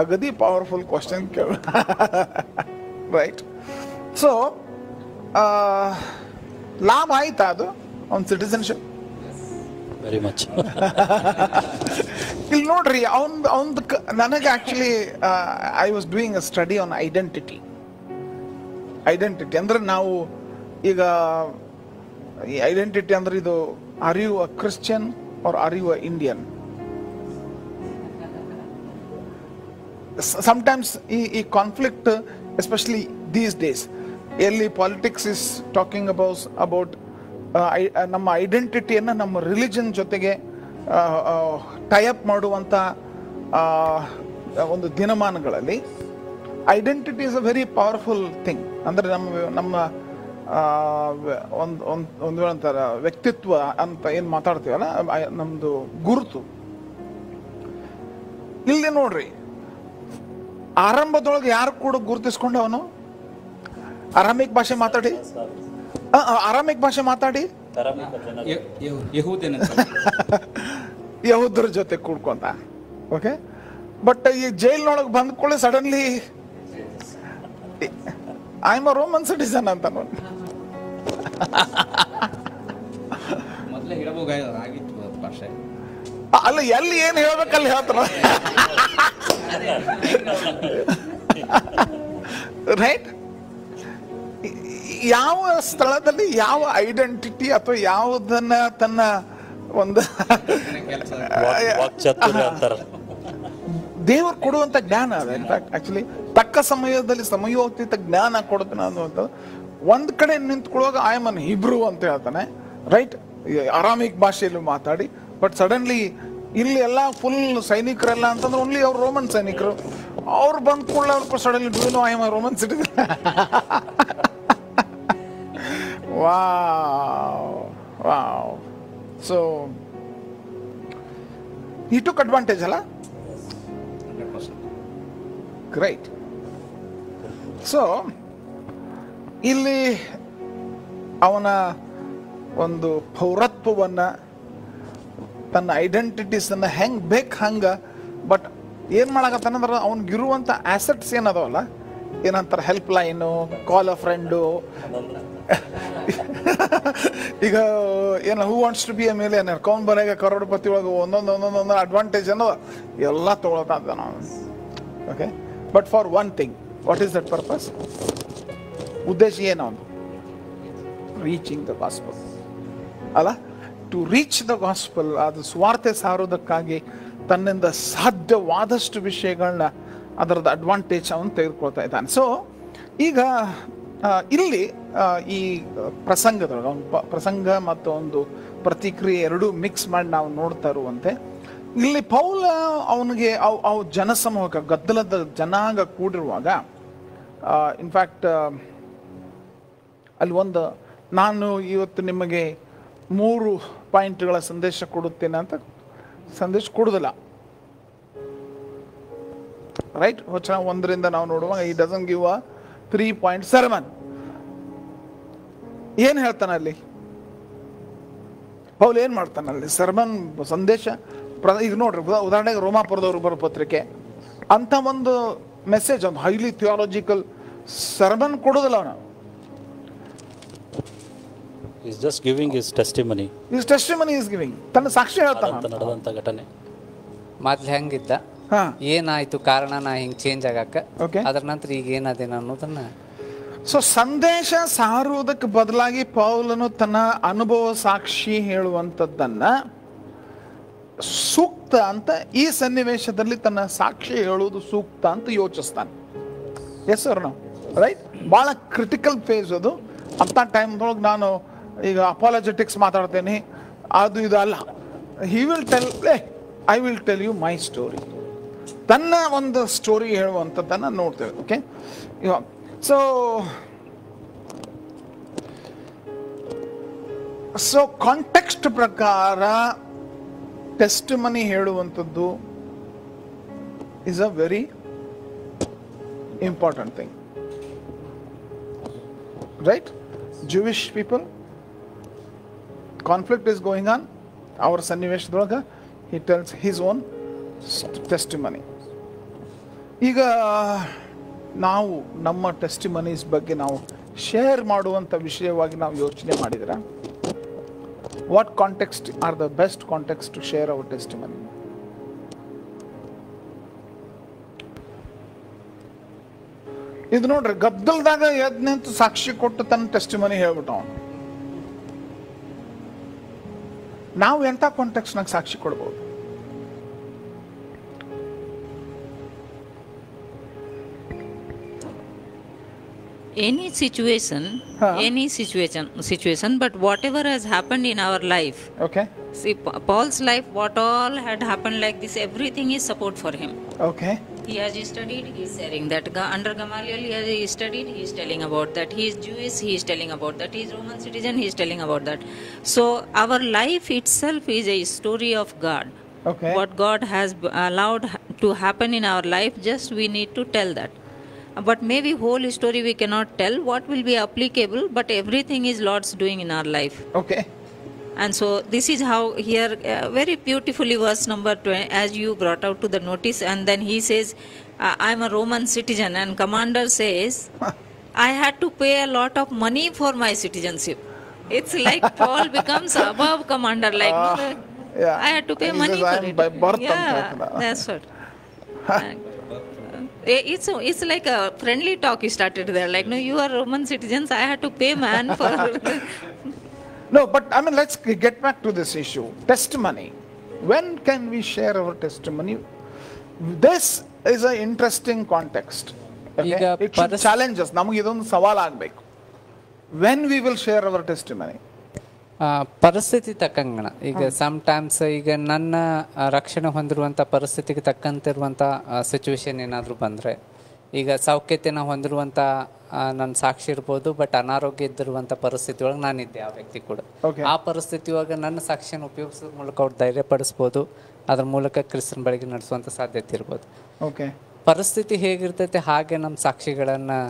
ಅಗದಿ ಪವರ್ಫುಲ್ ಕ್ವಶನ್ ಕೇಳ. ರೈಟ್. ಸೊ ಲಾಭ ಆಯ್ತಾ ಅದು ಅವ್ನ ಸಿಟಿಸನ್ಶಿಪ್? Very much. ಇಲ್ಲಿ ನೋಡ್ರಿ, ನನಗೆ actually I was doing a study on identity ಅಂದ್ರೆ ನಾವು ಈಗ ಈ ಐಡೆಂಟಿಟಿ ಅಂದ್ರೆ ಇದು, are you a Christian or are you a Indian? Sometimes ಈ ಕಾನ್ಫ್ಲಿಕ್ಟ್ ಎಸ್ಪೆಷಲಿ ದೀಸ್ ಡೇಸ್, ಎಲ್ಲಿ ಪಾಲಿಟಿಕ್ಸ್ ಇಸ್ ಟಾಕಿಂಗ್ ಅಬೌಟ್ ನಮ್ಮ ಐಡೆಂಟಿಟಿಯನ್ನು ನಮ್ಮ ರಿಲಿಜನ್ ಜೊತೆಗೆ ಟೈಅಪ್ ಮಾಡುವಂಥ ಒಂದು ದಿನಮಾನಗಳಲ್ಲಿ identity is a very powerful thing. ಅಂದರೆ ನಮ್ಮ ಒಂದು ಅಂತಾರ ವ್ಯಕ್ತಿತ್ವ ಅಂತ ಏನು ಮಾತಾಡ್ತೀವಲ್ಲ, ನಮ್ಮದು ಗುರುತು. ಇಲ್ಲಿ ನೋಡ್ರಿ, ಆರಂಭದೊಳಗೆ ಯಾರು ಕೂಡ ಗುರುತಿಸ್ಕೊಂಡವನು? ಆರಾಮಿಕ್ ಭಾಷೆ ಮಾತಾಡಿ ಯಹೂದ್ರ ಜೊತೆ ಕೂಡ್ಕೊಂತ. ಓಕೆ, ಬಟ್ ಈ ಜೈಲ್ನೊಳಗೆ ಬಂದ್ಕೊಳ್ಳಿ suddenly I am a Roman citizen ಅಂತ ನೋಡಿ. ಮೊದಲೇ ಹೇಳಬಹುದಾಗಿತ್ತು ಭಾಷೆ. ಅಲ್ಲ, ಎಲ್ಲಿ ಏನ್ ಹೇಳ್ಬೇಕಲ್ಲಿ ಹೇಳ್ತಾರ. ರೈಟ್. ಯಾವ ಸ್ಥಳದಲ್ಲಿ ಯಾವ ಐಡೆಂಟಿಟಿ ಅಥವಾ ಯಾವುದನ್ನ ತನ್ನ ಒಂದು ದೇವರು ಕೊಡುವಂತ ಜ್ಞಾನ ಅದ. ಇನ್ಫ್ಯಾಕ್ಟ್ ಆಕ್ಚುಲಿ ತಕ್ಕ ಸಮಯದಲ್ಲಿ ಸಮಯೋಚಿತ ಜ್ಞಾನ ಕೊಡ್ತಾನೆ ಅನ್ನುವಂಥದ್ದು. ಒಂದ್ ಕಡೆ ನಿಂತ್ಕೊಳ್ಳುವಾಗ ಐ ಆಮ್ ಅನ್ ಹಿಬ್ರು ಅಂತ ಹೇಳ್ತಾನೆ, ರೈಟ್, ಆರಾಮಿಕ್ ಭಾಷೆಯಲ್ಲಿ ಮಾತಾಡಿ. ಬಟ್ ಸಡನ್ಲಿ ಇಲ್ಲಿ ಎಲ್ಲ ಫುಲ್ ಸೈನಿಕರೆಲ್ಲ ಅಂತಂದ್ರೆ ಓನ್ಲಿ ಅವ್ರು ರೋಮನ್ ಸೈನಿಕರು. ಅವ್ರು ಬಂದ್ ಕೂಡಲೇ ಅವ್ರು suddenly do know I am a Roman citizen. Wow. So he took advantage, ಅಲ್ಲ? 100%. Great. So ಇಲ್ಲಿ ಅವನ ಒಂದು ಪೌರತ್ವವನ್ನ, ತನ್ನ ಐಡೆಂಟಿಟೀಸ್ ಅನ್ನ ಹೆಂಗ್ ಬೇಕು ಹಂಗ, ಬಟ್ ಏನ್ ಮಾಡಕತ್ತಾನಂದ್ರ ಅವನ್ಗಿರುವಂತ ಆಸೆಟ್ಸ್ ಏನದವಲ್ಲ, ಏನಂತಾರೆ help line, call a friend, ಈಗ ಏನು who wants to be a ಮೇಲೆ ಕೌನ್ ಬನೆಗೆ ಕರೋಡ್ಪತಿ ಒಳಗೆ ಒಂದೊಂದು ಅಡ್ವಾಂಟೇಜ್ ಅನ್ನೋ ಎಲ್ಲ ತಗೊಳ್ತಾ ಇದ್ದ ನಾವು. Okay, but for one thing, what is that purpose? ಉದ್ದೇಶ ಏನು? ಅವನು ರೀಚಿಂಗ್ ದ ಗಾಸ್ಪಲ್ ಅಲ್ಲ, ಟು ರೀಚ್ ದ ಗಾಸ್ಪಲ್, ಅದು ಸ್ವಾರ್ಥ ಸಾರೋದಕ್ಕಾಗಿ ತನ್ನಿಂದ ಸಾಧ್ಯವಾದಷ್ಟು ವಿಷಯಗಳನ್ನ ಅದರದ ಅಡ್ವಾಂಟೇಜ್ ಅವನು ತೆಗೆದುಕೊಳ್ತಾ ಇದ್ದಾನೆ. ಸೊ ಈಗ ಇಲ್ಲಿ ಈ ಪ್ರಸಂಗದೊಳಗೆ ಪ್ರಸಂಗ ಮತ್ತು ಒಂದು ಪ್ರತಿಕ್ರಿಯೆ ಎರಡೂ ಮಿಕ್ಸ್ ಮಾಡಿ ನಾವು ನೋಡ್ತಾ ಇರುವಂತೆ, ಇಲ್ಲಿ ಪೌಲ ಅವನಿಗೆ ಅವು ಜನಸಮೂಹಕ್ಕೆ ಗದ್ದಲದ ಜನಾಂಗ ಕೂಡಿರುವಾಗ, ಇನ್ಫ್ಯಾಕ್ಟ್ ಅಲ್ಲಿ ಒಂದು, ನಾನು ಇವತ್ತು ನಿಮಗೆ 3 ಪಾಯಿಂಟ್ಗಳ ಸಂದೇಶ ಕೊಡುತ್ತೇನೆ ಅಂತ ಸಂದೇಶ ಕೊಡುದಿಲ್ಲ. ರೈಟ್, ವಚನ 1ರಿಂದ ನಾವು ನೋಡುವಾಗ ಈ doesn't give a 3-point sermon. ಏನ್ ಹೇಳ್ತಾನೆ ಅಲ್ಲಿ ಪೌಲ್? ಏನ್ ಮಾಡ್ತಾನೆ ಅಲ್ಲಿ? ಸರ್ಮನ್ ಸಂದೇಶ. ಈಗ ನೋಡ್ರಿ, ಉದಾಹರಣೆಗೆ ರೋಮಾಪುರದವ್ರು ಬರೋ ಪತ್ರಿಕೆ ಅಂತ ಒಂದು ಮೆಸೇಜ್, ಒಂದು ಹೈಲಿ ಥಿಯಾಲಜಿಕಲ್ ಸರ್ಮನ್ ಕೊಡೋದಿಲ್ಲ ಅವನು. He's just giving his testimony. His testimony is giving. ತನ್ನ ಸಾಕ್ಷಿ ಹೇಳ್ತಾನೆ ನಡೆದಂತ ಘಟನೆ. ಮೊದ್ಲು ಹೆಂಗಿದ್ದ, ಏನಾಯ್ತು ಕಾರಣ ನಾ ಹಿಂಗ್ ಚೇಂಜ್ ಆಗಕ್ಕ, ಅದ್ರ ನಂತರ ಈಗ ಏನಾದೇನ ಅನ್ನೋದನ್ನ. ಸೊ ಸಂದೇಶ ಸಾರುವುದಕ್ಕೆ ಬದಲಾಗಿ ಪೌಲನು ತನ್ನ ಅನುಭವ ಸಾಕ್ಷಿ ಹೇಳುವಂಥದ್ದನ್ನ ಸೂಕ್ತ ಅಂತ, ಈ ಸನ್ನಿವೇಶದಲ್ಲಿ ತನ್ನ ಸಾಕ್ಷಿ ಹೇಳುವುದು ಸೂಕ್ತ ಅಂತ ಯೋಚಿಸ್ತಾನೆ. ಎಸ್ ಸರ್, ನಾವು ರೈಟ್, ಭಾಳ ಕ್ರಿಟಿಕಲ್ ಫೇಸ್ ಅದು. ಅಂಥ ಟೈಮ್ದೊಳಗೆ ನಾನು ಈಗ ಅಪಾಲಜೆಟಿಕ್ಸ್ ಮಾತಾಡ್ತೇನೆ, ಅದು ಇದು ಅಲ್ಲ. He will tell, I will tell you my story. ತನ್ನ ಒಂದು ಸ್ಟೋರಿ ಹೇಳುವಂಥದ್ದನ್ನು ನೋಡ್ತೇವೆ. ಓಕೆ, ಇವಾಗ ಸೊ ಕಾಂಟೆಕ್ಸ್ಟ್ ಪ್ರಕಾರ ಟೆಸ್ಟಿಮನಿ ಹೇಳುವಂಥದ್ದು is a very important thing. Right, Jewish people, conflict is going on. ಅವರ ಸನ್ನಿವೇಶದೊಳಗೆ He tells his own testimony. ಈಗ ನಾವು ನಮ್ಮ ಟೆಸ್ಟಿಮನೀಸ್ ಬಗ್ಗೆ ನಾವು ಶೇರ್ ಮಾಡುವಂಥ ವಿಷಯವಾಗಿ ನಾವು ಯೋಚನೆ ಮಾಡಿದ್ರೆ, what context are the best context to share our testimony? ಇದು ನೋಡ್ರಿ, ಗದ್ದಲ್ದಾಗ ಎದ್ದು ನಿಂತು ಸಾಕ್ಷಿ ಕೊಟ್ಟು ತನ್ನ ಟೆಸ್ಟಿಮನಿ ಹೇಳ್ಬಿಟ್ಟು ಅವನು. ನಾವು ಎಂಥ ಕಾಂಟೆಕ್ಸ್ನಾಗ ಸಾಕ್ಷಿ ಕೊಡ್ಬೋದು? Any situation, but whatever has happened in our life. Okay. See, Paul's life, what all had happened like this, everything is support for him. Okay. He has studied, he is sharing that. Under Gamaliel, he has studied, he is telling about that. He is Jewish, he is telling about that. He is Roman citizen, he is telling about that. So, our life itself is a story of God. Okay. What God has allowed to happen in our life, just we need to tell that. But maybe whole story we cannot tell. What will be applicable, but everything is Lord's doing in our life. Okay. And so this is how here very beautifully verse number 20, as you brought out to the notice, and then he says, I'm a Roman citizen, and commander says, I had to pay a lot of money for my citizenship. It's like Paul becomes above commander, like yeah. I had to pay He money says, for "I am it." by birth Yeah, ಅಂತ. that's what. It's like a friendly talk you started there, like, no, you are Roman citizens, I had to pay man for. No, but I mean, let's get back to this issue. Testimony. When can we share our testimony? This is an interesting context. Okay? ಈಗ It should challenge us. ನಮಗೆ ಇದೊಂದು ಸವಾಲ್ ಆಗಬೇಕು. When we will share our testimony? ಪರಿಸ್ಥಿತಿ ತಕ್ಕಂಗಣ. ಈಗ sometimes ಈಗ ನನ್ನ ರಕ್ಷಣೆ ಹೊಂದಿರುವಂಥ ಪರಿಸ್ಥಿತಿಗೆ ತಕ್ಕಂತಿರುವಂಥ ಸಿಚುವೇಶನ್ ಏನಾದರೂ ಬಂದರೆ, ಈಗ ಸೌಖ್ಯತೆನ ಹೊಂದಿರುವಂಥ ನನ್ನ ಸಾಕ್ಷಿ ಇರ್ಬೋದು, ಬಟ್ ಅನಾರೋಗ್ಯ ಇದ್ದಿರುವಂಥ ಪರಿಸ್ಥಿತಿ ಒಳಗೆ ನಾನಿದ್ದೆ, ಆ ವ್ಯಕ್ತಿ ಕೂಡ. ಆ ಪರಿಸ್ಥಿತಿ ಒಳಗೆ ನನ್ನ ಸಾಕ್ಷಿಯನ್ನು ಉಪಯೋಗಿಸೋದ್ರ ಮೂಲಕ ಅವ್ರು ಧೈರ್ಯಪಡಿಸ್ಬೋದು, ಅದ್ರ ಮೂಲಕ ಕ್ರಿಸ್ತನ ಬಳಿಗೆ ನಡೆಸುವಂಥ ಸಾಧ್ಯತೆ ಇರ್ಬೋದು. ಓಕೆ. ಪರಿಸ್ಥಿತಿ ಹೇಗಿರ್ತೈತೆ ಹಾಗೆ ನಮ್ಮ ಸಾಕ್ಷಿಗಳನ್ನು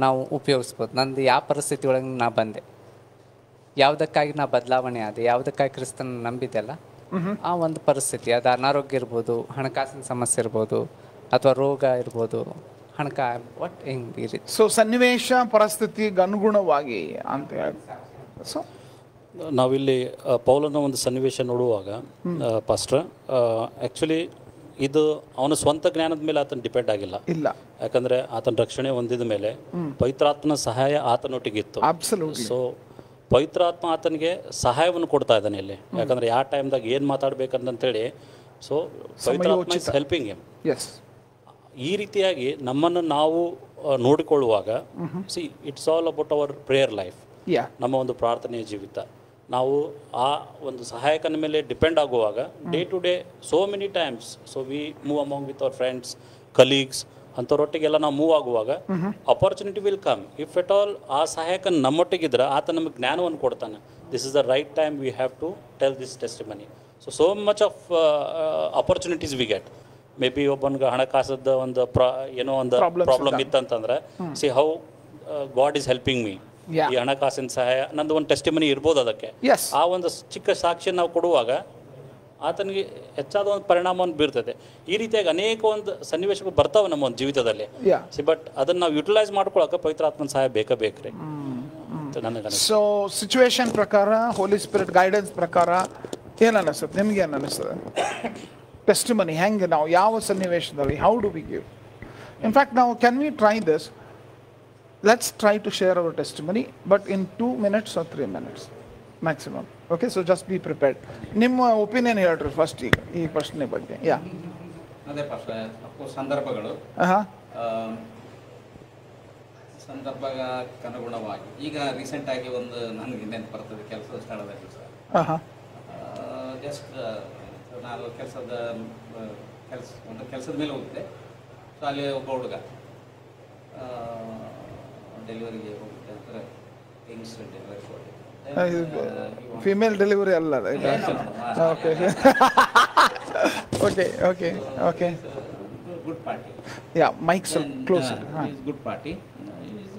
ನಾವು ಉಪಯೋಗಿಸ್ಬೋದು. ನಂದು ಯಾವ ಪರಿಸ್ಥಿತಿ ಒಳಗೆ ನಾ ಬಂದೆ, ಯಾವುದಕ್ಕಾಗಿ ನಾ ಬದಲಾವಣೆ ಆದೆ, ಯಾವುದಕ್ಕಾಗಿ ಕ್ರಿಸ್ತನ ನಂಬಿದೆಲ್ಲ, ಆ ಒಂದು ಪರಿಸ್ಥಿತಿ, ಅದು ಅನಾರೋಗ್ಯ ಇರ್ಬೋದು, ಹಣಕಾಸಿನ ಸಮಸ್ಯೆ ಇರ್ಬೋದು, ಅಥವಾ ರೋಗ ಇರ್ಬೋದು, ಒಟ್ಟು ಹಿಂಗೆ. ಸೊ ಸನ್ನಿವೇಶ ಪರಿಸ್ಥಿತಿಗೆ ಅನುಗುಣವಾಗಿ ಅಂತ ಹೇಳಿ. ಸೊ ನಾವಿಲ್ಲಿ ಪೌಲನ ಒಂದು ಸನ್ನಿವೇಶ ನೋಡುವಾಗ ಪಾಸ್ಟರ್, ಆ್ಯಕ್ಚುಲಿ ಇದು ಅವನ ಸ್ವಂತ ಜ್ಞಾನದ ಮೇಲೆ ಆತನ ಡಿಪೆಂಡ್ ಆಗಿಲ್ಲ. ಇಲ್ಲ, ಯಾಕಂದರೆ ಆತನ ರಕ್ಷಣೆ ಹೊಂದಿದ ಮೇಲೆ ಪವಿತ್ರಾತ್ಮನ ಸಹಾಯ ಆತನೊಟ್ಟಿಗಿತ್ತು. ಸೊ ಪವಿತ್ರಾತ್ಮ ಆತನಿಗೆ ಸಹಾಯವನ್ನು ಕೊಡ್ತಾ ಇದ್ದಾನೆ ಇಲ್ಲಿ. ಯಾಕಂದರೆ ಯಾವ ಟೈಮ್ದಾಗ ಏನು ಮಾತಾಡ್ಬೇಕಂತೇಳಿ, ಸೊ ಪವಿತ್ರಾತ್ಮ ಇಸ್ ಹೆಲ್ಪಿಂಗ್ ಹಿಮ್. ಎಸ್. ಈ ರೀತಿಯಾಗಿ ನಮ್ಮನ್ನು ನಾವು ನೋಡಿಕೊಳ್ಳುವಾಗ, see it's all about our prayer life. ನಮ್ಮ ಒಂದು ಪ್ರಾರ್ಥನೆಯ ಜೀವಿತ, ನಾವು ಆ ಒಂದು ಸಹಾಯಕನ ಮೇಲೆ ಡಿಪೆಂಡ್ ಆಗುವಾಗ day to day so many times, so we move among with our friends, colleagues, ಅಂಥವ್ರೊಟ್ಟಿಗೆಲ್ಲ ನಾವು ಮೂವ್ ಆಗುವಾಗ opportunity will come. If at all ಆ ಸಹಾಯಕನ ನಮ್ಮೊಟ್ಟಿಗಿದ್ರೆ ಆತ ನಮಗೆ ಜ್ಞಾನವನ್ನು ಕೊಡ್ತಾನೆ. This is the right time we have to tell this testimony. So much of opportunities we get. Maybe ಒಬ್ಬನಿಗೆ ಹಣಕಾಸದ ಒಂದು ಏನೋ ಒಂದು ಪ್ರಾಬ್ಲಮ್ ಇತ್ತಂತಂದ್ರೆ, see how God is helping me. ಈ ಹಣಕಾಸಿನ ಸಹಾಯ ನಂದು ಒಂದು ಟೆಸ್ಟಿಮನಿ ಇರ್ಬೋದು. ಅದಕ್ಕೆ ಆ ಒಂದು ಚಿಕ್ಕ ಸಾಕ್ಷಿಯನ್ನು ನಾವು ಕೊಡುವಾಗ ಆತನಿಗೆ ಹೆಚ್ಚಾದ ಒಂದು ಪರಿಣಾಮವನ್ನು ಬೀರ್ತದೆ. ಈ ರೀತಿಯಾಗಿ ಅನೇಕ ಒಂದು ಸನ್ನಿವೇಶಗಳು ಬರ್ತಾವೆ ನಮ್ಮ ಒಂದು ಜೀವಿತದಲ್ಲಿ. ಬಟ್ ಅದನ್ನು ನಾವು ಯುಟಿಲೈಸ್ ಮಾಡ್ಕೊಳಕ್ಕೆ ಪವಿತ್ರಾತ್ಮನ ಸಹಾಯ ಬೇಕ್ರಿ ನನಗೆ. ಸೊ ಸಿಚುವೇಶನ್ ಪ್ರಕಾರ, ಹೋಲಿ ಸ್ಪಿರಿಟ್ ಗೈಡೆನ್ಸ್ ಪ್ರಕಾರ ಏನು ಅನಿಸ್ತದೆ ನಿಮ್ಗೆ? ಏನು ಅನಿಸ್ತದೆ ಟೆಸ್ಟಿಮನಿ ಹೆಂಗೆ ನಾವು ಯಾವ ಸನ್ನಿವೇಶದಲ್ಲಿ, how do we give? In fact ನಾವು can we try this? Let's try to share our testimony, but in 2 minutes or 3 minutes maximum. Okay, so just be prepared. ನಿಮ್ಮ ಒಪಿನಿಯನ್ ಹೇಳ್ರಿ ಫಸ್ಟ್ ಈಗ ಈ ಪ್ರಶ್ನೆ ಬಗ್ಗೆ. ಯಾ, ಅದೇ ಸಂದರ್ಭಗಳು ಸಂದರ್ಭಕ್ಕನುಗುಣವಾಗಿ ಈಗ ರೀಸೆಂಟಾಗಿ ಒಂದು ನನಗೆ ನೆನಪು ಬರ್ತದೆ ಕೆಲಸದ ಸ್ಥಳದಲ್ಲಿ ಸರ್. ಜಸ್ಟ್ ನಾನು ಒಂದು ಕೆಲಸದ ಮೇಲೆ ಹೋಗಿದ್ದೆ. ಸೊ ಅಲ್ಲಿ ಒಬ್ಬ ಹುಡುಗ ಡೆಲಿವರಿಗೆ ಹೋಗುತ್ತೆ ಅಂದರೆ ಇನ್ಸ್ಟೆಂಟ್ ಡೆಲಿವರಿ ಕೊಡಿ. ಫಿಮೇಲ್ ಡೆಲಿವರಿ ಅಲ್ಲ. Okay okay okay okay. Good party. Yeah, mike ಸ್ವಲ್ಪ close. Good party. Is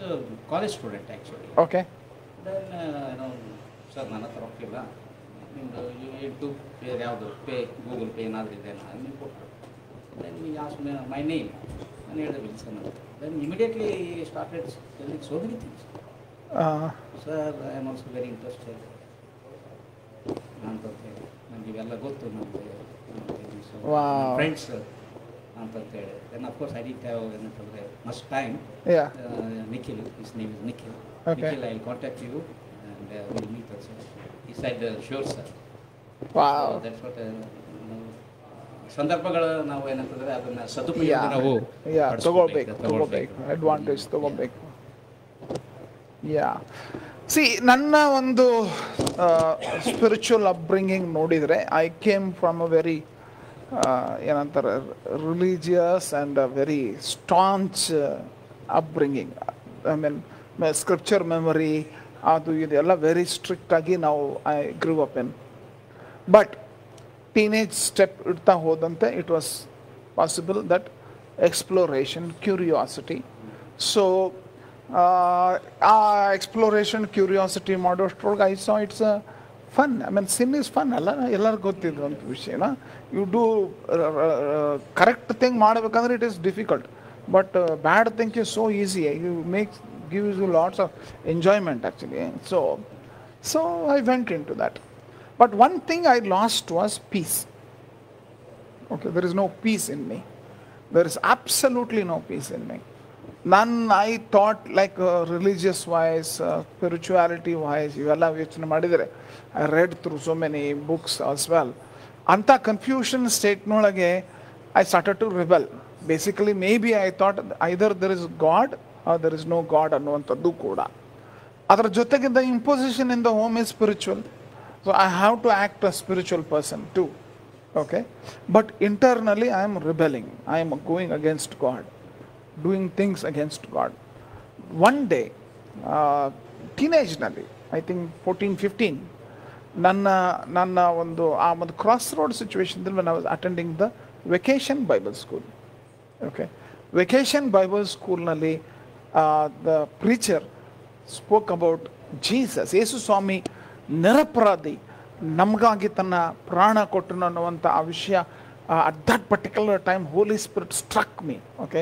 college student actually. Okay. Then sir ನನ್ನ ಹತ್ರ ರೊಕ್ಕಿಲ್ಲ, ನಿಮ್ಮದು ಯೂಟ್ಯೂಬ್ ಬೇರೆ ಯಾವುದು ಪೇ ಗೂಗಲ್ ಪೇ ಏನಾದರೂ ಇದೆ ನೀವು ಕೊಟ್ಟರು. ದೆನ್ ಈ ಆಸ್ ಮೈ ನೇಮ್ ನಾನು ಹೇಳಿದೆ ವಿಲ್ಸನ್ ಅಂತ. Then immediately started telling so many things. Sir I am also very interested ಅಂತ ಹೇಳಿ, ನನಗೆ ಇವೆಲ್ಲ ಗೊತ್ತು, ನಮಗೆ ಫ್ರೆಂಡ್ಸ್ ಅಂತಂತೇಳಿ. Then of course I did have ಏನಂತಂದರೆ must time Nikhil, his name is Nikhil. Nikhil, I contact you and will meet also. ಈ side shore sir. That's what ಸಂದರ್ಭಗಳು ನಾವು ಏನಂತಂದರೆ ಅದನ್ನು ಸದುಪಯೋಗ ನಾವು ತಗೋಬೇಕು, ಅಡ್ವಾಂಟೇಜ್ ತಗೋಬೇಕು. ಸಿ, ನನ್ನ ಒಂದು ಸ್ಪಿರಿಚುವಲ್ ಅಪ್ಬ್ರಿಂಗಿಂಗ್ ನೋಡಿದರೆ, I came from a very ಏನಂತಾರೆ religious and a very staunch upbringing. I mean scripture memory ಅದು ಇದೆಲ್ಲ ವೆರಿ ಸ್ಟ್ರಿಕ್ಟಾಗಿ ನಾವು I grew up in. But teenage step ಇಡ್ತಾ ಹೋದಂತೆ it was possible that exploration, curiosity. So ಆ exploration curiosity ಮಾಡೋಷ್ಟ್ರೊಳಗೆ I saw it's a fun. I mean sin is fun ಅಲ್ಲ, ಎಲ್ಲರಿಗೂ ಗೊತ್ತಿದ್ದಂಥ ವಿಷಯನ. ಯು ಡೂ ಕರೆಕ್ಟ್ ಥಿಂಗ್ ಮಾಡಬೇಕಂದ್ರೆ it is difficult, but bad thing is so easy. You gives you lots of enjoyment actually. So I went into that. But one thing I lost was peace. Okay, there is no peace in me. There is absolutely no peace in me. None, I thought like religious wise, spirituality wise, ivella yochane madidre. I read through so many books as well. Anta confusion state nolage I started to rebel. Basically, maybe I thought either there is God or there is no God ಅನ್ನುವಂಥದ್ದು ಕೂಡ. ಅದರ ಜೊತೆಗೆ the imposition in the home is spiritual. So I have to act a spiritual person too. Okay? But internally I am rebelling. I am going against God. Doing things against God. One day, teenage ನಲ್ಲಿ, I think 14-15, ನನ್ನ ಒಂದು cross road ಸಿಚುವೇಶನ್ದಲ್ಲಿ when I was attending the Vacation Bible School. Okay? Vacation Bible School ನಲ್ಲಿ the preacher spoke about Jesus. ಯೇಸು ಸ್ವಾಮಿ ನಿರಪರಾಧಿ, ನಮಗಾಗಿ ತನ್ನ ಪ್ರಾಣ ಕೊಟ್ಟನು ಅನ್ನುವಂಥ ಆ ವಿಷಯ at that particular time Holy Spirit struck me. Okay,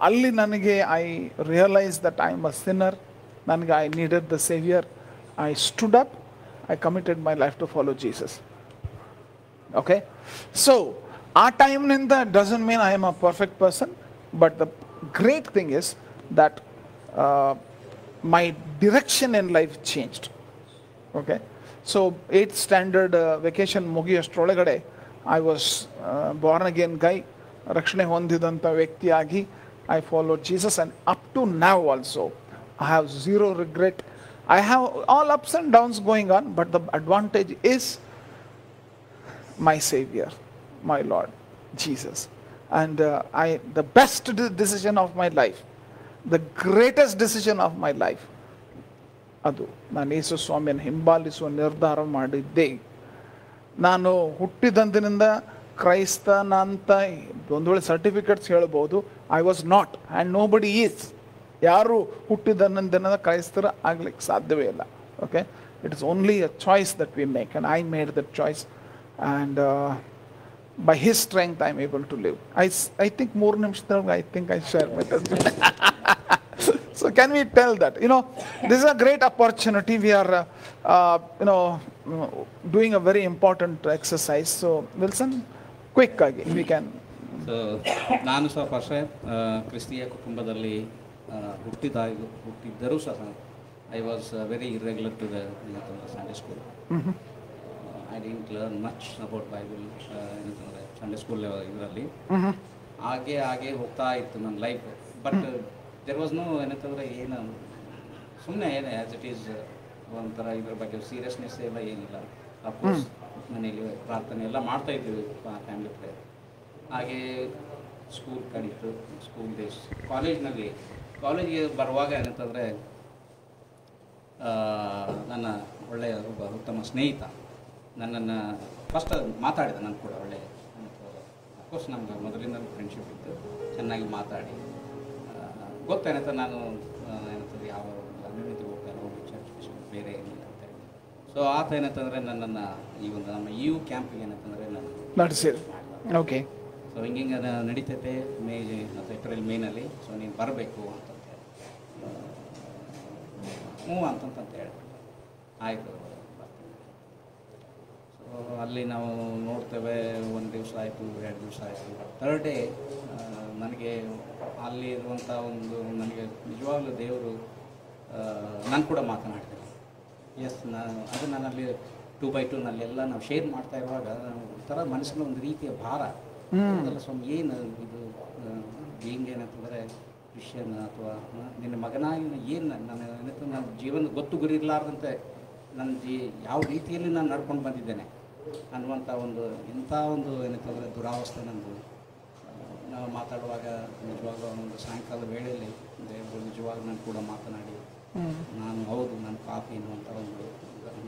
ಅಲ್ಲಿ ನನಗೆ I realize that I am a sinner. ನನಗೆ I needed the saviour. I stood up. I committed my life to follow Jesus. Okay, so ಆ ಟೈಮ್ನಿಂದ doesn't mean I am a perfect person, but the great thing is that my direction in life changed. Okay, so 8th standard vacation ಮುಗಿಯೋಷ್ಟ್ರೊಳಗಡೆ I was born again guy, ರಕ್ಷಣೆ ಹೊಂದಿದಂಥ ವ್ಯಕ್ತಿಯಾಗಿ I followed Jesus, and up to now also I have zero regret. I have all ups and downs going on, but the advantage is my Savior, my Lord Jesus. And the best decision of my life, the greatest decision of my life, ಅದು ನಾನು ಯೇಸು ಸ್ವಾಮಿಯನ್ನು ಹಿಂಬಾಲಿಸುವ ನಿರ್ಧಾರ ಮಾಡಿದ್ದೆ. ನಾನು ಹುಟ್ಟಿದಂದಿನಿಂದ ಕ್ರೈಸ್ತನ ಅಂತ ಒಂದು ವೇಳೆ certificates ಹೇಳ್ಬೋದು. I was not, and nobody is. ಯಾರು ಹುಟ್ಟಿದಂದಿನಿಂದ ಕ್ರೈಸ್ತರ ಆಗ್ಲಿಕ್ಕೆ ಸಾಧ್ಯವೇ ಇಲ್ಲ. Okay, it is only a choice that we make, and I made that choice. And by his strength I am able to live. I think more ನಿಮಿಷದಾಗ I think I share my testimony. So can we tell that, this is a great opportunity. We are doing a very important exercise. So Wilson, quick ಆಗಿ we can. So ನಾನು ಸಹ ವರ್ಷ ಕ್ರಿಸ್ತಿಯ ಕುಟುಂಬದಲ್ಲಿ ಹುಟ್ಟಿದ್ದರೂ ಸಹ I was very irregular to the Sunday school. I didn't learn much about Bible Sunday school ಇದರಲ್ಲಿ. ಹಾಗೆ ಹೋಗ್ತಾ ಇತ್ತು ನನ್ನ life. But there was no ಏನಂತಂದರೆ ಏನು ಸುಮ್ಮನೆ ಏನೇ ಆ್ಯಸ್ ಇಟ್ ಈಸ್ ಒಂಥರ ಇದ್ರ ಬಗ್ಗೆ ಸೀರಿಯಸ್ನೆಸ್ ಎಲ್ಲ ಏನಿಲ್ಲ. ಅಫ್ಕೋರ್ಸ್ ಮನೇಲಿ ಪ್ರಾರ್ಥನೆ ಎಲ್ಲ ಮಾಡ್ತಾಯಿದ್ದೀವಿ, ಫ್ಯಾಮಿಲಿ ಪ್ರೇಯರ್. ಹಾಗೆ ಸ್ಕೂಲ್ ಕಡಿತು, ಸ್ಕೂಲ್ ಡೇಸ್. ಕಾಲೇಜಿಗೆ ಬರುವಾಗ ಏನಂತಂದರೆ ನನ್ನ ಒಳ್ಳೆಯ ಒಬ್ಬ ಉತ್ತಮ ಸ್ನೇಹಿತ ನನ್ನನ್ನು ಫಸ್ಟ್ ಮಾತಾಡಿದ. ನಾನು ಕೂಡ ಒಳ್ಳೆಯ ಅಫ್ಕೋರ್ಸ್ ನಮ್ಗೆ ಮೊದಲಿಂದ ಫ್ರೆಂಡ್ಶಿಪ್ ಇತ್ತು. ಚೆನ್ನಾಗಿ ಮಾತಾಡಿ ಗೊತ್ತೇನಂತ ನಾನು ಏನಂತಂದ್ರೆ ಯಾವ ಕಮ್ಯುನಿಟಿ ಹೋಗ್ತಾರೆ, ಹೋಗಿ ಚರ್ಚ್ ಬೇರೆ ಏನಿಲ್ಲ ಅಂತ ಹೇಳಿ. ಸೊ ಸೊ ಆತ ಏನಂತಂದರೆ ನನ್ನನ್ನು ಈ ಒಂದು ನಮ್ಮ ಯು ಕ್ಯಾಂಪಿಗೆ ಏನಂತಂದರೆ ನಾನು ನಡೆಸಿರಿ. ಓಕೆ. ಸೊ ಹಿಂಗೆ ನಡೀತೈತೆ ಮೇ ಮತ್ತು ಏಪ್ರಿಲ್ ಮೇನಲ್ಲಿ, ಸೊ ನೀನು ಬರಬೇಕು ಅಂತಂತ ಹ್ಞೂ ಅಂತಂತ ಹೇಳಿ ಆಯಿತು ಬರ್ತೀನಿ. ಸೊ ಅಲ್ಲಿ ನಾವು ನೋಡ್ತೇವೆ, 1 ದಿವಸ ಆಯಿತು, 2 ದಿವಸ ಆಯಿತು, 3rd ಡೇ ನನಗೆ ಅಲ್ಲಿ ಇರುವಂಥ ಒಂದು ನನಗೆ ನಿಜವಾಗ್ಲೂ ದೇವರು ನಾನು ಕೂಡ ಮಾತನಾಡ್ತೀನಿ. ಎಸ್, ಅದು ನನ್ನಲ್ಲಿ 2x2 ನಲ್ಲೆಲ್ಲ ನಾವು ಶೇರ್ ಮಾಡ್ತಾ ಇರುವಾಗ ಒಂಥರ ಮನಸ್ಸಿನ ಒಂದು ರೀತಿಯ ಭಾರ ಅದೆಲ್ಲ. ಸ್ವಾಮಿ ಏನು ಇದು ಬೀಯಿಂಗ್ ಏನಂತಂದರೆ ಕ್ರಿಶ್ಚಿಯನ್ ಅಥವಾ ನಿನ್ನ ಮಗನಾಗಿ ಏನು ನನ್ನ ಜೀವನ ಗೊತ್ತು ಗುರಿ ಇರಲಾರ್ದಂತೆ ನನ್ನ ಯಾವ ರೀತಿಯಲ್ಲಿ ನಾನು ನಡ್ಕೊಂಡು ಬಂದಿದ್ದೇನೆ ಅನ್ನುವಂಥ ಒಂದು ಇಂಥ ಒಂದು ಏನಂತಂದರೆ ದುರಾವಸ್ಥೆ ನಂದು. ನಾವು ಮಾತಾಡುವಾಗ ನಿಜವಾಗ್ಲೂ ಒಂದು ಸಾಯಂಕಾಲ ವೇಳೆಯಲ್ಲಿ ದೇವರು ನಿಜವಾಗ್ಲೂ ನಾನು ಕೂಡ ಮಾತನಾಡಿ ನಾನು ಹೌದು ನಾನು ಪಾಪಿ ಅನ್ನುವಂಥ ಒಂದು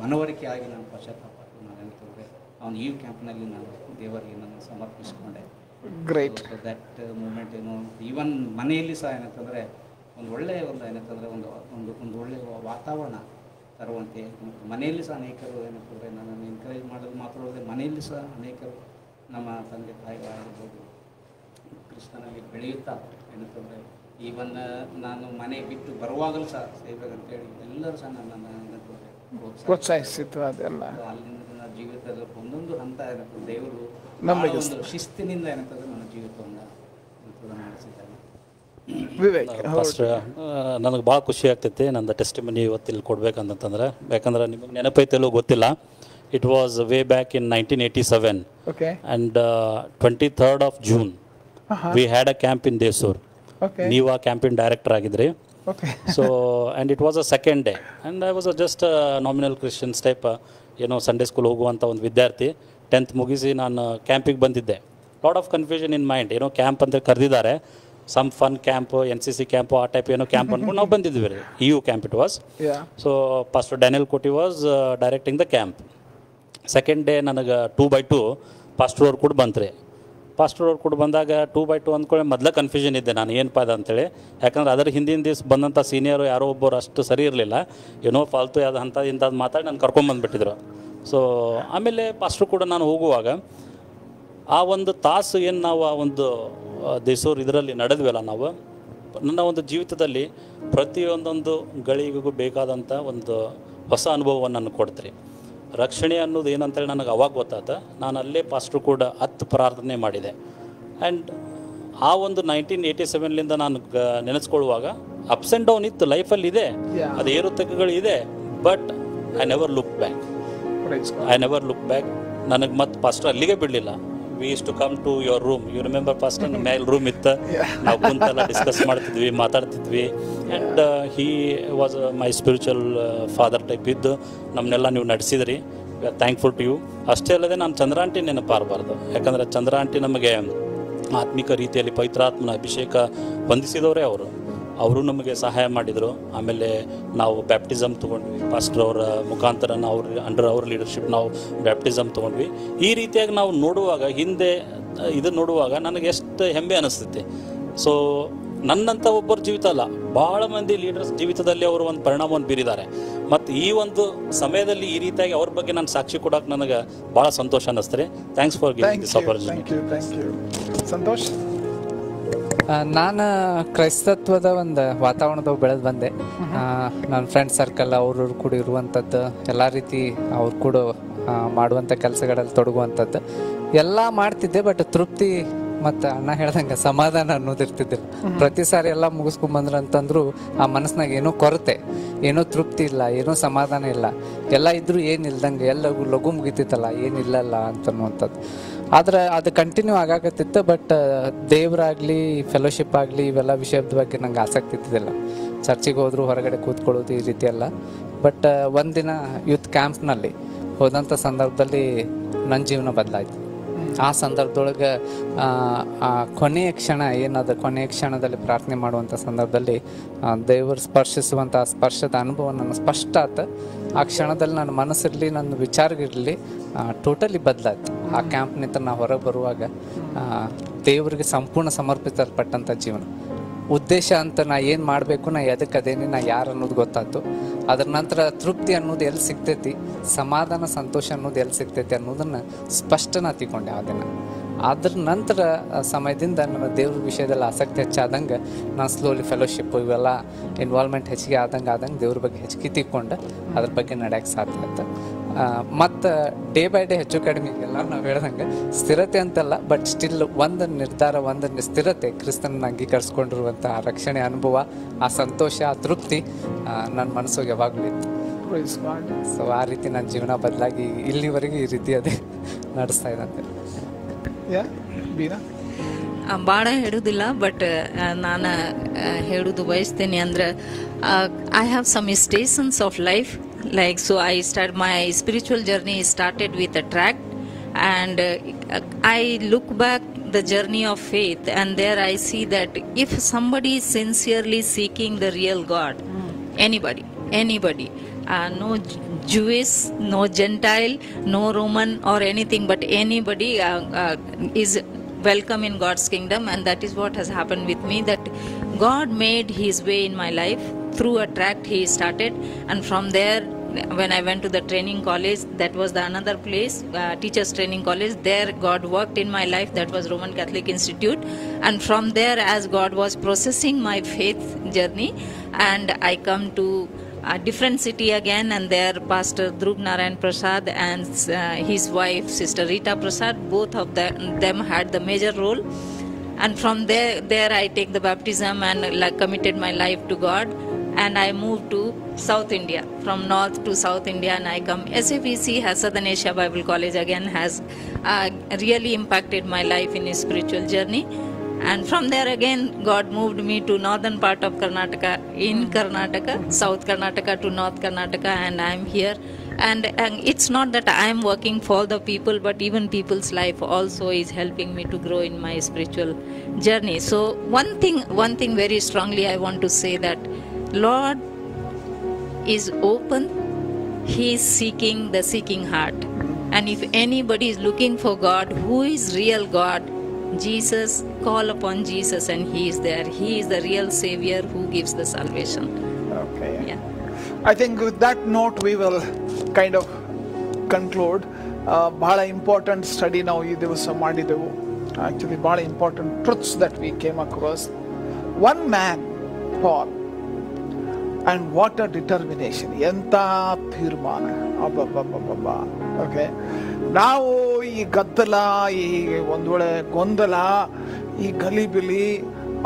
ಮನವರಿಕೆ ಆಗಿ ನಾನು ಪಶ್ಚಾತ್ತಾಪಟ್ಟು ನಾನು ಏನಂತಂದರೆ ಅವನು ಈ ಕ್ಯಾಂಪ್ನಲ್ಲಿ ನಾನು ದೇವರಿಗೆ ನಾನು ಸಮರ್ಪಿಸಿಕೊಂಡೆ. ಗ್ರೇಟ್. ದಟ್ ಮೂಮೆಂಟ್ ಏನು ಈವನ್ ಮನೆಯಲ್ಲಿ ಸಹ ಏನಂತಂದರೆ ಒಂದು ಒಳ್ಳೆಯ ಒಂದು ಏನಂತಂದರೆ ಒಂದು ಒಳ್ಳೆಯ ವಾತಾವರಣ ತರುವಂತೆ ಮನೆಯಲ್ಲಿ ಸಹ ಅನೇಕರು ಏನಂತಂದರೆ ನನ್ನನ್ನು ಎನ್ಕರೇಜ್ ಮಾಡೋದು ಮಾತಾಡೋದೇ ಮನೆಯಲ್ಲಿ ಸಹ ಅನೇಕರು ನಮ್ಮ ತಂದೆ ತಾಯಿಗಳಾಗಿರ್ಬೋದು ಕ್ರಿಸ್ತನಲ್ಲಿ ಬೆಳೆಯುತ್ತಾ ಏನಂತಂದರೆ ಈವನ್ ನಾನು ಮನೆ ಬಿಟ್ಟು ಬರುವಾಗಲೂ ಸಹ ಸೇವೆಗಂತೇಳಿ ಎಲ್ಲರೂ ಸಹ ನನ್ನನ್ನು ಏನಂತಂದರೆ ಪ್ರೋತ್ಸಾಹಿಸಿತ್ತು ಅದೆಲ್ಲ. ಅಲ್ಲಿಂದ ನನ್ನ ಜೀವಿತದ ಒಂದೊಂದು ಹಂತ ಏನಂತಂದ್ರೆ ದೇವರು ನಮಗೆ ಒಂದು ಶಿಸ್ತಿನಿಂದ ಏನಂತಂದ್ರೆ ನನ್ನ ಜೀವಿತವನ್ನು ನಡೆಸಿದ್ದಾನೆ. ವಿವೇಕ್, ನನಗೆ ಭಾಳ ಖುಷಿ ಆಗ್ತೈತಿ ನಂದು ಟೆಸ್ಟಿಮನಿ ಇವತ್ತಿಲ್ಲಿ ಕೊಡ್ಬೇಕಂತಂದ್ರೆ, ಯಾಕಂದ್ರೆ ನಿಮಗೆ ನೆನಪೈತೆಲ್ಲೋ ಗೊತ್ತಿಲ್ಲ, it was way back in 1987 and 23rd of June we had a camp in Desur. ನೀವು ಆ ಕ್ಯಾಂಪಿನ ಡೈರೆಕ್ಟರ್ ಆಗಿದ್ರಿ. So and it was a 2nd day and I was just nominal Christians type, ಏನೋ ಸಂಡೇ ಸ್ಕೂಲ್ ಹೋಗುವಂಥ ಒಂದು ವಿದ್ಯಾರ್ಥಿ. 10th ಮುಗಿಸಿ ನಾನು ಕ್ಯಾಂಪಿಗೆ ಬಂದಿದ್ದೆ. Lot of confusion in mind, ಏನೋ ಕ್ಯಾಂಪ್ ಅಂತ ಕರೆದಿದ್ದಾರೆ, some fun camp, NCC camp, ಆ ಟೈಪ್ ಏನೋ ಕ್ಯಾಂಪ್ ಅಂದ್ಕೊಂಡು ನಾವು ಬಂದಿದ್ವಿ ರೀ. EU camp it was. So pastor Daniel Koti was directing the camp. 2nd day ನನಗೆ 2x2 ಪಾಸ್ಟರ್ ಅವ್ರು ಕೂಡ ಬಂತ್ರಿ. ಪಾಸ್ಟರ್ ಅವ್ರು ಕೂಡ ಬಂದಾಗ 2x2 ಅಂದ್ಕೊಳ್ಳಿ ಮೊದಲೇ ಕನ್ಫ್ಯೂಷನ್ ಇದ್ದೆ ನಾನು ಏನಪ್ಪ ಅದು ಅಂತೇಳಿ. ಯಾಕಂದ್ರೆ ಅದರ ಹಿಂದಿನ ದಿವಸ ಬಂದಂಥ ಸೀನಿಯರು ಯಾರೋ ಒಬ್ಬರು ಅಷ್ಟು ಸರಿ ಇರಲಿಲ್ಲ, ಏನೋ ಫಾಲ್ತು ಯಾವ್ದು ಅಂಥದ್ದು ಇಂಥದ್ದು ಮಾತಾಡಿ ನಾನು ಕರ್ಕೊಂಬಂದುಬಿಟ್ಟಿದ್ರು. ಸೊ ಆಮೇಲೆ ಪಾಸ್ಟರ್ ಕೂಡ ನಾನು ಹೋಗುವಾಗ ಆ ಒಂದು ತಾಸು ಏನು ನಾವು ಆ ಒಂದು ದೇಸೂರು ಇದರಲ್ಲಿ ನಡೆದ್ವಲ್ಲ, ನಾವು ನನ್ನ ಒಂದು ಜೀವಿತದಲ್ಲಿ ಪ್ರತಿಯೊಂದೊಂದು ಗಳಿಗೆಗೂ ಬೇಕಾದಂಥ ಒಂದು ಹೊಸ ಅನುಭವವನ್ನು ನನಗೆ ಕೊಡ್ತೀರಿ. ರಕ್ಷಣೆ ಅನ್ನೋದು ಏನಂತೇಳಿ ನನಗೆ ಅವಾಗ ಗೊತ್ತಾತ. ನಾನು ಅಲ್ಲೇ ಪಾಸ್ಟ್ರು ಕೂಡ 10 ಪ್ರಾರ್ಥನೆ ಮಾಡಿದೆ. ಆ್ಯಂಡ್ ಆ ಒಂದು 1987ಲಿಂದ ನಾನು ನೆನೆಸ್ಕೊಳ್ಳುವಾಗ ಅಪ್ಸ್ ಆ್ಯಂಡ್ ಡೌನ್ ಇತ್ತು ಲೈಫಲ್ಲಿ, ಇದೆ ಅದು ಏರುತಕ್ಕಗಳು ಇದೆ, but I never look back. ನನಗೆ ಮತ್ತೆ ಪಾಸ್ಟರ್ ಅಲ್ಲಿಗೆ ಬಿಡಲಿಲ್ಲ. We use to come to your room. You remember pastor, ಮೇಲ್ ರೂಮ್ ಇತ್ತು, ನಾವು ಕುಂತೆಲ್ಲ ಡಿಸ್ಕಸ್ ಮಾಡ್ತಿದ್ವಿ, ಮಾತಾಡ್ತಿದ್ವಿ. And he was my spiritual father type ಇದ್ದು ನಮ್ಮನ್ನೆಲ್ಲ ನೀವು ನಡೆಸಿದ್ರಿ. We are thankful to you. ಅಷ್ಟೇ ಅಲ್ಲದೆ ನಾನು ಚಂದ್ರಾಂಟಿ ನೆನಪಾರಬಾರ್ದು, ಯಾಕಂದರೆ ಚಂದ್ರಾಂಟಿ ನಮಗೆ ಆತ್ಮಿಕ ರೀತಿಯಲ್ಲಿ ಪವಿತ್ರಾತ್ಮನ ಅಭಿಷೇಕ ಹೊಂದಿಸಿದವರೇ ಅವರು ನಮಗೆ ಸಹಾಯ ಮಾಡಿದರು. ಆಮೇಲೆ ನಾವು ಬ್ಯಾಪ್ಟಿಸಮ್ ತೊಗೊಂಡ್ವಿ, ಪಾಸ್ಟರ್ ಅವರ ಮುಖಾಂತರ ನಾವು ಅಂಡರ್ ಅವ್ರ ಲೀಡರ್ಶಿಪ್ ನಾವು ಬ್ಯಾಪ್ಟಿಸಮ್ ತೊಗೊಂಡ್ವಿ. ಈ ರೀತಿಯಾಗಿ ನಾವು ನೋಡುವಾಗ, ಹಿಂದೆ ಇದು ನೋಡುವಾಗ ನನಗೆ ಎಷ್ಟು ಹೆಮ್ಮೆ ಅನಿಸ್ತೈತಿ. ಸೊ ನನ್ನಂಥ ಒಬ್ಬರ ಜೀವಿತ ಅಲ್ಲ, ಭಾಳ ಮಂದಿ ಲೀಡರ್ಸ್ ಜೀವಿತದಲ್ಲಿ ಅವರು ಒಂದು ಪರಿಣಾಮವನ್ನು ಬೀರಿದ್ದಾರೆ. ಮತ್ತು ಈ ಒಂದು ಸಮಯದಲ್ಲಿ ಈ ರೀತಿಯಾಗಿ ಅವ್ರ ಬಗ್ಗೆ ನಾನು ಸಾಕ್ಷಿ ಕೊಡೋಕೆ ನನಗೆ ಭಾಳ ಸಂತೋಷ ಅನ್ನಿಸ್ತಾರೆ. Thanks for giving this opportunity. Santosh, ನಾನು ಕ್ರೈಸ್ತತ್ವದ ಒಂದು ವಾತಾವರಣದಾಗ ಬೆಳೆದು ಬಂದೆ. ನನ್ನ ಫ್ರೆಂಡ್ ಸರ್ಕಲ್ ಅವ್ರ ಕೂಡ ಇರುವಂಥದ್ದು, ಎಲ್ಲ ರೀತಿ ಅವ್ರು ಕೂಡ ಮಾಡುವಂಥ ಕೆಲಸಗಳಲ್ಲಿ ತೊಡಗುವಂಥದ್ದು ಎಲ್ಲ ಮಾಡ್ತಿದ್ದೆ. ಬಟ್ ತೃಪ್ತಿ ಮತ್ತು ಅಣ್ಣ ಹೇಳ್ದಂಗೆ ಸಮಾಧಾನ ಅನ್ನೋದಿರ್ತಿದ್ದಿಲ್ಲ. ಪ್ರತಿ ಸಾರಿ ಎಲ್ಲ ಮುಗಿಸ್ಕೊಂಬಂದ್ರೆ ಅಂತಂದ್ರು ಆ ಮನಸ್ಸಿನಾಗ ಏನೋ ಕೊರತೆ, ಏನೋ ತೃಪ್ತಿ ಇಲ್ಲ, ಏನೋ ಸಮಾಧಾನ ಇಲ್ಲ. ಎಲ್ಲ ಇದ್ರೂ ಏನಿಲ್ದಂಗೆ, ಎಲ್ಲ ಲಘು ಮುಗಿತಿತ್ತಲ್ಲ, ಏನಿಲ್ಲಲ್ಲ ಅಂತನ್ನುವಂಥದ್ದು. ಆದ್ರೆ ಅದು ಕಂಟಿನ್ಯೂ ಆಗಾಕತ್ತಿತ್ತು. ಬಟ್ ದೇವರಾಗಲಿ, ಫೆಲೋಶಿಪ್ ಆಗಲಿ, ಇವೆಲ್ಲ ವಿಷಯದ ಬಗ್ಗೆ ನಂಗೆ ಆಸಕ್ತಿ ಇದ್ದಿದ್ದಿಲ್ಲ. ಚರ್ಚಿಗೆ ಹೋದ್ರು ಹೊರಗಡೆ ಕೂತ್ಕೊಳ್ಳೋದು ಈ ರೀತಿ ಎಲ್ಲ. ಬಟ್ ಒಂದಿನ ಯೂತ್ ಕ್ಯಾಂಪ್ನಲ್ಲಿ ಹೋದಂಥ ಸಂದರ್ಭದಲ್ಲಿ ನನ್ನ ಜೀವನ ಬದಲಾಯಿತು. ಆ ಸಂದರ್ಭದೊಳಗೆ ಕೊನೆಯ ಕ್ಷಣ ಏನದು, ಕೊನೆಯ ಕ್ಷಣದಲ್ಲಿ ಪ್ರಾರ್ಥನೆ ಮಾಡುವಂಥ ಸಂದರ್ಭದಲ್ಲಿ ದೇವರು ಸ್ಪರ್ಶಿಸುವಂಥ ಸ್ಪರ್ಶದ ಅನುಭವ ನನ್ನ ಸ್ಪಷ್ಟ ಆಯ್ತು. ಆ ಕ್ಷಣದಲ್ಲಿ ನನ್ನ ಮನಸ್ಸಿರಲಿ, ನನ್ನ ವಿಚಾರಗಿರಲಿ ಟೋಟಲಿ ಬದಲಾಯ್ತು. ಆ ಕ್ಯಾಂಪ್ನಿಂದ ನಾವು ಹೊರಗೆ ಬರುವಾಗ ದೇವರಿಗೆ ಸಂಪೂರ್ಣ ಸಮರ್ಪಿಸಲ್ಪಟ್ಟಂಥ ಜೀವನ. ಉದ್ದೇಶ ಅಂತ ನಾ ಏನು ಮಾಡಬೇಕು, ನಾ ಎದಕ್ಕೆ ಅದೇನಿ, ನಾ ಯಾರು ಅನ್ನೋದು ಗೊತ್ತಾಯ್ತು. ಅದ್ರ ನಂತರ ತೃಪ್ತಿ ಅನ್ನೋದು ಎಲ್ಲಿ ಸಿಗ್ತೈತಿ, ಸಮಾಧಾನ ಸಂತೋಷ ಅನ್ನೋದು ಎಲ್ಲಿ ಸಿಗ್ತೈತಿ ಅನ್ನೋದನ್ನು ಸ್ಪಷ್ಟ ನಾ ತಿಳ್ಕೊಂಡೆ ಆ ದಿನ. ಅದ್ರ ನಂತರ ಸಮಯದಿಂದ ನನ್ನ ದೇವ್ರ ವಿಷಯದಲ್ಲಿ ಆಸಕ್ತಿ ಹೆಚ್ಚಾದಂಗೆ ನಾನು ಸ್ಲೋಲಿ ಫೆಲೋಶಿಪ್ ಇವೆಲ್ಲ ಇನ್ವಾಲ್ವ್ಮೆಂಟ್ ಹೆಚ್ಚಿಗೆ ಆದಂಗೆ ದೇವ್ರ ಬಗ್ಗೆ ಹೆಚ್ಚಿಗೆ ತಿಳ್ಕೊಂಡು ಅದ್ರ ಬಗ್ಗೆ ನಡೆಯೋಕ್ಕೆ ಸಾಧ್ಯ ಆಯ್ತು. ಮತ್ತು ಡೇ ಬೈ ಡೇ ಹೆಚ್ಚು ಕಡಿಮೆ ಎಲ್ಲ ನಾವು ಹೇಳ್ದಂಗೆ ಸ್ಥಿರತೆ ಅಂತಲ್ಲ, ಬಟ್ ಸ್ಟಿಲ್ ಒಂದು ನಿರ್ಧಾರ, ಒಂದು ಸ್ಥಿರತೆ, ಕ್ರಿಸ್ತನ ಅಂಗೀಕರಿಸ್ಕೊಂಡಿರುವಂಥ ರಕ್ಷಣೆ ಅನುಭವ, ಆ ಸಂತೋಷ, ಆ ತೃಪ್ತಿ ನನ್ನ ಮನಸ್ಸಿಗೆ ಯಾವಾಗಲೂ ಇತ್ತು. ಸೊ ಆ ರೀತಿ ನನ್ನ ಜೀವನ ಬದಲಾಗಿ ಇಲ್ಲಿವರೆಗೆ ಈ ರೀತಿ ಅದೇ ನಡೆಸ್ತಾ ಇದ್ದಂತೆ. ಭಾಳ ಹೇಳೋದಿಲ್ಲ, ಬಟ್ ನಾನು ಹೇಳೋದು ಬಯಸ್ತೇನೆ ಅಂದ್ರೆ I have some stations of life. Like, so my spiritual journey started with a tract, and I look back the journey of faith, and there I see that if somebody is sincerely seeking the real God, anybody, no Jewish, no Gentile, no Roman or anything, but anybody is welcome in God's kingdom. And that is what has happened with me, that God made his way in my life through a tract he started. And from there, when I went to the training college, that was the another place, teachers training college, there God worked in my life. That was Roman Catholic Institute. And from there, as God was processing my faith journey, and I come to a different city again, and there Pastor Dhruv Narayan Prasad and his wife Sister Rita Prasad, both of them had the major role. And from there I take the baptism and committed my life to God, and I moved to South India, from North to South India, and I come. SABC has Southern Asia Bible College again has really impacted my life in a spiritual journey. And from there again, God moved me to northern part of Karnataka, in Karnataka, South Karnataka to North Karnataka, and I am here. And it's not that I am working for the people, but even people's life also is helping me to grow in my spiritual journey. So one thing very strongly I want to say, that Lord is open. He is seeking the seeking heart. And if anybody is looking for God, who is real God, Jesus, call upon Jesus and he is there. He is the real Savior who gives the salvation. Okay. Yeah. I think with that note we will kind of conclude. ಬಹಳ important study ನಾವು ಈ ದಿವಸ ಮಾಡಿದೆವು. Actually ಬಹಳ important truths that we came across. One man, Paul, and what a determination, ಎಂತ ತೀರ್ಮಾನ, ಅಬ್ಬಬ್ಬಬ್ಬಬ್ಬ. Okay, ನಾವು ಈ ಗದ್ದಲ, ಈ ಒಂದು ವೇಳೆ ಗೊಂದಲ, ಈ ಗಲಿಬಿಲಿ,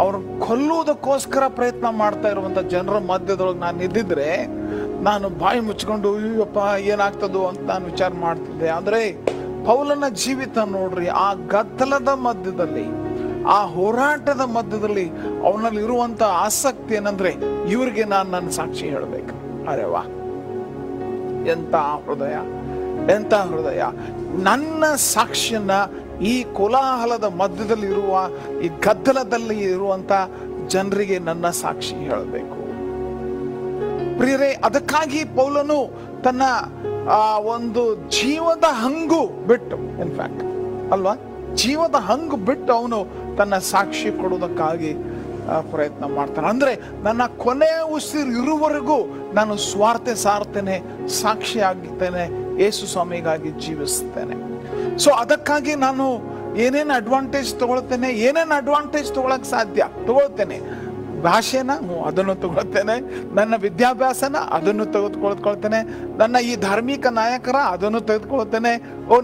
ಅವ್ರನ್ನ ಕೊಲ್ಲುವುದಕ್ಕೋಸ್ಕರ ಪ್ರಯತ್ನ ಮಾಡ್ತಾ ಇರುವಂಥ ಜನರ ಮಧ್ಯದೊಳಗೆ ನಾನು ಇದ್ದಿದ್ರೆ ನಾನು ಬಾಯಿ ಮುಚ್ಕೊಂಡು ಅಯ್ಯಪ್ಪ ಏನಾಗ್ತದೋ ಅಂತ ನಾನು ವಿಚಾರ ಮಾಡ್ತಿದ್ದೆ. ಆದರೆ ಪೌಲನ ಜೀವಿತ ನೋಡ್ರಿ, ಆ ಗದ್ದಲದ ಮಧ್ಯದಲ್ಲಿ, ಆ ಹೋರಾಟದ ಮಧ್ಯದಲ್ಲಿ ಅವನಲ್ಲಿ ಇರುವಂತ ಆಸಕ್ತಿ ಏನಂದ್ರೆ, ಇವ್ರಿಗೆ ನಾನು ನನ್ನ ಸಾಕ್ಷಿ ಹೇಳಬೇಕು. ಅರೆ ವಾ, ಎಂತ ಹೃದಯ, ಎಂತ ಹೃದಯ! ನನ್ನ ಸಾಕ್ಷಿಯನ್ನ ಈ ಕೋಲಾಹಲದ ಮಧ್ಯದಲ್ಲಿ ಇರುವ, ಈ ಗದ್ದಲದಲ್ಲಿ ಇರುವಂತ ಜನರಿಗೆ ನನ್ನ ಸಾಕ್ಷಿ ಹೇಳಬೇಕು. ಪ್ರಿಯರೇ, ಅದಕ್ಕಾಗಿ ಪೌಲನು ತನ್ನ ಒಂದು ಜೀವದ ಹಂಗು ಬಿಟ್ಟು, ಇನ್ಫ್ಯಾಕ್ಟ್ ಅಲ್ವಾ, ಜೀವದ ಹಂಗು ಬಿಟ್ಟು ಅವನು ತನ್ನ ಸಾಕ್ಷಿ ಕೊಡುವುದಕ್ಕಾಗಿ ಪ್ರಯತ್ನ ಮಾಡ್ತಾನೆ. ಅಂದ್ರೆ ನನ್ನ ಕೊನೆ ಉಸಿರು ಇರುವವರೆಗೂ ನಾನು ಸ್ವಾರ್ಥ ಸಾರ್ತೇನೆ, ಸಾಕ್ಷಿ ಆಗಿರ್ತೇನೆ, ಯೇಸು ಸ್ವಾಮಿಗಾಗಿ ಜೀವಿಸ್ತೇನೆ. ಸೊ ಅದಕ್ಕಾಗಿ ನಾನು ಏನೇನು ಅಡ್ವಾಂಟೇಜ್ ತಗೊಳ್ತೇನೆ, ಏನೇನು ಅಡ್ವಾಂಟೇಜ್ ತಗೊಳಕ್ ಸಾಧ್ಯ ತಗೊಳ್ತೇನೆ. ಭಾಷೆನ ಅದನ್ನು ತಗೊಳ್ತೇನೆ, ನನ್ನ ವಿದ್ಯಾಭ್ಯಾಸನ ಅದನ್ನು ತೆಗೆದುಕೊಳ್ತೇನೆ, ನನ್ನ ಈ ಧಾರ್ಮಿಕ ನಾಯಕರ ಅದನ್ನು ತೆಗೆದುಕೊಳ್ತೇನೆ,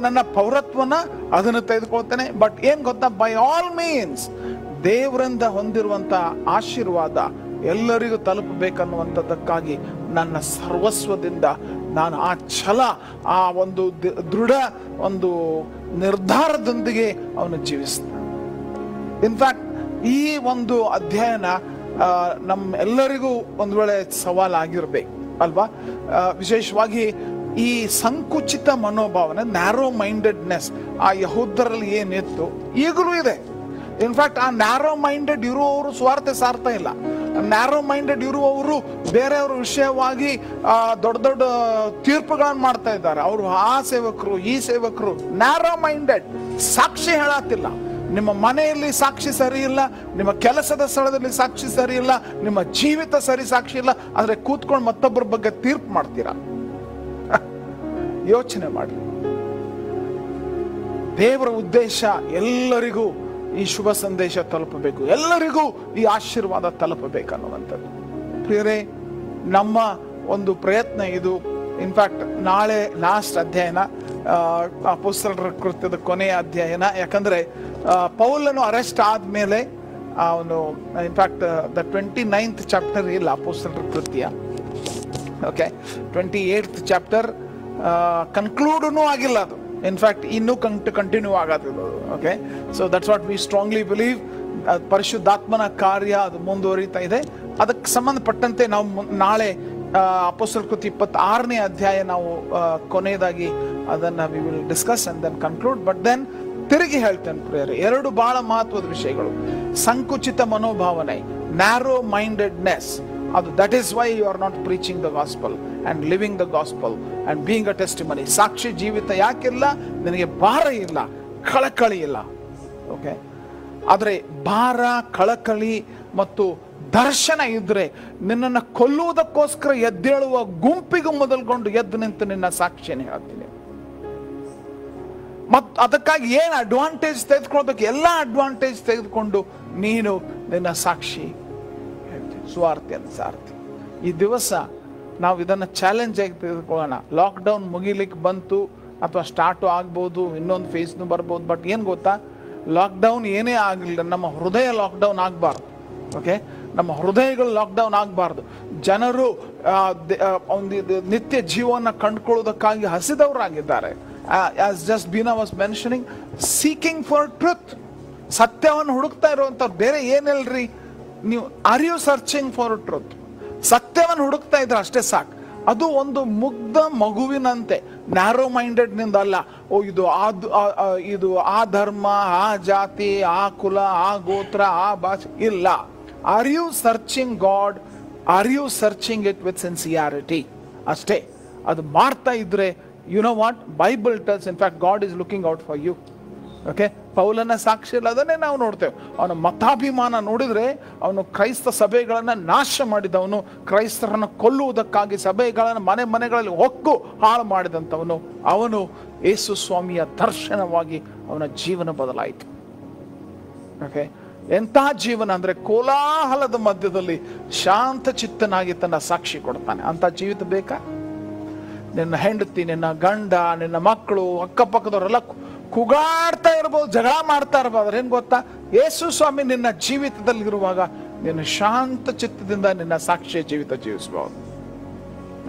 ನನ್ನ ಪೌರತ್ವನ ಅದನ್ನು ತೆಗೆದುಕೊಳ್ತೇನೆ. ಬಟ್ ಏನ್ ಗೊತ್ತಾ, ಬೈ ಆಲ್ ಮೀನ್ಸ್ ದೇವರಿಂದ ಹೊಂದಿರುವಂತ ಆಶೀರ್ವಾದ ಎಲ್ಲರಿಗೂ ತಲುಪಬೇಕನ್ನುವಂಥದ್ದಕ್ಕಾಗಿ ನನ್ನ ಸರ್ವಸ್ವದಿಂದ ನಾನು ಆ ಛಲ, ಆ ಒಂದು ದೃಢ ಒಂದು ನಿರ್ಧಾರದೊಂದಿಗೆ ಅವನು ಜೀವಿಸ್ತಾನೆ. ಇನ್ಫ್ಯಾಕ್ಟ್ ಈ ಒಂದು ಅಧ್ಯಯನ ನಮ್ಮ ಎಲ್ಲರಿಗೂ ಒಂದು ವೇಳೆ ಸವಾಲಾಗಿರ್ಬೇಕು ಅಲ್ವಾ. ವಿಶೇಷವಾಗಿ ಈ ಸಂಕುಚಿತ ಮನೋಭಾವನೆ, ನ್ಯಾರೋ ಮೈಂಡೆಡ್ನೆಸ್ ಆ ಯಹೂದರಲ್ಲಿ ಏನಿತ್ತು ಈಗಲೂ ಇದೆ. ಇನ್ಫ್ಯಾಕ್ಟ್ ಆ ನ್ಯಾರೋ ಮೈಂಡೆಡ್ ಇರುವವರು ಸ್ವಾರ್ಥ ಸಾರ್ತಾ ಇಲ್ಲ. ನ್ಯಾರೋ ಮೈಂಡೆಡ್ ಇರುವವರು ಬೇರೆಯವ್ರ ವಿಷಯವಾಗಿ ದೊಡ್ಡ ದೊಡ್ಡ ತೀರ್ಪುಗಳನ್ನು ಮಾಡ್ತಾ ಇದ್ದಾರೆ. ಅವರು ಆ ಸೇವಕರು, ಈ ಸೇವಕರು, ನ್ಯಾರೋ ಮೈಂಡೆಡ್, ಸಾಕ್ಷಿ ಹೇಳತ್ತಿಲ್ಲ. ನಿಮ್ಮ ಮನೆಯಲ್ಲಿ ಸಾಕ್ಷಿ ಸರಿ ಇಲ್ಲ, ನಿಮ್ಮ ಕೆಲಸದ ಸ್ಥಳದಲ್ಲಿ ಸಾಕ್ಷಿ ಸರಿ ಇಲ್ಲ, ನಿಮ್ಮ ಜೀವಿತ ಸಾಕ್ಷಿ ಇಲ್ಲ, ಆದ್ರೆ ಕೂತ್ಕೊಂಡು ಮತ್ತೊಬ್ಬರ ಬಗ್ಗೆ ತೀರ್ಪು ಮಾಡ್ತೀರಾ? ಯೋಚನೆ ಮಾಡಿ. ದೇವರ ಉದ್ದೇಶ ಎಲ್ಲರಿಗೂ ಈ ಶುಭ ಸಂದೇಶ ತಲುಪಬೇಕು, ಎಲ್ಲರಿಗೂ ಈ ಆಶೀರ್ವಾದ ತಲುಪಬೇಕನ್ನುವಂಥದ್ದು. ಪ್ರಿಯರೇ, ನಮ್ಮ ಒಂದು ಪ್ರಯತ್ನ ಇದು. ಇನ್ಫ್ಯಾಕ್ಟ್ ನಾಳೆ ಲಾಸ್ಟ್ ಅಧ್ಯಯನ, ಅಪೊಸ್ತಲರ ಕೃತ್ಯದ ಕೊನೆಯ ಅಧ್ಯಯನ. ಯಾಕಂದ್ರೆ ಪೌಲನು ಅರೆಸ್ಟ್ ಆದ್ಮೇಲೆ ಅವನು ಇನ್ಫ್ಯಾಕ್ಟ್ ದ 29th ಚಾಪ್ಟರ್ ಇಲ್ಲ ಅಪೊಸ್ತಲರ ಕೃತ್ಯ. ಓಕೆ, 28th ಚಾಪ್ಟರ್ ಕನ್ಕ್ಲೂಡೂ ಆಗಿಲ್ಲ ಅದು. ಇನ್ಫ್ಯಾಕ್ಟ್ ಇನ್ನೂ ಕಂಟಿನ್ಯೂ ಆಗೋದು. Okay, so that's what we strongly believe. ಪರಿಶುದ್ಧಾತ್ಮನ ಕಾರ್ಯ ಅದು ಮುಂದುವರಿತಾ ಇದೆ. ಅದಕ್ಕೆ ಸಂಬಂಧಪಟ್ಟಂತೆ ನಾವು ನಾಳೆ ಅಪೊಸ್ತಲರ ಕೃತ್ಯ 26ನೇ ಅಧ್ಯಾಯ ನಾವು ಕೊನೆಯದಾಗಿ ಅದನ್ನ we will discuss and then conclude. But then ತಿರುಗಿ ಹೇಳ್ತೇನೆ ಪ್ರಿಯರೇ, ಎರಡು ಬಹಳ ಮಹತ್ವದ ವಿಷಯಗಳು. ಸಂಕುಚಿತ ಮನೋಭಾವನೆ, ನ್ಯಾರೋ ಮೈಂಡೆಡ್ನೆಸ್, ಅದು that is why you are not preaching the gospel and living the gospel and being a testimony. ಸಾಕ್ಷಿ ಜೀವಿತ ಯಾಕಿಲ್ಲ? ನಿನಗೆ ಭಾರ ಇಲ್ಲ, ಕಳಕಳಿ ಇಲ್ಲ. ಓಕೆ, ಆದ್ರೆ ಭಾರ, ಕಳಕಳಿ ಮತ್ತು ದರ್ಶನ ಇದ್ರೆ ನಿನ್ನನ್ನು ಕೊಲ್ಲುವುದಕ್ಕೋಸ್ಕರ ಎದ್ದೇಳುವ ಗುಂಪಿಗೂ ಮೊದಲ್ಕೊಂಡು ಎದ್ದು ನಿಂತು ನಿನ್ನ ಸಾಕ್ಷಿಯನ್ನು ಹೇಳ್ತೀನಿ. ಮತ್ತು ಅದಕ್ಕಾಗಿ ಏನು ಅಡ್ವಾಂಟೇಜ್ ತೆಗೆದುಕೊಳ್ಳೋದಕ್ಕೆ ಎಲ್ಲ ಅಡ್ವಾಂಟೇಜ್ ತೆಗೆದುಕೊಂಡು ನೀನು ನಿನ್ನ ಸಾಕ್ಷಿ ಹೇಳ್ತೀನಿ, ಸುವಾರ್ತೆ ಅಂತ ಸಾರ್ತಿ. ಈ ದಿವಸ ನಾವು ಇದನ್ನು ಚಾಲೆಂಜ್ ಆಗಿ ತೆಗೆದುಕೊಳ್ಳೋಣ. ಲಾಕ್ಡೌನ್ ಮುಗಿಲಿಕ್ಕೆ ಬಂತು ಅಥವಾ ಸ್ಟಾರ್ಟು ಆಗ್ಬೋದು, ಇನ್ನೊಂದು ಫೇಸ್ನು ಬರ್ಬೋದು. ಬಟ್ ಏನು ಗೊತ್ತಾ, ಲಾಕ್ಡೌನ್ ಏನೇ ಆಗಲಿಲ್ಲ, ನಮ್ಮ ಹೃದಯ ಲಾಕ್ಡೌನ್ ಆಗಬಾರ್ದು. ಓಕೆ, ನಮ್ಮ ಹೃದಯಗಳು ಲಾಕ್ಡೌನ್ ಆಗಬಾರ್ದು. ಜನರು ಒಂದು ನಿತ್ಯ ಜೀವನ ಕಂಡುಕೊಳ್ಳೋದಕ್ಕಾಗಿ ಹಸಿದವರಾಗಿದ್ದಾರೆ. As just Bina was mentioning, seeking for truth, ಸತ್ಯವನ್ನು ಹುಡುಕ್ತಾ ಇರುವಂಥವ್ರು. ಬೇರೆ ಏನಿಲ್ರಿ, ನೀವು are you searching for truth? ಸತ್ಯವನ್ನು ಹುಡುಕ್ತಾ ಇದ್ರೆ ಅಷ್ಟೇ ಸಾಕು. ಅದು ಒಂದು ಮುಗ್ಧ ಮಗುವಿನಂತೆ, ನ್ಯಾರೋ ಮೈಂಡೆಡ್ ನಿಂದ ಅಲ್ಲ. ಓ ಇದು ಆ ಧರ್ಮ, ಆ ಜಾತಿ, ಆ ಕುಲ, ಆ ಗೋತ್ರ, ಆ ಭಾಷೆ ಇಲ್ಲ. Are you searching God? Are you searching it with sincerity? ಅಷ್ಟೇ. ಅದು ಮಾಡ್ತಾ ಇದ್ರೆ, you know what, Bible tells, in fact God is looking out for you. Okay, ಪೌಲನ ಸಾಕ್ಷಿ ಇಲ್ಲ, ಅದನ್ನೇ ನಾವು ನೋಡ್ತೇವೆ. ಅವನ ಮತಾಭಿಮಾನ ನೋಡಿದ್ರೆ, ಅವನು ಕ್ರೈಸ್ತ ಸಭೆಗಳನ್ನು ನಾಶ ಮಾಡಿದವನು, ಕ್ರೈಸ್ತರನ್ನು ಕೊಲ್ಲುವುದಕ್ಕಾಗಿ ಸಭೆಗಳನ್ನು ಮನೆಗಳಲ್ಲಿ ಹೊಕ್ಕು ಹಾಳು ಮಾಡಿದಂಥವನು. ಅವನು ಯೇಸು ಸ್ವಾಮಿಯ ದರ್ಶನವಾಗಿ ಅವನ ಜೀವನ ಬದಲಾಯಿತು. ಓಕೆ, ಎಂತಹ ಜೀವನ ಅಂದ್ರೆ ಕೋಲಾಹಲದ ಮಧ್ಯದಲ್ಲಿ ಶಾಂತ ಚಿತ್ತನಾಗಿ ತನ್ನ ಸಾಕ್ಷಿ ಕೊಡ್ತಾನೆ. ಅಂತ ಜೀವಿತ ಬೇಕಾ? ನಿನ್ನ ಹೆಂಡತಿ, ನಿನ್ನ ಗಂಡ, ನಿನ್ನ ಮಕ್ಕಳು, ಅಕ್ಕಪಕ್ಕದವರೆಲ್ಲ ಕೂಗಾಡ್ತಾ ಇರ್ಬೋದು, ಜಗಳ ಮಾಡ್ತಾ ಇರ್ಬೋದು. ಆದ್ರೆ ಏನ್ ಗೊತ್ತಾ, ಯೇಸು ಸ್ವಾಮಿ ನಿನ್ನ ಜೀವಿತದಲ್ಲಿ ಇರುವಾಗ ನಿನ್ನ ಶಾಂತ ಚಿತ್ತದಿಂದ ನಿನ್ನ ಸಾಕ್ಷಿಯ ಜೀವಿತ ಜೀವಿಸಬಹುದು.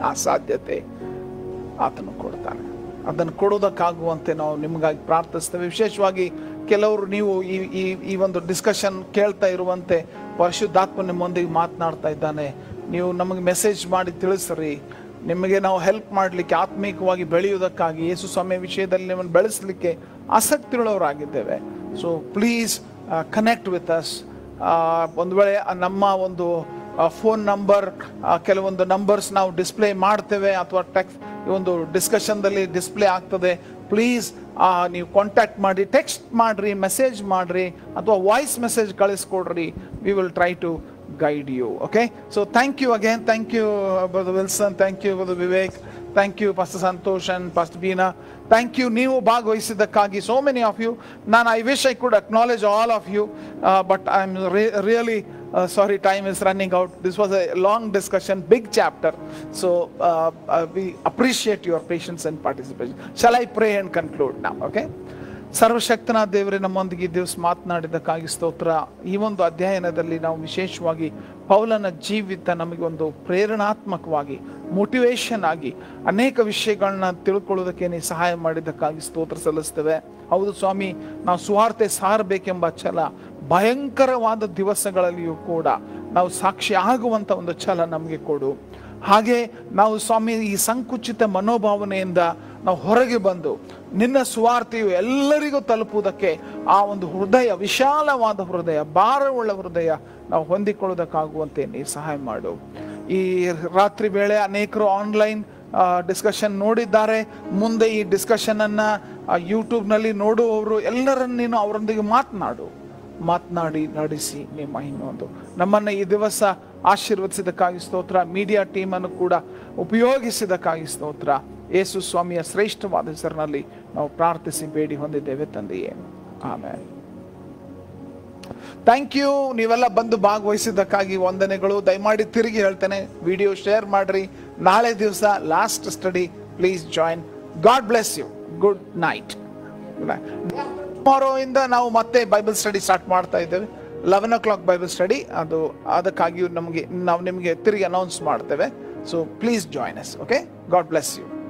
ಆ ಸಾಧ್ಯತೆ ಆತನು ಕೊಡ್ತಾನೆ. ಅದನ್ನು ಕೊಡೋದಕ್ಕಾಗುವಂತೆ ನಾವು ನಿಮಗಾಗಿ ಪ್ರಾರ್ಥಿಸ್ತೇವೆ. ವಿಶೇಷವಾಗಿ ಕೆಲವರು ನೀವು ಈ ಒಂದು ಡಿಸ್ಕಷನ್ ಕೇಳ್ತಾ ಇರುವಂತೆ ಪರಿಶುದ್ಧಾತ್ಮ ನಿಮ್ಮೊಂದಿಗೆ ಮಾತನಾಡ್ತಾ ಇದ್ದಾನೆ. ನೀವು ನಮಗೆ ಮೆಸೇಜ್ ಮಾಡಿ ತಿಳಿಸ್ರಿ. ನಿಮಗೆ ನಾವು ಹೆಲ್ಪ್ ಮಾಡಲಿಕ್ಕೆ, ಆತ್ಮೀಕವಾಗಿ ಬೆಳೆಯುವುದಕ್ಕಾಗಿ, ಯೇಸು ಸ್ವಾಮಿ ವಿಷಯದಲ್ಲಿ ನಿಮ್ಮನ್ನು ಬೆಳೆಸಲಿಕ್ಕೆ ಆಸಕ್ತಿಯುಳ್ಳವರಾಗಿದ್ದೇವೆ. So please connect with us. ಒಂದು ವೇಳೆ ನಮ್ಮ ಒಂದು ಫೋನ್ ನಂಬರ್, ಕೆಲವೊಂದು ನಂಬರ್ಸ್ ನಾವು ಡಿಸ್ಪ್ಲೇ ಮಾಡ್ತೇವೆ ಅಥವಾ ಒಂದು ಡಿಸ್ಕಷನ್ದಲ್ಲಿ ಡಿಸ್ಪ್ಲೇ ಆಗ್ತದೆ. ಪ್ಲೀಸ್ ನೀವು ಕಾಂಟ್ಯಾಕ್ಟ್ ಮಾಡಿ, ಟೆಕ್ಸ್ಟ್ ಮಾಡ್ರಿ, ಮೆಸೇಜ್ ಮಾಡ್ರಿ ಅಥವಾ ವಾಯ್ಸ್ ಮೆಸೇಜ್ ಕಳಿಸ್ಕೊಡ್ರಿ. We will try to guide you. Okay, so thank you again. Thank you Brother Wilson, thank you Brother Vivek, thank you Pastor Santosh and Pastor Beena. Thank you ನೀವು ಭಾಗವಹಿಸಿದ್ದಕ್ಕಾಗಿ. So many of you, I wish I could acknowledge all of you, but I'm really sorry, time is running out. This was a long discussion, big chapter, so we appreciate your patience and participation. Shall I pray and conclude now? Okay, ಸರ್ವಶಕ್ತನ ದೇವರೇ, ನಮ್ಮೊಂದಿಗೆ ದಿವಸ ಮಾತನಾಡಿದ್ದಕ್ಕಾಗಿ ಸ್ತೋತ್ರ. ಈ ಒಂದು ಅಧ್ಯಯನದಲ್ಲಿ ನಾವು ವಿಶೇಷವಾಗಿ ಪೌಲನ ಜೀವಿತ ನಮಗೆ ಒಂದು ಪ್ರೇರಣಾತ್ಮಕವಾಗಿ, ಮೋಟಿವೇಶನ್ ಆಗಿ ಅನೇಕ ವಿಷಯಗಳನ್ನ ತಿಳ್ಕೊಳ್ಳೋದಕ್ಕೆ ನೀವು ಸಹಾಯ ಮಾಡಿದ್ದಕ್ಕಾಗಿ ಸ್ತೋತ್ರ ಸಲ್ಲಿಸ್ತೇವೆ. ಹೌದು ಸ್ವಾಮಿ, ನಾವು ಸುವಾರ್ತೆ ಸಾರಬೇಕೆಂಬ ಛಲ, ಭಯಂಕರವಾದ ದಿವಸಗಳಲ್ಲಿಯೂ ಕೂಡ ನಾವು ಸಾಕ್ಷಿ ಆಗುವಂಥ ಒಂದು ಛಲ ನಮಗೆ ಕೊಡು. ಹಾಗೆ ನಾವು ಸ್ವಾಮಿ ಈ ಸಂಕುಚಿತ ಮನೋಭಾವನೆಯಿಂದ ನಾವು ಹೊರಗೆ ಬಂದು ನಿನ್ನ ಸುವಾರ್ತೆಯು ಎಲ್ಲರಿಗೂ ತಲುಪುವುದಕ್ಕೆ ಆ ಒಂದು ಹೃದಯ, ವಿಶಾಲವಾದ ಹೃದಯ, ಭಾರವುಳ್ಳ ಹೃದಯ ನಾವು ಹೊಂದಿಕೊಳ್ಳೋದಕ್ಕಾಗುವಂತೆ ನೀವು ಸಹಾಯ ಮಾಡು. ಈ ರಾತ್ರಿ ವೇಳೆ ಅನೇಕರು ಆನ್ಲೈನ್ ಡಿಸ್ಕಷನ್ ನೋಡಿದ್ದಾರೆ. ಮುಂದೆ ಈ ಡಿಸ್ಕಷನ್ ಅನ್ನ ಯೂಟ್ಯೂಬ್ನಲ್ಲಿ ನೋಡುವವರು ಎಲ್ಲರನ್ನು ನೀನು ಅವರೊಂದಿಗೆ ಮಾತನಾಡಿ ನಡೆಸಿ ನಿಮ್ಮ ಇನ್ನೊಂದು ನಮ್ಮನ್ನು ಈ ದಿವಸ ಆಶೀರ್ವದಿಸಿದಕ್ಕಾಗಿ ಸ್ತೋತ್ರ. ಮೀಡಿಯಾ ಟೀಮನ್ನು ಕೂಡ ಉಪಯೋಗಿಸಿದಕ್ಕಾಗಿ ಸ್ತೋತ್ರ. ಯೇಸು ಸ್ವಾಮಿಯ ಶ್ರೇಷ್ಠವಾದ ಹೆಸರಿನಲ್ಲಿ ನಾವು ಪ್ರಾರ್ಥಿಸಿ ಬೇಡಿ ಹೊಂದಿದ್ದೇವೆ ತಂದೆಯೇ, ಆಮೆನ್. Thank you. ನೀವೆಲ್ಲ ಬಂದು ಭಾಗವಹಿಸಿದ್ದಕ್ಕಾಗಿ ವಂದನೆಗಳು. ದಯಮಾಡಿ ತಿರುಗಿ ಹೇಳ್ತೇನೆ, ವಿಡಿಯೋ ಶೇರ್ ಮಾಡ್ರಿ. ನಾಳೆ ದಿವಸ last study, please join. God bless you. Good night. Tomorrow ಇಂದ ನಾವು ಮತ್ತೆ ಬೈಬಲ್ ಸ್ಟಡಿ ಸ್ಟಾರ್ಟ್ ಮಾಡ್ತಾ ಇದ್ದೇವೆ. 11 o'clock ಬೈಬಲ್ ಸ್ಟಡಿ. ಅದಕ್ಕಾಗಿ ನಾವು ನಿಮಗೆ ತಿರುಗಿ ಅನೌನ್ಸ್ ಮಾಡ್ತೇವೆ. So please join us. Okay, God bless you.